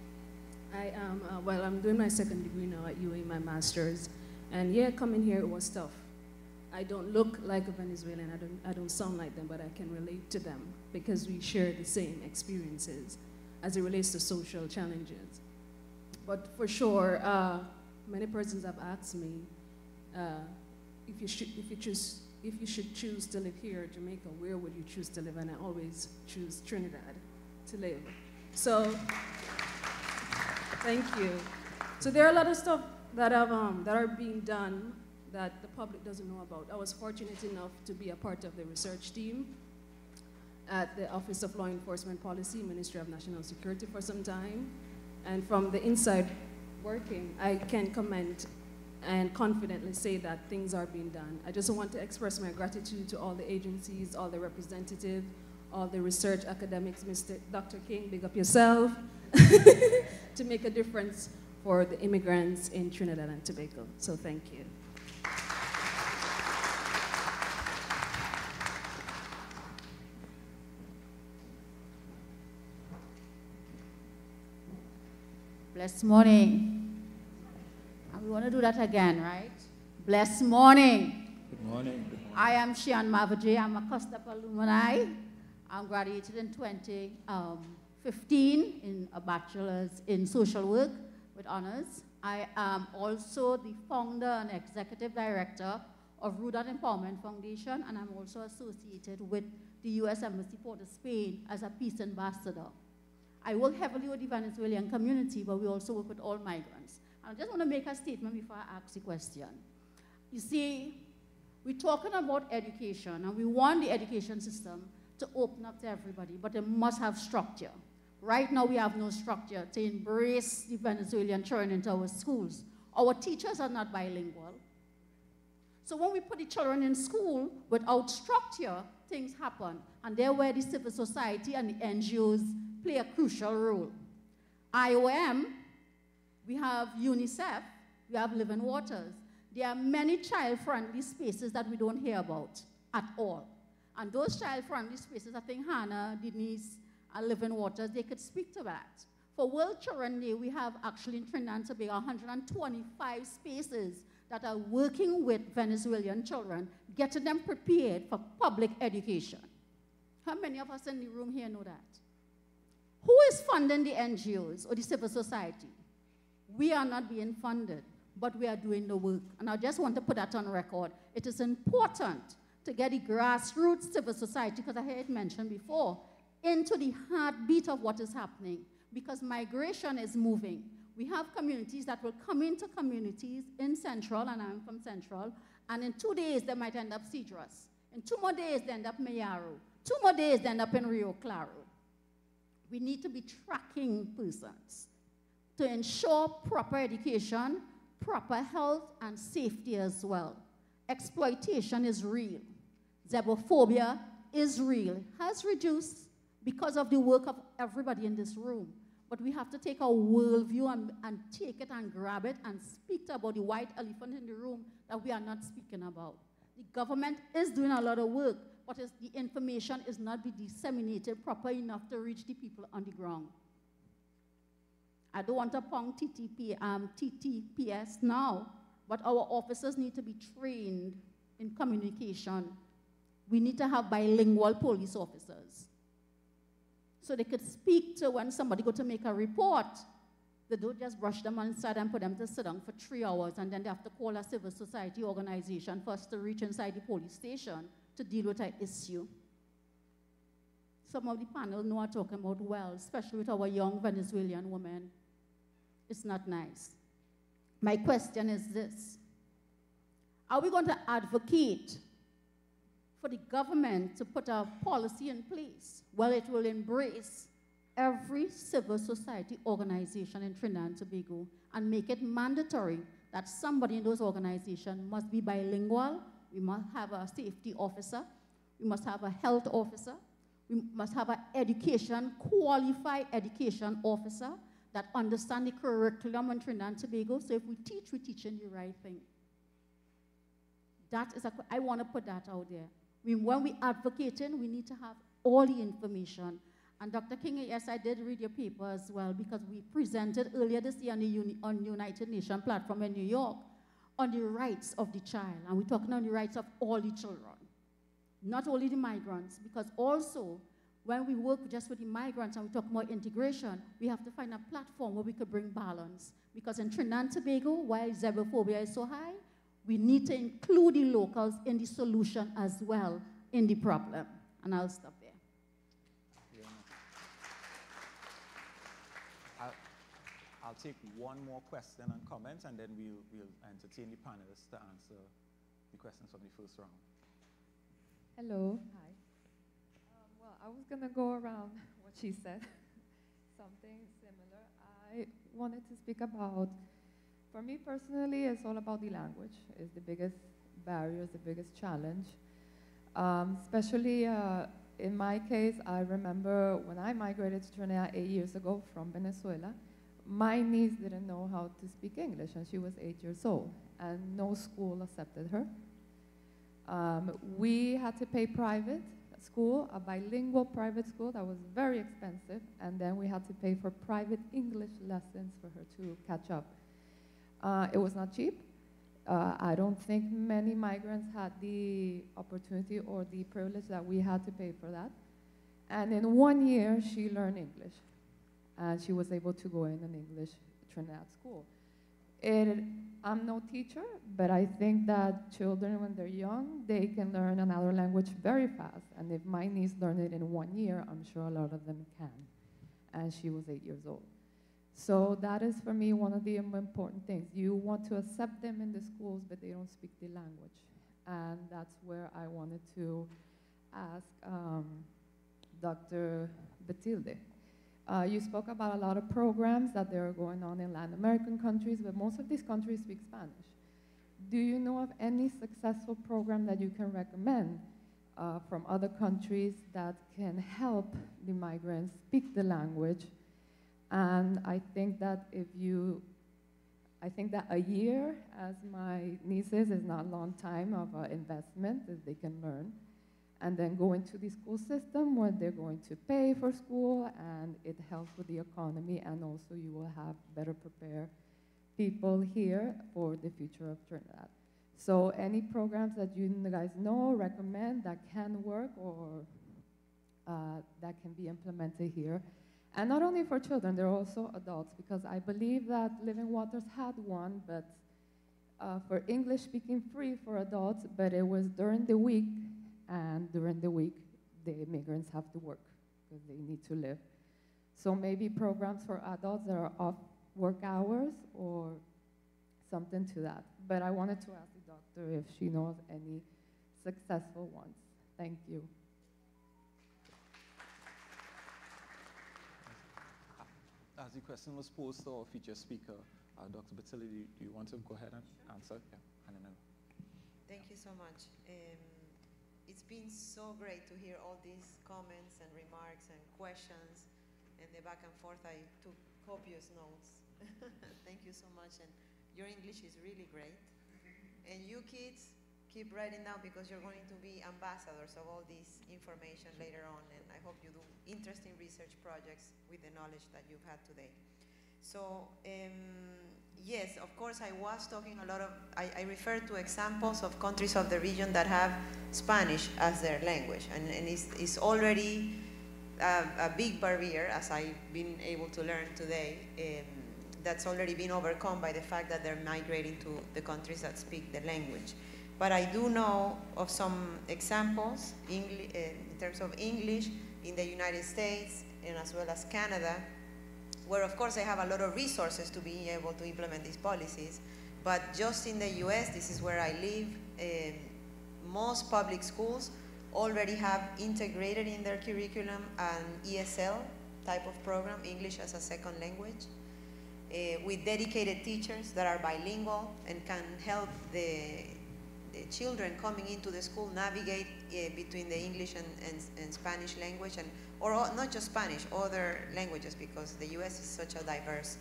I am, I'm doing my second degree now at UA, my master's, and yeah, coming here it was tough. I don't look like a Venezuelan, I don't sound like them, but I can relate to them because we share the same experiences as it relates to social challenges. But for sure, many persons have asked me if you should choose to live here in Jamaica, where would you choose to live? And I always choose Trinidad to live. So, thank you. So there are a lot of stuff that are being done that the public doesn't know about. I was fortunate enough to be a part of the research team at the Office of Law Enforcement Policy, Ministry of National Security for some time. And from the inside working, I can comment and confidently say that things are being done. I just want to express my gratitude to all the agencies, all the representatives, all the research academics, Dr. King, big up yourself, to make a difference for the immigrants in Trinidad and Tobago. So thank you. Blessed morning. And we want to do that again, right? Blessed morning. Good morning. Good morning. I am Shian Mavaji. I'm a COSTAATT alumni. I'm graduated in 2015 in a bachelor's in social work with honors. I am also the founder and executive director of Rudolph Empowerment Foundation, and I'm also associated with the U.S. Embassy Port of Spain as a peace ambassador. I work heavily with the Venezuelan community, but we also work with all migrants. And I just want to make a statement before I ask the question. You see, we're talking about education, and we want the education system to open up to everybody, but it must have structure. Right now, we have no structure to embrace the Venezuelan children into our schools. Our teachers are not bilingual. So when we put the children in school without structure, things happen. And there where the civil society and the NGOs play a crucial role. IOM, we have UNICEF, we have Living Waters. There are many child-friendly spaces that we don't hear about at all. And those child-friendly spaces, I think Hannah, Denise, and Living Waters, they could speak to that. For World Children Day, we have actually in Trinidad and Tobago 125 spaces that are working with Venezuelan children, getting them prepared for public education. How many of us in the room here know that? Who is funding the NGOs or the civil society? We are not being funded, but we are doing the work. And I just want to put that on record. It is important to get the grassroots civil society, because I heard it mentioned before, into the heartbeat of what is happening, because migration is moving. We have communities that will come into communities in Central, and I'm from Central, and in 2 days they might end up Cedros. In 2 more days they end up Mayaro. 2 more days they end up in Rio Claro. We need to be tracking persons to ensure proper education, proper health, and safety as well. Exploitation is real. Xenophobia is real. It has reduced because of the work of everybody in this room. But we have to take our worldview and take it and grab it and speak about the white elephant in the room that we are not speaking about. The government is doing a lot of work, what is the information is not be disseminated proper enough to reach the people on the ground. I don't want to pong TTPS now, but our officers need to be trained in communication. We need to have bilingual police officers, so they could speak to when somebody go to make a report. They don't just brush them inside and put them to sit down for 3 hours, and then they have to call a civil society organization for us to reach inside the police station to deal with an issue. Some of the panel know what I'm talking about well, especially with our young Venezuelan women. It's not nice. My question is this: are we going to advocate for the government to put a policy in place where it will embrace every civil society organization in Trinidad and Tobago and make it mandatory that somebody in those organizations must be bilingual? We must have a safety officer, we must have a health officer, we must have an education, qualified education officer that understand the curriculum in Trinidad and Tobago. So if we teach, we're teaching the right thing. That is I want to put that out there. When we're advocating, we need to have all the information. And Dr. King, yes, I did read your paper as well, because we presented earlier this year on the United Nations platform in New York on the rights of the child. And we're talking on the rights of all the children, not only the migrants, because also when we work just with the migrants and we talk about integration, we have to find a platform where we could bring balance. Because in Trinidad and Tobago, while xenophobia is so high, we need to include the locals in the solution as well in the problem. And I'll stop there. I'll take one more question and comment, and then we'll entertain the panelists to answer the questions from the first round. Hello. Hi. Well, I was going to go around what she said, something similar. I wanted to speak about, for me personally, it's all about the language. It's the biggest barrier, it's the biggest challenge. Especially in my case, I remember when I migrated to Trinidad 8 years ago from Venezuela, my niece didn't know how to speak English, and she was 8 years old, and no school accepted her. We had to pay private school, a bilingual private school that was very expensive, and then we had to pay for private English lessons for her to catch up. It was not cheap. I don't think many migrants had the opportunity or the privilege that we had to pay for that. And in 1 year, she learned English, and she was able to go in an English Trinidad school. I'm no teacher, but I think that children, when they're young, they can learn another language very fast. And if my niece learned it in 1 year, I'm sure a lot of them can. And she was 8 years old. So that is, for me, one of the important things. You want to accept them in the schools, but they don't speak the language. And that's where I wanted to ask Dr. Batilde. You spoke about a lot of programs that are going on in Latin American countries, but most of these countries speak Spanish. Do you know of any successful program that you can recommend from other countries that can help the migrants speak the language? And I think that I think that a year, as my nieces, is not a long time of investment that they can learn. And then go into the school system where they're going to pay for school, and it helps with the economy, and also you will have better prepared people here for the future of Trinidad. So any programs that you guys know, recommend, that can work or that can be implemented here. And not only for children, there are also adults, because I believe that Living Waters had one, but for English speaking free for adults, but it was during the week. And during the week, the immigrants have to work because they need to live. So maybe programs for adults that are off work hours or something to that. But I wanted to ask the doctor if she knows any successful ones. Thank you. As the question was posed to our featured speaker, Dr. Batilde, do you want to go ahead and answer? Yeah, I don't know. Thank you so much. It's been so great to hear all these comments and remarks and questions and the back and forth. I took copious notes. Thank you so much. And your English is really great. And you kids, keep writing down because you're going to be ambassadors of all this information later on, and I hope you do interesting research projects with the knowledge that you've had today. So, yes, of course, I was talking a lot of, I referred to examples of countries of the region that have Spanish as their language, and it's already a big barrier, as I've been able to learn today, that's already been overcome by the fact that they're migrating to the countries that speak the language. But I do know of some examples in terms of English in the United States and as well as Canada, where of course they have a lot of resources to be able to implement these policies. But just in the US, this is where I live, most public schools already have integrated in their curriculum an ESL type of program, English as a second language, with dedicated teachers that are bilingual and can help the children coming into the school navigate between the English and Spanish language, or not just Spanish, other languages, because the US is such a diverse,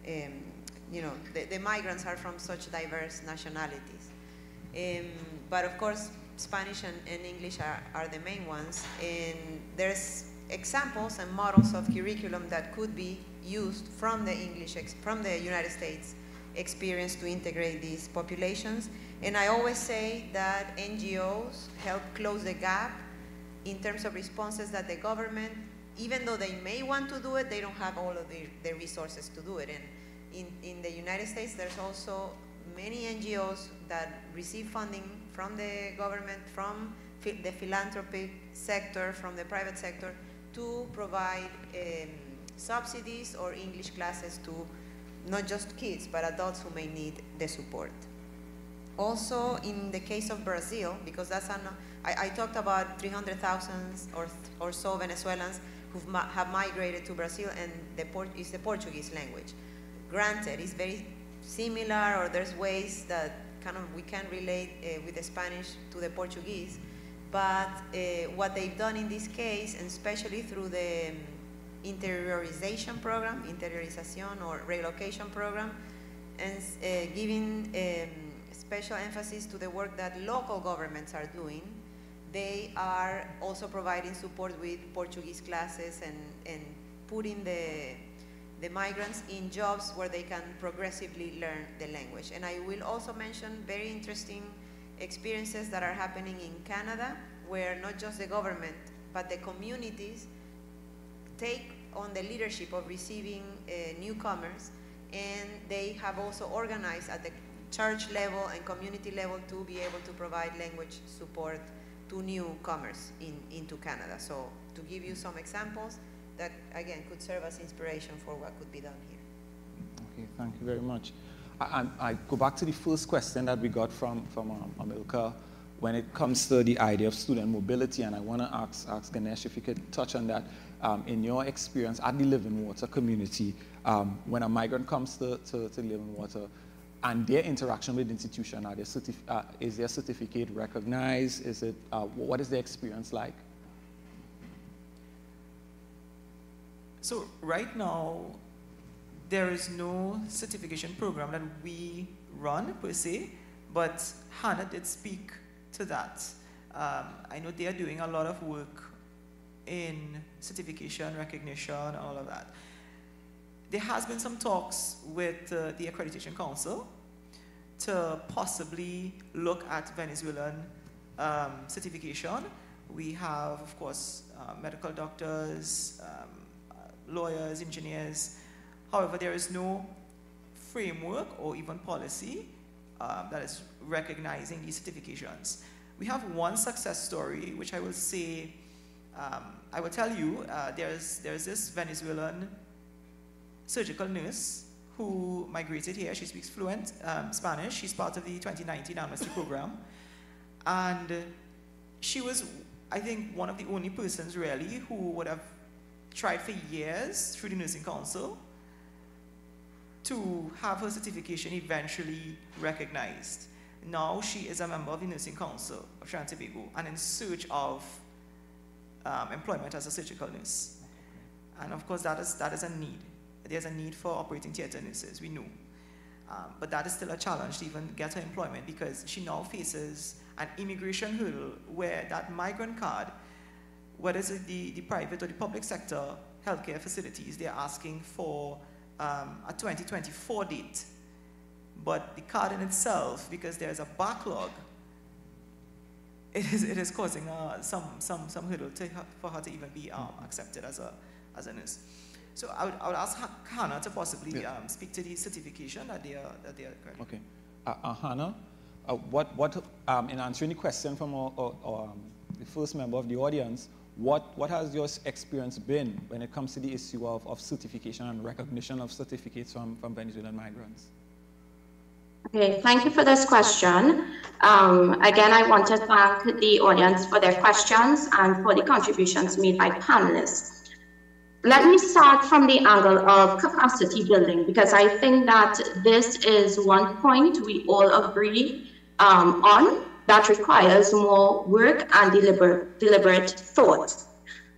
the migrants are from such diverse nationalities. But of course, Spanish and English are the main ones, and there's examples and models of curriculum that could be used from the United States experience to integrate these populations. And I always say that NGOs help close the gap in terms of responses that the government, even though they may want to do it, they don't have all of the resources to do it. And in the United States, there's also many NGOs that receive funding from the government, from the philanthropic sector, from the private sector, to provide subsidies or English classes to not just kids, but adults who may need the support. Also, in the case of Brazil, because I talked about 300,000 or so Venezuelans who have migrated to Brazil, and it's the Portuguese language. Granted, it's very similar, or there's ways that we can relate with the Spanish to the Portuguese, but what they've done in this case, and especially through the interiorization program, interiorization or relocation program, and giving special emphasis to the work that local governments are doing, they are also providing support with Portuguese classes and putting the migrants in jobs where they can progressively learn the language. And I will also mention very interesting experiences that are happening in Canada, where not just the government, but the communities take on the leadership of receiving newcomers, and they have also organized at the church level and community level to be able to provide language support to newcomers into Canada. So to give you some examples that, again, could serve as inspiration for what could be done here. Okay, thank you very much. I go back to the first question that we got from Amilcar when it comes to the idea of student mobility, and I want to ask Ganesh if you could touch on that. In your experience at the Living Water community, when a migrant comes to Living Water and their interaction with the institution, is their certificate recognized? Is it, what is the experience like? So right now, there is no certification program that we run per se, but Hannah did speak to that. I know they are doing a lot of work in certification, recognition, all of that. There has been some talks with the Accreditation Council to possibly look at Venezuelan certification. We have, of course, medical doctors, lawyers, engineers. However, there is no framework or even policy that is recognizing these certifications. We have one success story, which I will say, I will tell you, there's this Venezuelan surgical nurse who migrated here. She speaks fluent Spanish. She's part of the 2019 amnesty program. And she was, I think, one of the only persons really who would have tried for years through the Nursing Council to have her certification eventually recognized. Now she is a member of the Nursing Council of Trinidad and Tobago and in search of employment as a surgical nurse. And of course that is a need. There's a need for operating theater nurses, we know. But that is still a challenge to even get her employment, because she now faces an immigration hurdle where that migrant card, whether it's the private or the public sector healthcare facilities, they're asking for a 2024 date. But the card in itself, because there's a backlog, it is causing some hurdle for her to even be accepted as a nurse. So I would ask Hannah to possibly speak to the certification that they are currently. Okay, Hannah, in answering the question from the first member of the audience, what has your experience been when it comes to the issue of certification and recognition of certificates from Venezuelan migrants? Okay, thank you for this question. Again, I want to thank the audience for their questions and for the contributions made by panelists. Let me start from the angle of capacity building, because I think that this is one point we all agree on that requires more work and deliberate thought.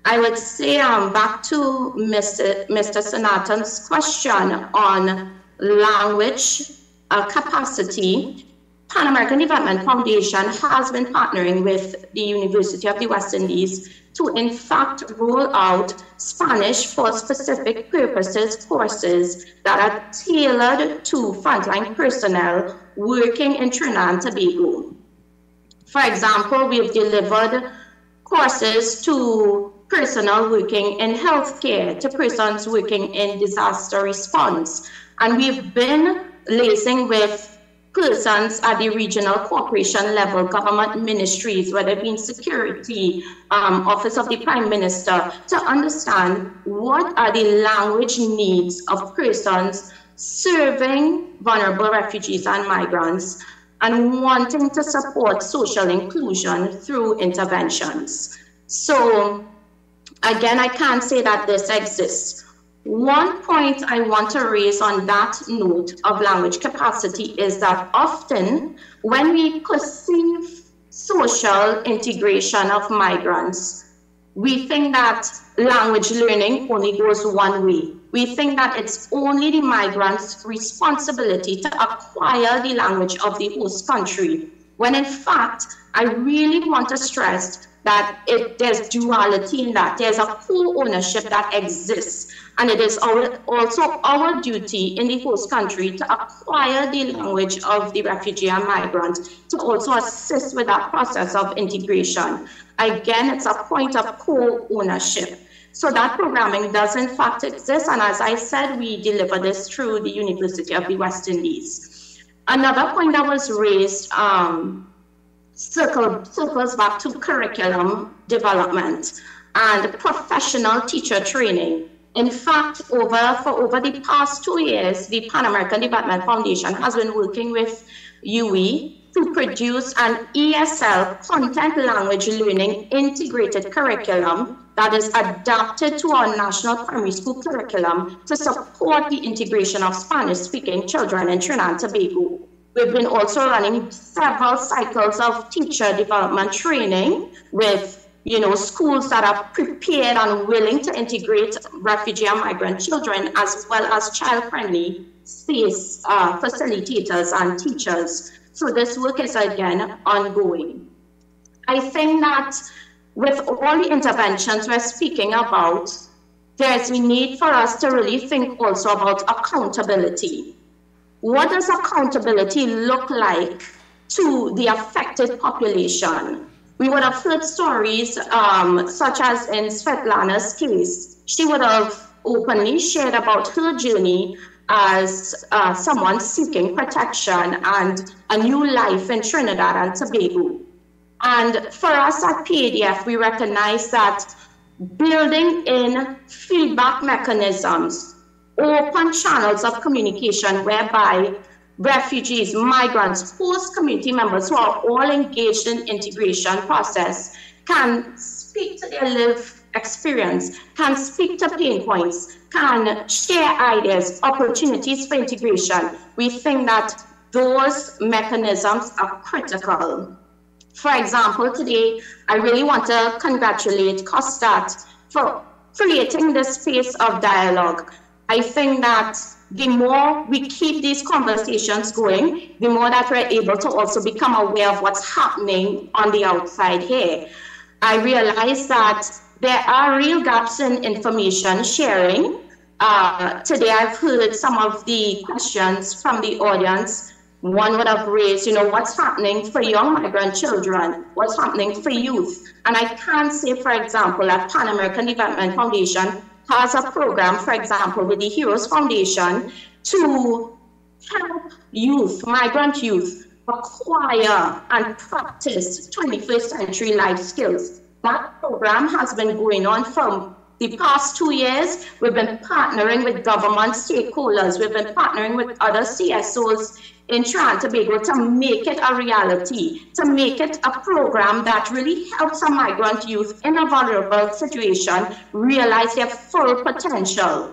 I would say back to Mr. Sanatan's question on language capacity, Pan American Development Foundation has been partnering with the University of the West Indies to in fact roll out Spanish for specific purposes courses that are tailored to frontline personnel working in Trinidad and Tobago. For example, we've delivered courses to personnel working in healthcare, to persons working in disaster response, and we've been liaising with persons at the regional corporation level, government ministries, whether it be in security, office of the Prime Minister, to understand what are the language needs of persons serving vulnerable refugees and migrants and wanting to support social inclusion through interventions. So again, I can't say that this exists. One point I want to raise on that note of language capacity is that often when we perceive social integration of migrants, we think that language learning only goes one way. We think that it's only the migrants' responsibility to acquire the language of the host country, when in fact, I really want to stress that there's duality in that. There's a co-ownership that exists. And it is also our duty in the host country to acquire the language of the refugee and migrant, to also assist with that process of integration. Again, it's a point of co-ownership. So that programming does in fact exist. And as I said, we deliver this through the University of the West Indies. Another point that was raised circles back to curriculum development and professional teacher training. In fact, for over the past 2 years, the Pan American Development Foundation has been working with UE to produce an ESL content language learning integrated curriculum that is adapted to our national primary school curriculum to support the integration of Spanish-speaking children in Trinidad and Tobago. We've been also running several cycles of teacher development training with schools that are prepared and willing to integrate refugee and migrant children, as well as child-friendly space facilitators and teachers. So this work is again ongoing. I think that with all the interventions we're speaking about, there's a need for us to really think also about accountability. What does accountability look like to the affected population? We would have heard stories such as in Svetlana's case. She would have openly shared about her journey as someone seeking protection and a new life in Trinidad and Tobago. And for us at PADF, we recognize that building in feedback mechanisms, open channels of communication whereby refugees, migrants, host community members who are all engaged in integration process can speak to their lived experience, can speak to pain points, can share ideas, opportunities for integration. We think that those mechanisms are critical. For example, today, I really want to congratulate COSTAATT for creating this space of dialogue. I think that the more we keep these conversations going, the more that we're able to also become aware of what's happening on the outside here. I realize that there are real gaps in information sharing. Today I've heard some of the questions from the audience. One would have raised, what's happening for young migrant children? What's happening for youth? And I can say, for example, that Pan American Development Foundation has a program, for example, with the Heroes Foundation to help youth, migrant youth, acquire and practice 21st century life skills. That program has been going on for the past 2 years. We've been partnering with government stakeholders. We've been partnering with other CSOs in Trinidad and Tobago to make it a reality, to make it a program that really helps a migrant youth in a vulnerable situation realize their full potential.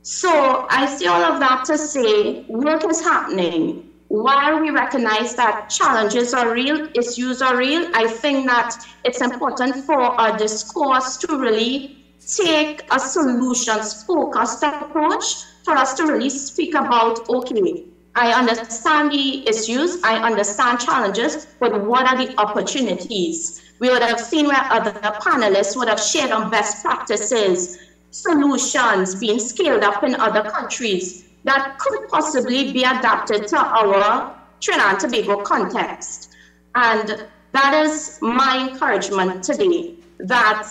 So I say all of that to say work is happening. While we recognize that challenges are real, issues are real, I think that it's important for our discourse to really take a solutions-focused approach for us to really speak about, okay, I understand the issues, I understand challenges, but what are the opportunities? We would have seen where other panelists would have shared on best practices, solutions being scaled up in other countries that could possibly be adapted to our Trinidad and Tobago context. And that is my encouragement today, that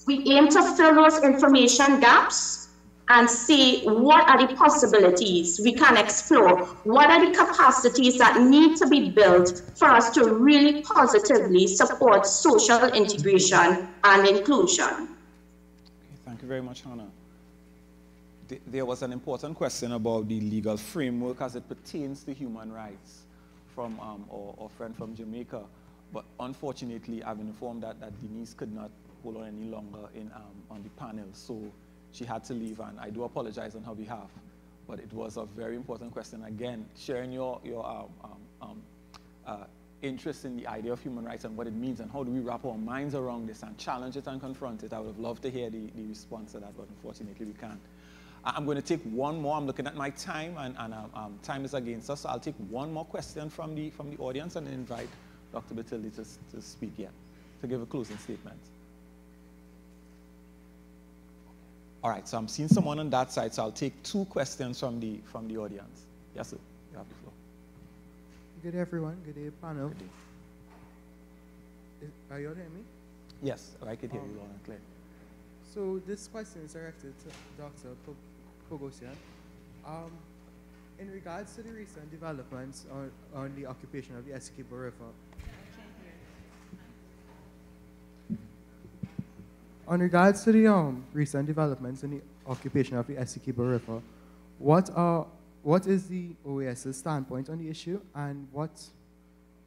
we aim to fill those information gaps and see what are the possibilities we can explore, what are the capacities that need to be built for us to really positively support social integration and inclusion. Okay, thank you very much, Hannah. There was an important question about the legal framework as it pertains to human rights from our friend from Jamaica. But unfortunately, I've been informed that Denise could not hold on any longer on the panel. So she had to leave, and I do apologize on her behalf. But it was a very important question. Again, sharing your interest in the idea of human rights and what it means and how do we wrap our minds around this and challenge it and confront it. I would have loved to hear the response to that, but unfortunately we can't. I'm going to take one more. I'm looking at my time, and time is against us. So I'll take one more question from the audience and then invite Dr. Batilde to speak yet, to give a closing statement. All right, so I'm seeing someone on that side, so I'll take 2 questions from the audience. Yes, sir. You have the floor. Good day, everyone. Good day, panel. Good day. Are you able to hear me? Yes, I can hear you loud and clear. So this question is directed to Dr. Pogosian. In regards to the recent developments on the occupation of the Essequibo River, on regards to the recent developments in the occupation of the Essequibo River, what is the OAS's standpoint on the issue, and what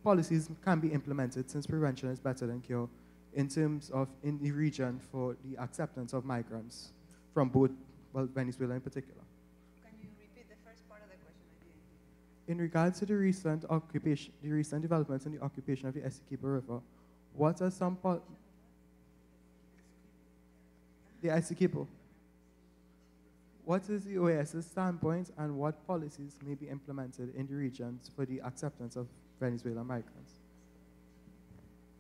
policies can be implemented, since prevention is better than cure, in terms of in the region for the acceptance of migrants from both, well, Venezuela in particular? Can you repeat the first part of the question? In regards to the recent developments in the occupation of the Essequibo River, what are some the Essequibo? What is the OAS's standpoint, and what policies may be implemented in the regions for the acceptance of Venezuelan migrants?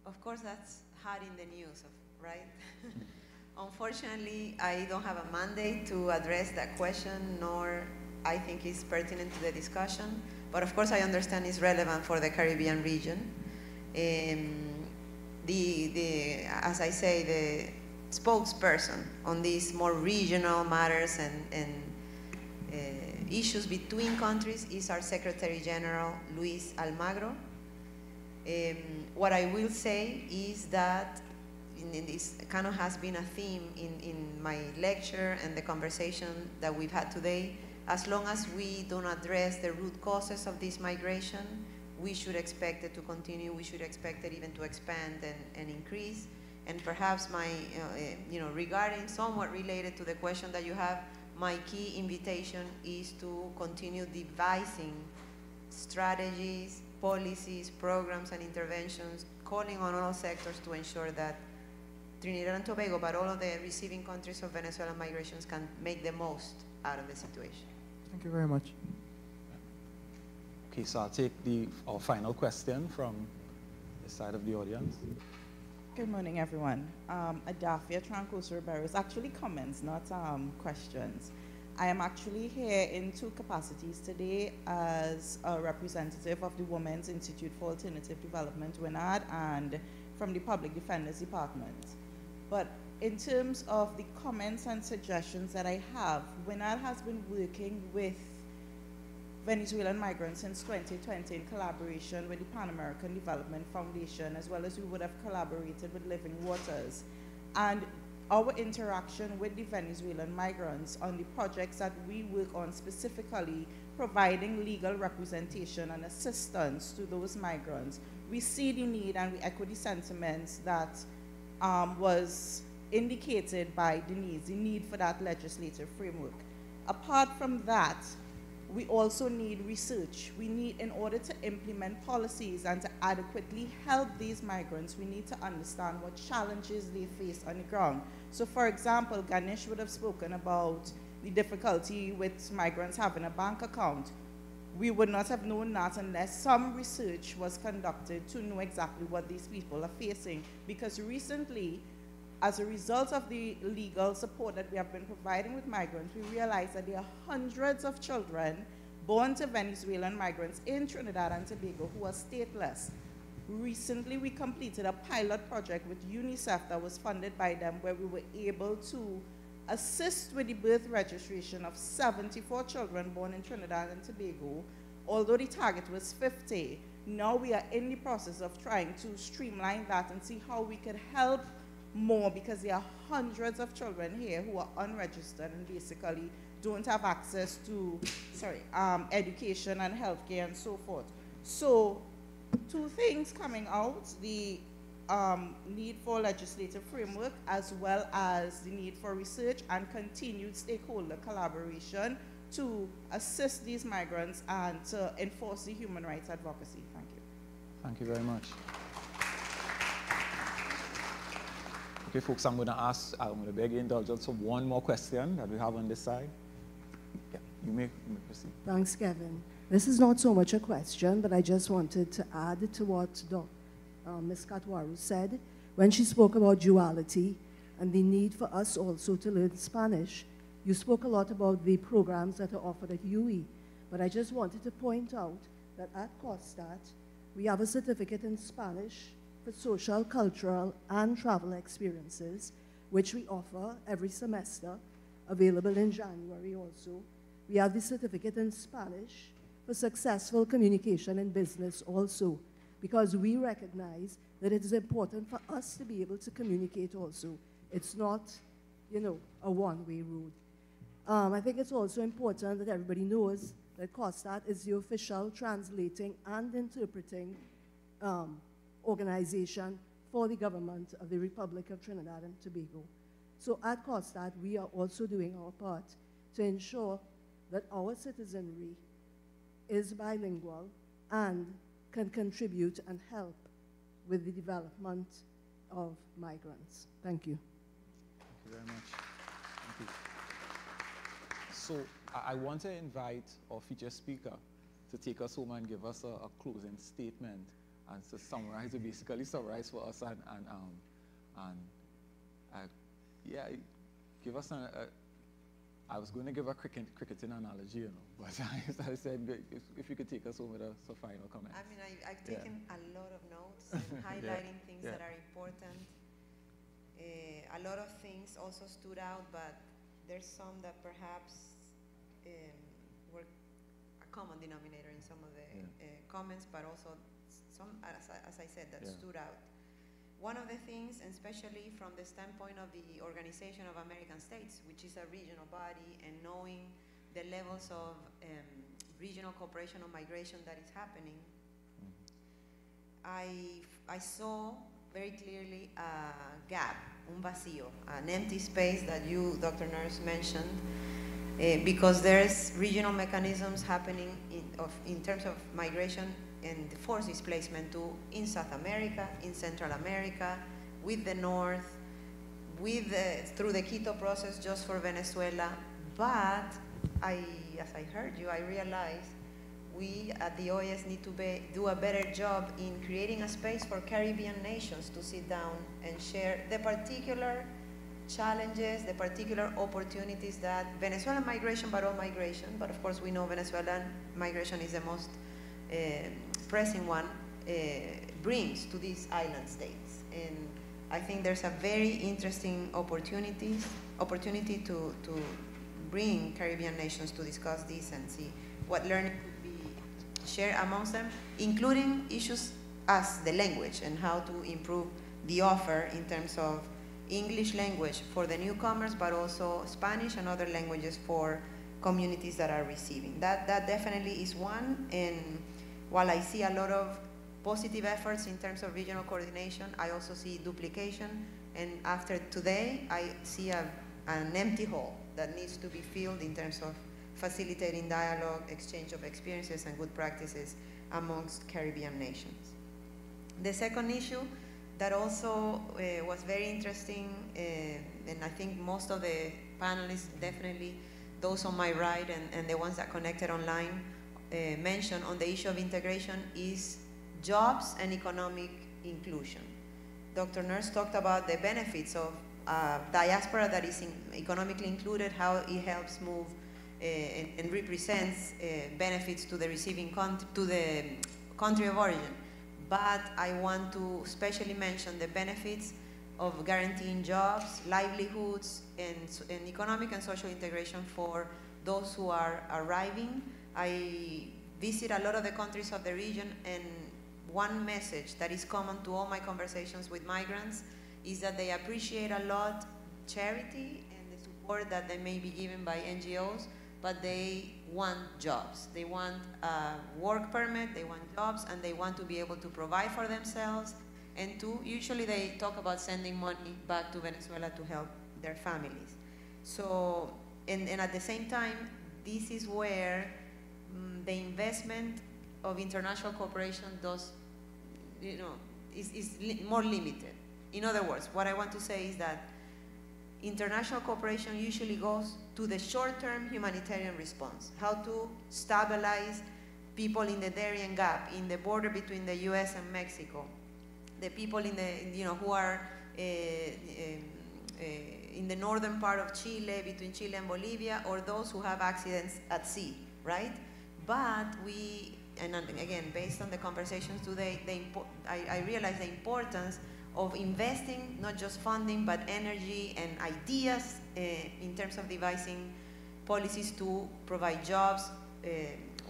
Of course, that's hot in the news, right? Unfortunately, I don't have a mandate to address that question, nor I think it's pertinent to the discussion. But of course, I understand it's relevant for the Caribbean region. As I say, the spokesperson on these more regional matters and issues between countries is our Secretary General, Luis Almagro. What I will say is that this kind of has been a theme in my lecture and the conversation that we've had today. As long as we don't address the root causes of this migration, we should expect it to continue. We should expect it even to expand and increase. And perhaps regarding somewhat related to the question that you have, my key invitation is to continue devising strategies, policies, programs, and interventions, calling on all sectors to ensure that Trinidad and Tobago, but all of the receiving countries of Venezuelan migrations, can make the most out of the situation. Thank you very much. Okay, so I'll take our final question from this side of the audience. Good morning, everyone. Adafia Trancoso Ribeiro is actually comments, not questions. I am actually here in two capacities today as a representative of the Women's Institute for Alternative Development, WINAD, and from the Public Defender's Department. But in terms of the comments and suggestions that I have, WINAD has been working with Venezuelan migrants since 2020 in collaboration with the Pan American Development Foundation, as well as we would have collaborated with Living Waters. And our interaction with the Venezuelan migrants on the projects that we work on, specifically providing legal representation and assistance to those migrants, we see the need and we echo the sentiments that was indicated by Denise, the need for that legislative framework. Apart from that, we also need research. We need, in order to implement policies and to adequately help these migrants, we need to understand what challenges they face on the ground. So for example, Ganesh would have spoken about the difficulty with migrants having a bank account. We would not have known that unless some research was conducted to know exactly what these people are facing. Because recently, as a result of the legal support that we have been providing with migrants, we realized that there are hundreds of children born to Venezuelan migrants in Trinidad and Tobago who are stateless. Recently, we completed a pilot project with UNICEF that was funded by them, where we were able to assist with the birth registration of 74 children born in Trinidad and Tobago, although the target was 50. Now we are in the process of trying to streamline that and see how we could help more, because there are hundreds of children here who are unregistered and basically don't have access to education and healthcare and so forth. So two things coming out, the need for legislative framework, as well as the need for research and continued stakeholder collaboration to assist these migrants and to enforce the human rights advocacy. Thank you. Thank you very much. Okay, folks, I'm going to beg your indulgence for one more question that we have on this side. Yeah, you may proceed. Thanks, Kevin. This is not so much a question, but I just wanted to add to what Ms. Katwaru said when she spoke about duality and the need for us also to learn Spanish. You spoke a lot about the programs that are offered at UE, but I just wanted to point out that at COSTAATT, we have a certificate in Spanish for social, cultural, and travel experiences, which we offer every semester, available in January also. We have the certificate in Spanish for successful communication in business also, because we recognize that it is important for us to be able to communicate also. It's not, a one-way road. I think it's also important that everybody knows that COSTAATT is the official translating and interpreting organization for the government of the Republic of Trinidad and Tobago. So at COSTAATT, we are also doing our part to ensure that our citizenry is bilingual and can contribute and help with the development of migrants. Thank you. Thank you very much. Thank you. So I want to invite our featured speaker to take us home and give us a closing statement and to summarize, to basically summarize for us yeah, give us I was going to give a cricketing analogy, but I said if you could take us home with a final comment. I mean, I've taken a lot of notes and highlighting things that are important. A lot of things also stood out, but there's some that perhaps were a common denominator in some of the comments, but also some, as I said, that stood out. One of the things, and especially from the standpoint of the Organization of American States, which is a regional body, and knowing the levels of regional cooperation on migration that is happening, I saw very clearly a gap, un vacío, an empty space that you, Dr. Nurse, mentioned, because there's regional mechanisms happening in terms of migration and the forced displacement too, in South America, in Central America, with the North, through the Quito process just for Venezuela, but as I heard you, I realized we at the OAS need to do a better job in creating a space for Caribbean nations to sit down and share the particular challenges, the particular opportunities that Venezuelan migration, but all migration, but of course we know Venezuelan migration is the most pressing one, brings to these island states. And I think there's a very interesting opportunity to bring Caribbean nations to discuss this and see what learning could be shared amongst them, including issues as the language and how to improve the offer in terms of English language for the newcomers, but also Spanish and other languages for communities that are receiving. That definitely is one, and while I see a lot of positive efforts in terms of regional coordination, I also see duplication, and after today, I see an empty hole that needs to be filled in terms of facilitating dialogue, exchange of experiences and good practices amongst Caribbean nations. The second issue that also was very interesting, and I think most of the panelists, definitely those on my right and the ones that connected online, mentioned on the issue of integration is jobs and economic inclusion. Dr. Nurse talked about the benefits of diaspora that is economically included, how it helps move and represents benefits to the receiving to the country of origin. But I want to especially mention the benefits of guaranteeing jobs, livelihoods, and economic and social integration for those who are arriving. I visit a lot of the countries of the region, and one message that is common to all my conversations with migrants is that they appreciate a lot charity and the support that they may be given by NGOs, but they want jobs. They want a work permit, they want jobs, and they want to be able to provide for themselves. And usually they talk about sending money back to Venezuela to help their families. So, and at the same time, this is where the investment of international cooperation does, is more limited. In other words, what I want to say is that international cooperation usually goes to the short-term humanitarian response, how to stabilize people in the Darien Gap, in the border between the US and Mexico, the people in the, who are in the northern part of Chile, between Chile and Bolivia, or those who have accidents at sea, right? But we, and again, based on the conversations today, I realize the importance of investing, not just funding, but energy and ideas in terms of devising policies to provide jobs,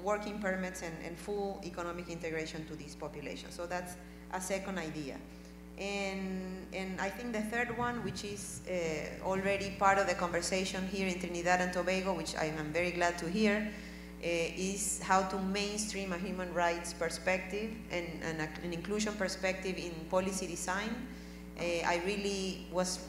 working permits, and full economic integration to these populations. So that's a second idea. And I think the third one, which is already part of the conversation here in Trinidad and Tobago, which I am very glad to hear, is how to mainstream a human rights perspective and an inclusion perspective in policy design. I really was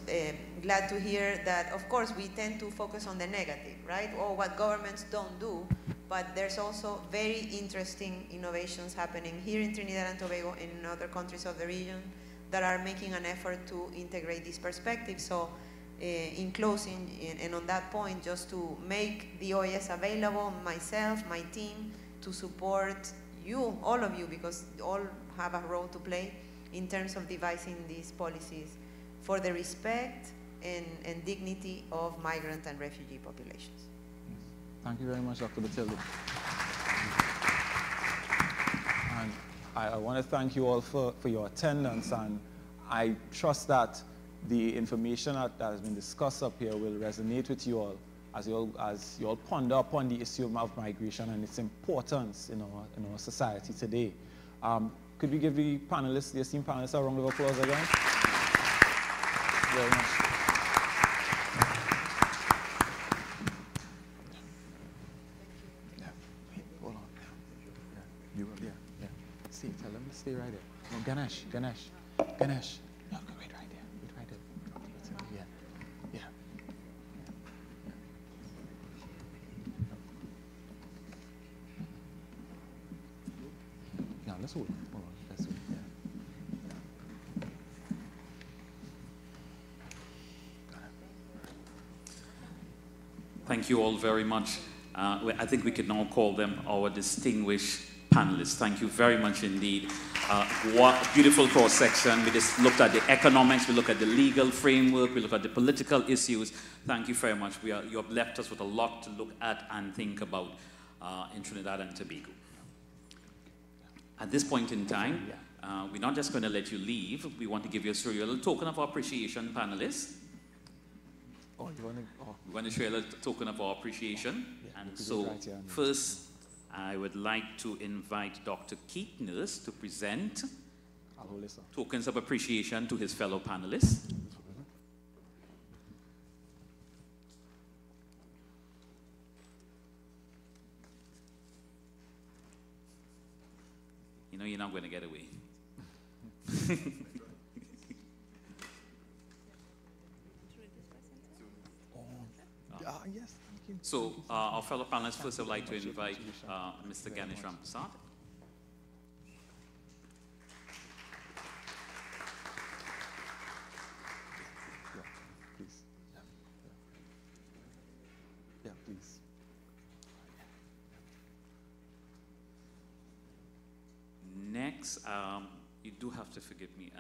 glad to hear that, of course, we tend to focus on the negative, right? Or what governments don't do, but there's also very interesting innovations happening here in Trinidad and Tobago and in other countries of the region that are making an effort to integrate this perspective. So in closing, and on that point, just to make the OAS available, myself, my team, to support you, all of you, because all have a role to play in terms of devising these policies for the respect and dignity of migrant and refugee populations. Thank you very much, Dr. Batilda. And I want to thank you all for your attendance, and I trust that the information that has been discussed up here will resonate with you all as you all ponder upon the issue of migration and its importance in our society today. Could we give the panelists, the esteemed panelists, a round of applause again? Thank you very much. Yeah, wait, hold on. Yeah, you up there? Yeah. See, tell them to stay right there. No, Ganesh. No, wait right there. Wait right there. Yeah. Yeah. Now let's hold on. Hold on. Let's hold on. Yeah. Thank you all very much. I think we can now call them our distinguished panelists. Thank you very much indeed. What a beautiful cross-section. We just looked at the economics, we looked at the legal framework, we looked at the political issues. Thank you very much. You have left us with a lot to look at and think about in Trinidad and Tobago. At this point in time, we're not just going to let you leave. We want to give you a little token of appreciation, panelists. Oh, you want to? Oh. We want to show you a little token of our appreciation. Yeah, and so, first, I would like to invite Dr. Keith Nurse to present tokens of appreciation to his fellow panelists. You know you're not going to get away. Yes, thank you. So, our fellow panelists, first I'd like to invite Mr. Ganesh Ramprasad. Please. Yeah, please. Next, you do have to forgive me.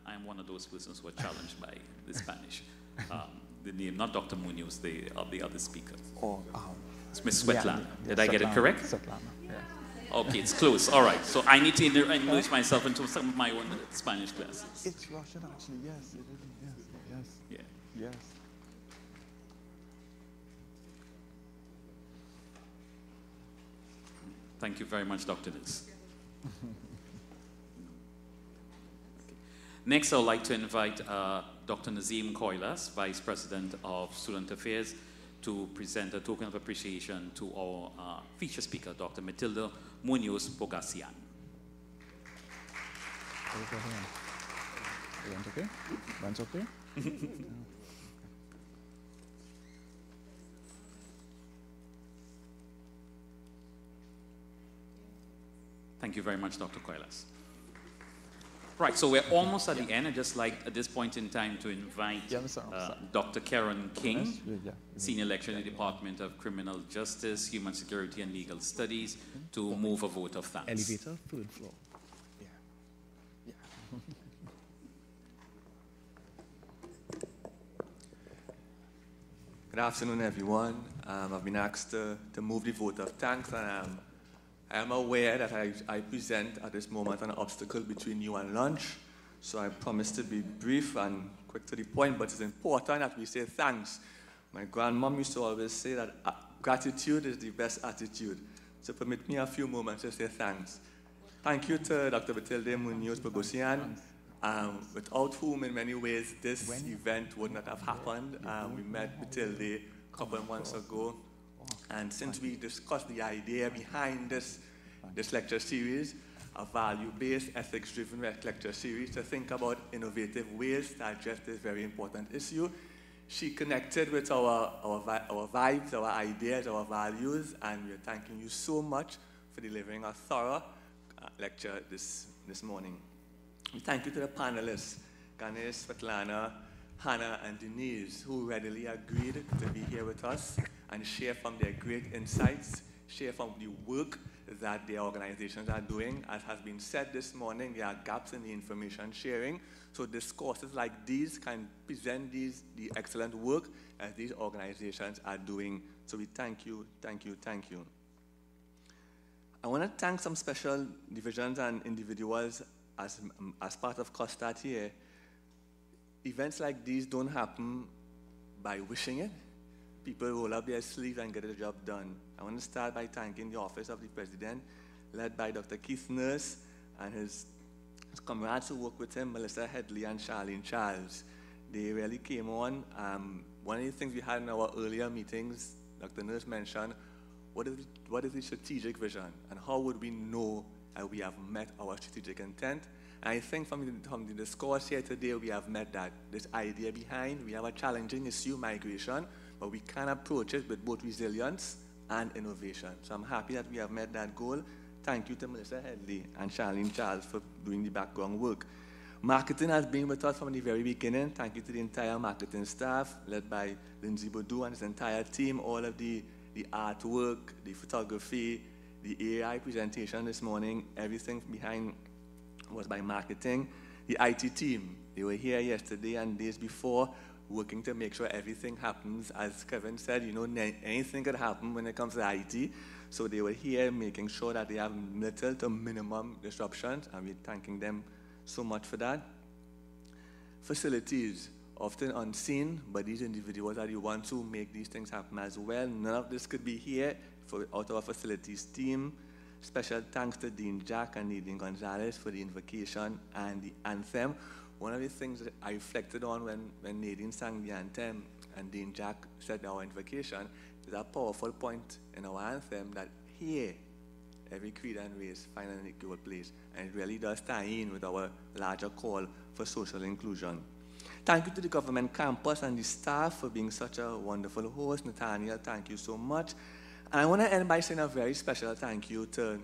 I'm one of those persons who are challenged by the Spanish. The name, not Dr. Munoz, the other speaker. Oh, it's Miss Svetlana. Yeah, Did I get it correct? Svetlana, yes. Okay, it's close. All right. So I need to immerse myself into some of my own Spanish classes. It's Russian, actually. Yes, it is. Yes. Yeah. Yes. Thank you very much, Dr. Nurse. Next, I would like to invite Dr. Nazim Koilas, Vice President of Student Affairs, to present a token of appreciation to our feature speaker, Dr. Matilda Munoz Pogasian. Everyone's okay? Everyone's okay? Thank you very much, Dr. Koilas. Right, so we're almost at the end. I'd just like, at this point in time, to invite Dr. Karen King, Senior Lecturer in the Department of Criminal Justice, Human Security, and Legal Studies, to move a vote of thanks. Elevator, third floor. Yeah. Good afternoon, everyone. I've been asked to move the vote of thanks, and I am aware that I present at this moment an obstacle between you and lunch, so I promise to be brief and quick to the point, but it's important that we say thanks. My grandmom used to always say that gratitude is the best attitude, so permit me a few moments to say thanks. Thank you to Dr. Matilda Munoz Pogasian, without whom in many ways this event would not have happened. We met Matilda a couple of months ago. And since we discussed the idea behind this lecture series, a value-based, ethics-driven lecture series to think about innovative ways to address this very important issue, she connected with our vibes, our ideas, our values, and we're thanking you so much for delivering a thorough lecture this morning. We thank you to the panelists, Ganesh, Svetlana, Hannah, and Denise, who readily agreed to be here with us and share from their great insights, share from the work that their organizations are doing. As has been said this morning, there are gaps in the information sharing, so discourses like these can present the excellent work that these organizations are doing. So we thank you, thank you, thank you. I want to thank some special divisions and individuals as part of COSTAATT here. Events like these don't happen by wishing it. People roll up their sleeves and get the job done. I want to start by thanking the Office of the President, led by Dr. Keith Nurse and his comrades who work with him, Melissa Headley and Charlene Charles. They really came on. One of the things we had in our earlier meetings, Dr. Nurse mentioned, what is the strategic vision and how would we know that we have met our strategic intent? And I think from the discourse here today, we have met that. This idea behind, we have a challenging issue, migration, but we can approach it with both resilience and innovation. So I'm happy that we have met that goal. Thank you to Melissa Headley and Charlene Charles for doing the background work. Marketing has been with us from the very beginning. Thank you to the entire marketing staff, led by Lindsay Boudou and his entire team, all of the the artwork, the photography, the AI presentation this morning, everything behind was by marketing. The IT team, they were here yesterday and days before, working to make sure everything happens. As Kevin said, you know, anything could happen when it comes to IT. So they were here making sure that they have little to minimum disruptions, and we're thanking them so much for that. Facilities, often unseen, but these individuals are the ones who make these things happen as well. None of this could be here out of our facilities team. Special thanks to Dean Jack and Nadine Gonzalez for the invocation and the anthem. One of the things that I reflected on when Nadine sang the anthem and Dean Jack said our invocation is a powerful point in our anthem that here, every creed and race find an equal place. And it really does tie in with our larger call for social inclusion. Thank you to the government campus and the staff for being such a wonderful host. Nathaniel, thank you so much. And I want to end by saying a very special thank you to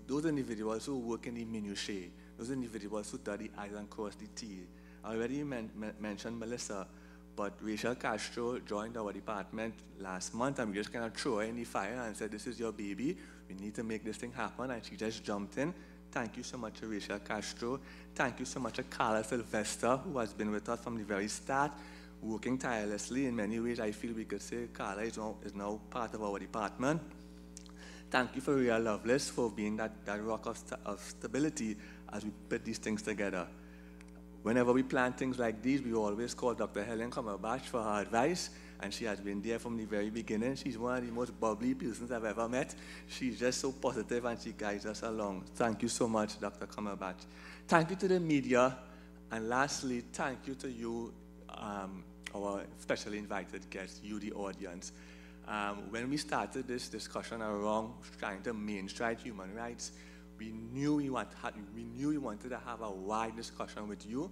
those individuals who work in the minutiae, those individuals who dot the I's and cross the T's. I already mentioned Melissa, but Rachel Castro joined our department last month, and we just kind of threw her in the fire and said, this is your baby. We need to make this thing happen, and she just jumped in. Thank you so much to Rachel Castro. Thank you so much to Carla Sylvester, who has been with us from the very start, working tirelessly. In many ways, I feel we could say Carla is now part of our department. Thank you for Rhea Lovelace for being that rock of stability as we put these things together. Whenever we plan things like these, we always call Dr. Helen Cumberbatch for her advice, and she has been there from the very beginning. She's one of the most bubbly persons I've ever met. She's just so positive, and she guides us along. Thank you so much, Dr. Cumberbatch. Thank you to the media, and lastly, thank you to you, our specially invited guests, you, the audience. When we started this discussion around trying to mainstream human rights, we knew we wanted to have a wide discussion with you.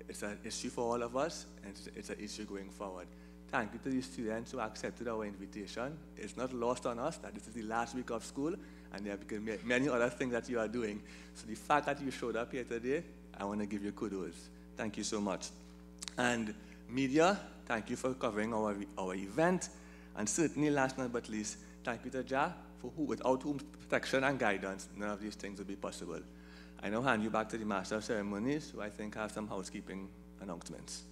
It's an issue for all of us, and it's an issue going forward. Thank you to the students who accepted our invitation. It's not lost on us that this is the last week of school, and there are many other things that you are doing. So the fact that you showed up here today, I want to give you kudos. Thank you so much. And media, thank you for covering our event. And certainly, last but not least, thank you to Ja, without whom protection and guidance, none of these things would be possible. I now hand you back to the Master of Ceremonies, who I think has some housekeeping announcements.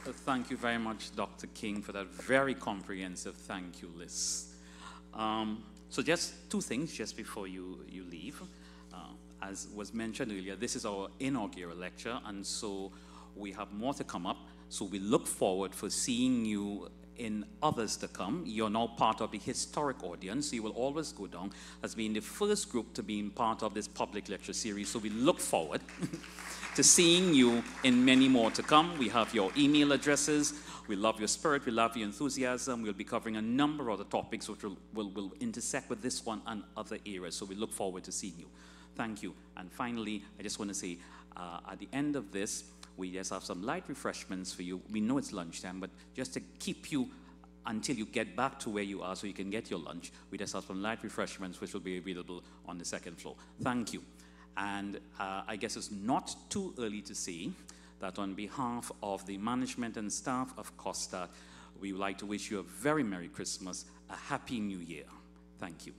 Thank you very much, Dr. King, for that very comprehensive thank you list. So just two things just before you leave. As was mentioned earlier, this is our inaugural lecture, and so we have more to come up. So we look forward for seeing you in others to come. You're now part of the historic audience. You will always go down as being the first group to be part of this public lecture series. So we look forward to seeing you in many more to come. We have your email addresses. We love your spirit. We love your enthusiasm. We'll be covering a number of other topics which will intersect with this one and other areas. So we look forward to seeing you. Thank you. And finally, I just want to say, at the end of this, we just have some light refreshments for you. We know it's lunchtime, but just to keep you until you get back to where you are so you can get your lunch, we just have some light refreshments which will be available on the second floor. Thank you. And I guess it's not too early to say that on behalf of the management and staff of COSTAATT, we would like to wish you a very Merry Christmas, a Happy New Year. Thank you.